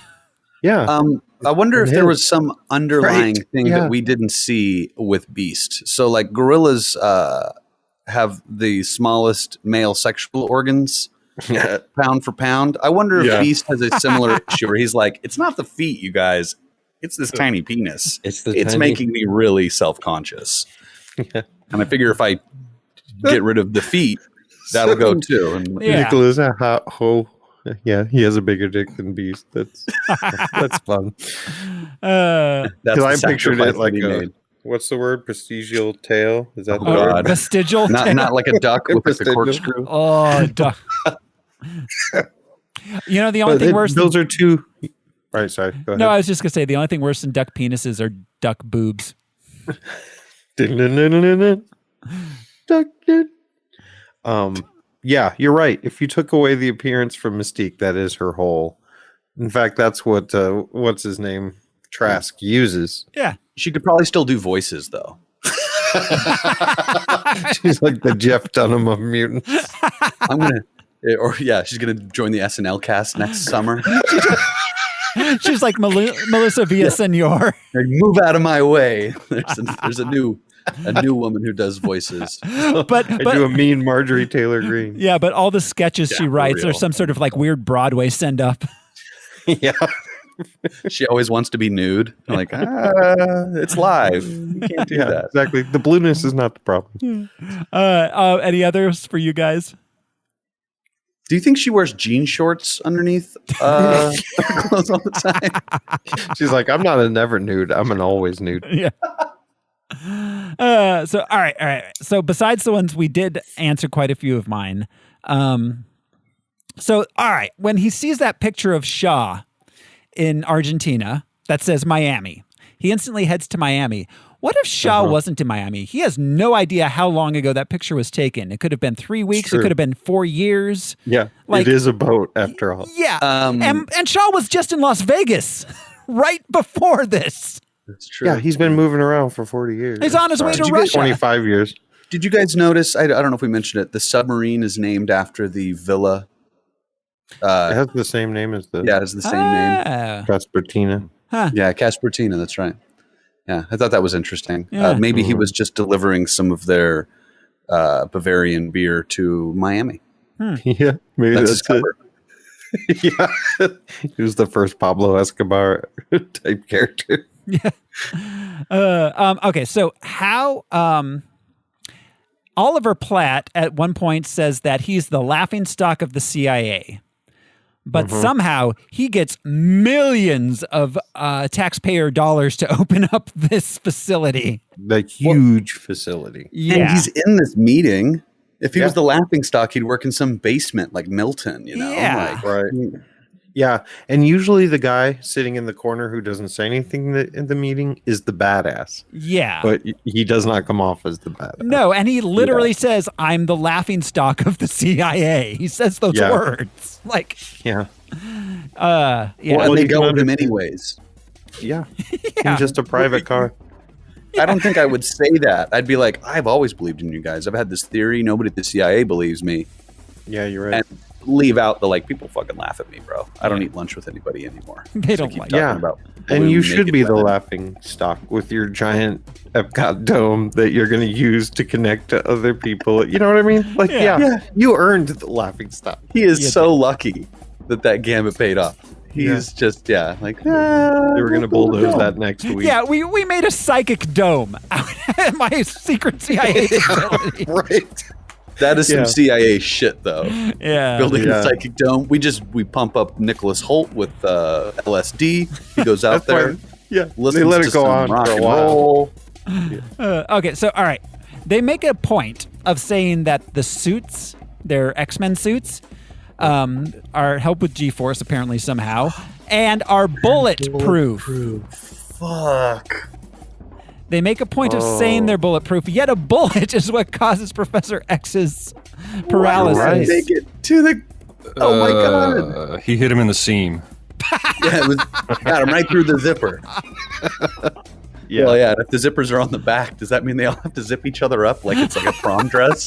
Yeah. I wonder if there was some underlying thing that we didn't see with Beast. So like gorillas have the smallest male sexual organs pound for pound. I wonder if Beast has a similar issue where he's like, it's not the feet, you guys. It's this tiny penis. It's making me really self-conscious. Yeah. And I figure if I get rid of the feet, that'll go too. And Nicholas, Yeah, he has a bigger dick than Beast. That's fun. That's I pictured it like what's the word? Prestigial tail? Is that the word? Vestigial tail? Not like a duck with the corkscrew. Oh, duck. The only thing worse. Those are two. All right, sorry. Go ahead. No, I was just gonna say the only thing worse than duck penises are duck boobs. Duck. Yeah, you're right. If you took away the appearance from Mystique, that is her whole. In fact, that's what what's his name, Trask uses. Yeah, she could probably still do voices though. She's like the Jeff Dunham of mutants. She's gonna join the SNL cast next summer. She's like Melissa Villaseñor. Move out of my way. There's a new woman who does voices. But I do a mean Marjorie Taylor Greene. Yeah, but all the sketches she writes are some sort of like weird Broadway send up. Yeah. She always wants to be nude. I'm like, it's live. You can't do that. Exactly. The blueness is not the problem. Any others for you guys? Do you think she wears jean shorts underneath clothes all the time? She's like, I'm not a never nude. I'm an always nude. Yeah. So all right. So besides the ones we did answer quite a few of mine. So all right, when he sees that picture of Shaw in Argentina that says Miami, he instantly heads to Miami. What if Shaw wasn't in Miami? He has no idea how long ago that picture was taken. It could have been 3 weeks. It could have been 4 years. Yeah, it is a boat after all. Yeah, and Shaw was just in Las Vegas right before this. That's true. Yeah, he's been moving around for 40 years. He's on his way to Russia. 25 years. Did you guys notice? I don't know if we mentioned it. The submarine is named after the villa. It has the same name as the. Yeah, it has the same name. Caspertina. Huh. Yeah, Caspertina. That's right. Yeah, I thought that was interesting. Yeah. Maybe he was just delivering some of their Bavarian beer to Miami. Yeah, maybe that's it. Yeah, he was the first Pablo Escobar type character. Yeah. Okay, so how Oliver Platt at one point says that he's the laughingstock of the CIA. But somehow he gets millions of taxpayer dollars to open up this facility. The huge facility. Yeah. And he's in this meeting. If he was the laughingstock, he'd work in some basement like Milton, you know? Yeah. Right. Yeah. And usually the guy sitting in the corner who doesn't say anything in the meeting is the badass. Yeah. But he does not come off as the badass. No, and he literally says, I'm the laughingstock of the CIA. He says those words. Like, yeah. Yeah. Well, they go with him anyways. Yeah. He's just a private car. I don't think I would say that. I'd be like, I've always believed in you guys. I've had this theory. Nobody at the CIA believes me. Yeah, you're right. And leave out the people fucking laugh at me, bro. I don't eat lunch with anybody anymore. They don't like about and you should be the laughing stock with your giant Epcot dome that you're going to use to connect to other people. You know what I mean? Like, you earned the laughing stock. He is so lucky that gambit paid off. He's just, they were going to bulldoze that next week. Yeah, we made a psychic dome out at my secret CIA facility. Right. That is some CIA shit, though. Yeah. Building a psychic dome. We pump up Nicholas Holt with LSD. He goes out there. Yeah. Listens they let to it go on rock for a and while. roll. Okay, so, all right. They make a point of saying that the suits, their X-Men suits, are help with G-Force, apparently, somehow, and are bulletproof. Fuck. They make a point of saying they're bulletproof, yet a bullet is what causes Professor X's paralysis. Right. They get to the... Oh, my God. He hit him in the seam. Yeah, got him right through the zipper. Yeah. Well, yeah, if the zippers are on the back, does that mean they all have to zip each other up like it's like a prom dress?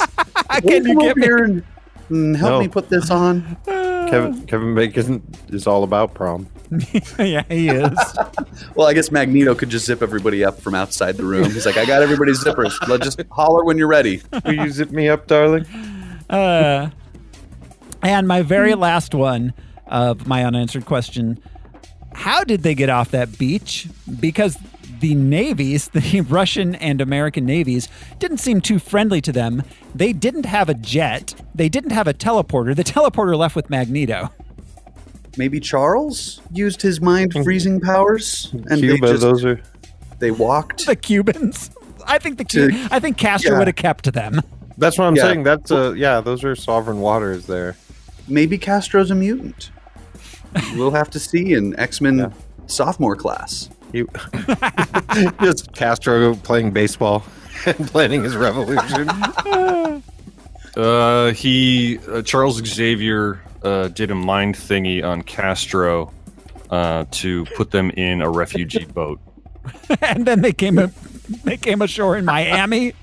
Can you get here and help me put this on? Kevin Bacon is all about prom. Yeah, he is. Well, I guess Magneto could just zip everybody up from outside the room. He's like, I got everybody's zippers. Let's just holler when you're ready. Will you zip me up, darling? And my very last one of my unanswered question, how did they get off that beach? Because the navies, the Russian and American navies, didn't seem too friendly to them. They didn't have a jet. They didn't have a teleporter. The teleporter left with Magneto. maybe Charles used his mind freezing powers, and Cuba, they walked the Cubans. I think I think Castro would have kept them. That's what I'm saying. That's those are sovereign waters there. Maybe Castro's a mutant. We'll have to see in X-Men sophomore class. Just Castro playing baseball and planning his revolution. Charles Xavier did a mind thingy on Castro to put them in a refugee boat. And then they came ashore in Miami.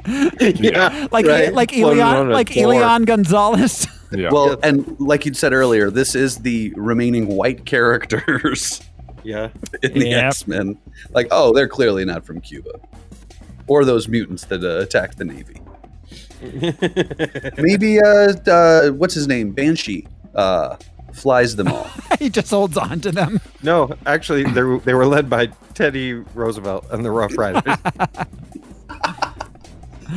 like Elian Gonzalez. Yeah. Well, and like you said earlier, this is the remaining white characters. Yeah. In the X-Men. Like, they're clearly not from Cuba. Or those mutants that attacked the Navy. Maybe what's his name? Banshee flies them all. He just holds on to them. No, actually, they were led by Teddy Roosevelt and the Rough Riders.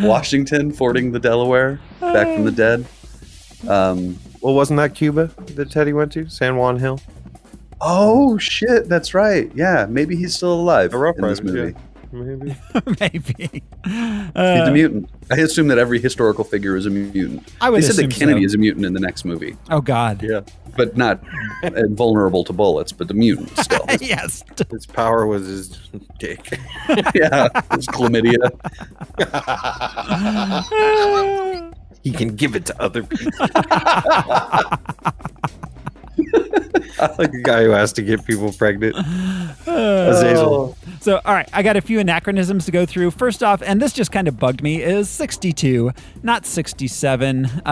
Washington fording the Delaware back from the dead. Well, wasn't that Cuba that Teddy went to? San Juan Hill? Oh, shit, that's right. Yeah, maybe he's still alive in this movie. Yeah. Maybe. Maybe. He's a mutant. I assume that every historical figure is a mutant. They said that Kennedy is a mutant in the next movie. Oh, God. Yeah. But not vulnerable to bullets, but the mutant still. Yes. His power was his dick. Yeah, his chlamydia. He can give it to other people. Like a guy who has to get people pregnant. Azazel. So, all right, I got a few anachronisms to go through. First off, and this just kind of bugged me, is 62, not 67.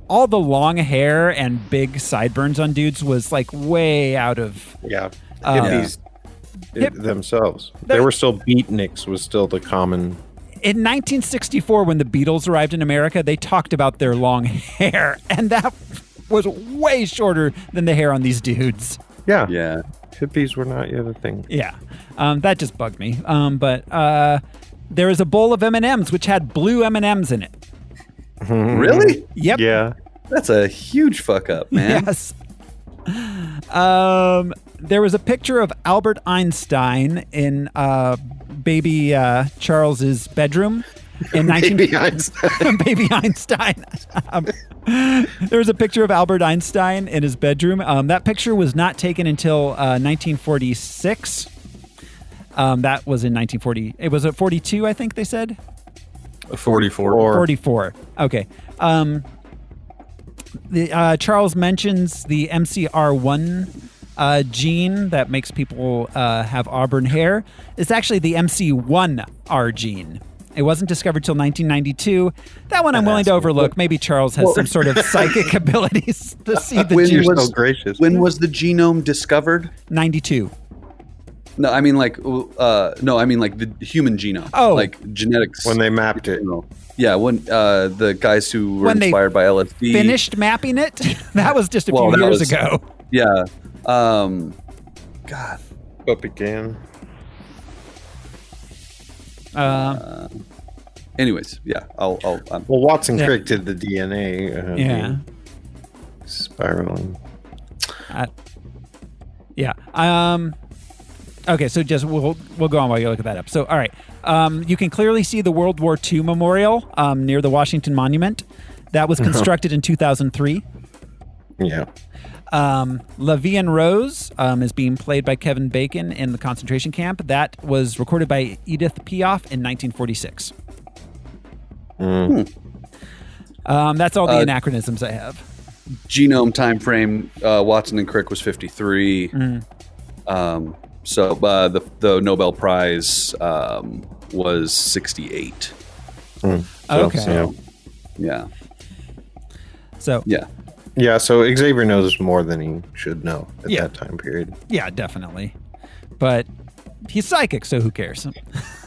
All the long hair and big sideburns on dudes was like way out of... Yeah, hippies themselves. They were still beatniks was still the common... In 1964, when the Beatles arrived in America, they talked about their long hair, and that was way shorter than the hair on these dudes. Yeah. Yeah. Hippies were not yet a thing. Yeah. That just bugged me. But there was a bowl of M&Ms, which had blue M&Ms in it. Really? Yep. Yeah. That's a huge fuck up, man. Yes. There was a picture of Albert Einstein in baby Charles's bedroom in Baby Einstein. Baby Einstein. There was a picture of Albert Einstein in his bedroom. That picture was not taken until 1946. That was in 1940. It was at 42, I think they said. 44. 44. Okay. Charles mentions the MCR1 gene that makes people have auburn hair. It's actually the MC1R gene. It wasn't discovered till 1992. That one I'm willing to overlook. Maybe Charles has some sort of psychic abilities to see the gene. So gracious. When was the genome discovered? 92. No, I mean like the human genome. Oh, like genetics. When they mapped it. Yeah, when the guys who were inspired by LSD finished mapping it. That was just a few years ago. Yeah. God. But began. Anyways, yeah. I'll well, Watson Crick did the DNA. Yeah. Spiraling. Yeah. Okay, so just we'll go on while you look that up. So, all right, you can clearly see the World War II memorial near the Washington Monument. That was constructed in 2003. Yeah. Lavian Rose is being played by Kevin Bacon in the concentration camp. That was recorded by Edith Piaf in 1946. That's all the anachronisms I have. Genome time frame, Watson and Crick was 53. So the Nobel Prize was 68. Okay. Yeah. So yeah. Yeah, so Xavier knows more than he should know at that time period. Yeah, definitely. But he's psychic, so who cares?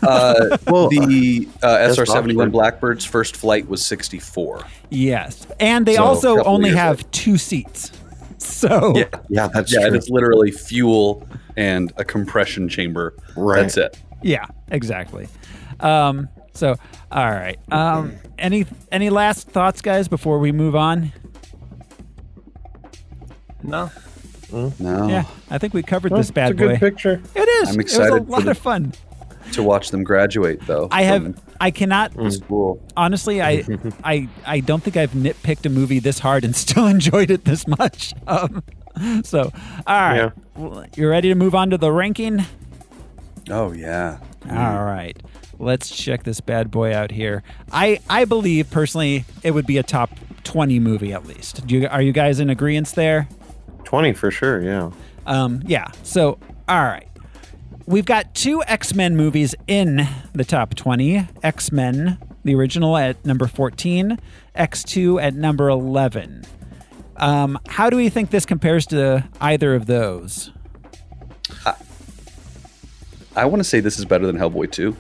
Well, the SR-71 Blackbird's first flight was 64. Yes. And they also only have 2 seats. So yeah, that's true. And it's literally fuel and a compression chamber. Right. That's it. Yeah, exactly. So, all right. Any last thoughts, guys, before we move on? No. No. Yeah, I think we covered this bad boy. It's a good picture. It is. I'm excited. It was a lot of fun to watch them graduate, though. I cannot. School. Honestly, I don't think I've nitpicked a movie this hard and still enjoyed it this much. So, all right, you ready to move on to the ranking? Oh yeah. All right, let's check this bad boy out here. I believe personally it would be a top 20 movie at least. Are you guys in agreement there? 20 for sure. Yeah. Yeah. So, all right. We've got 2 X-Men movies in the top 20. X-Men, the original, at number 14. X2 at number 11. How do we think this compares to either of those? I want to say this is better than Hellboy 2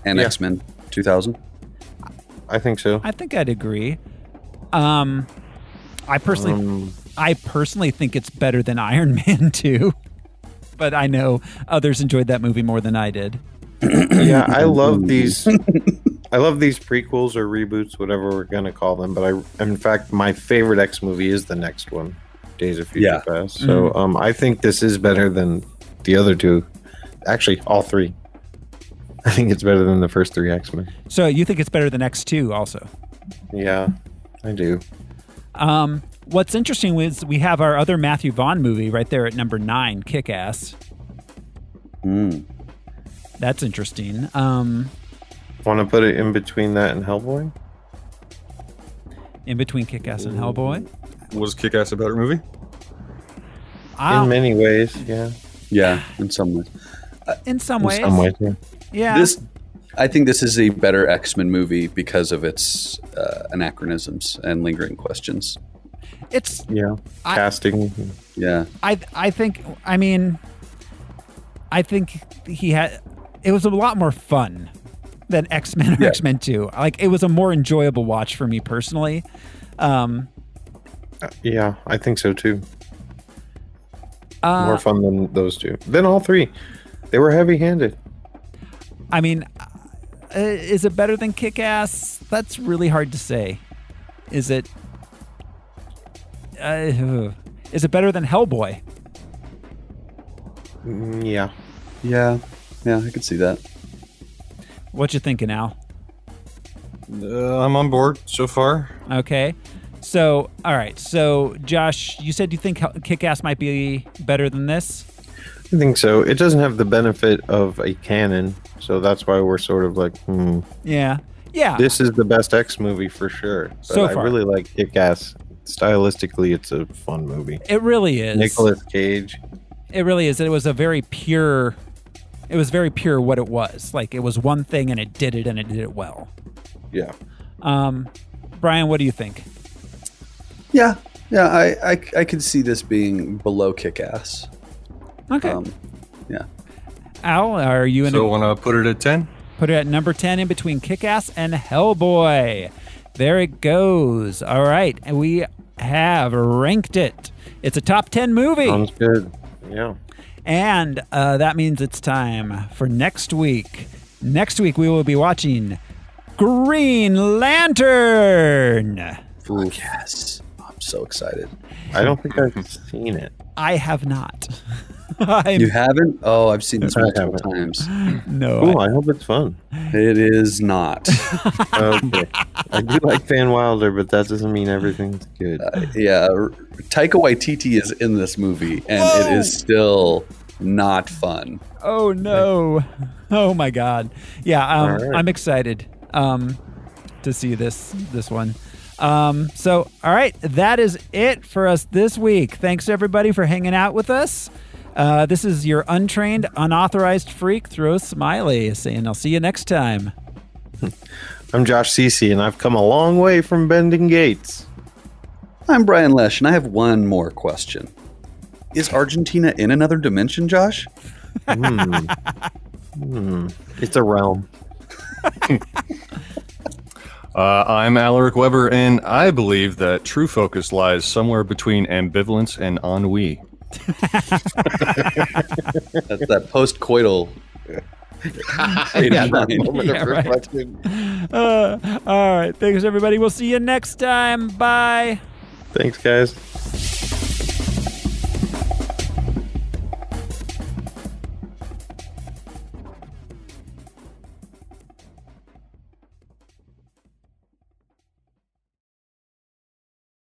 and X-Men 2000. I think so. I think I'd agree. I personally think it's better than Iron Man 2. But I know others enjoyed that movie more than I did. Yeah, I love these. I love these prequels or reboots, whatever we're gonna call them. But in fact, my favorite X movie is the next one, Days of Future Past. So, I think this is better than the other 2. Actually, all 3. I think it's better than the first 3 X-Men. So you think it's better than X2 also? Yeah, I do. What's interesting is we have our other Matthew Vaughn movie right there at number 9, Kick-Ass. That's interesting. Want to put it in between that and Hellboy? In between Kick-Ass and Hellboy? Was Kick-Ass a better movie? In many ways, yeah. Yeah, in some ways. In some ways, yeah. Yeah. I think this is a better X-Men movie because of its anachronisms and lingering questions. It's casting. Yeah, I think he had. It was a lot more fun than X-Men or X-Men 2. Like, it was a more enjoyable watch for me personally. Yeah, I think so too. More fun than those 2. Then all 3, they were heavy-handed. I mean, is it better than Kick-Ass? That's really hard to say. Is it? Is it better than Hellboy? Yeah. I could see that. What you thinking, Al? I'm on board so far. Okay. So, all right. So, Josh, you said you think Kick-Ass might be better than this? I think so. It doesn't have the benefit of a canon, so that's why we're sort of like, Yeah. This is the best X movie for sure. But so far. I really like Kick-Ass. Stylistically, it's a fun movie. It really is. Nicolas Cage. It really is. It was very pure what it was. Like, it was one thing and it did it well. Yeah. Brian, what do you think? Yeah, I could see this being below Kick-Ass. Okay. Yeah. Al, are you in? So want to put it at 10? Put it at number 10 in between Kick-Ass and Hellboy. There it goes. All right, and we have ranked it. It's a top 10 movie. Sounds good. Yeah. And that means it's time for next week. Next week we will be watching Green Lantern. Ooh, yes. I'm so excited. I don't think I've seen it. I have not. You haven't? Oh, I've seen this multiple times. No. Cool, I hope it's fun. It is not. Okay. I do like Van Wilder, but that doesn't mean everything's good. Taika Waititi is in this movie, and it is still not fun. Oh, no. Oh, my God. Yeah, right. I'm excited to see this one. So, all right, that is it for us this week. Thanks, everybody, for hanging out with us. This is your untrained, unauthorized freak, Throw Smiley, saying I'll see you next time. I'm Josh Cece, and I've come a long way from bending gates. I'm Brian Lesh, and I have one more question. Is Argentina in another dimension, Josh? It's a realm. I'm Alaric Weber, and I believe that true focus lies somewhere between ambivalence and ennui. That's that post-coital. All right. Thanks, everybody. We'll see you next time. Bye. Thanks, guys.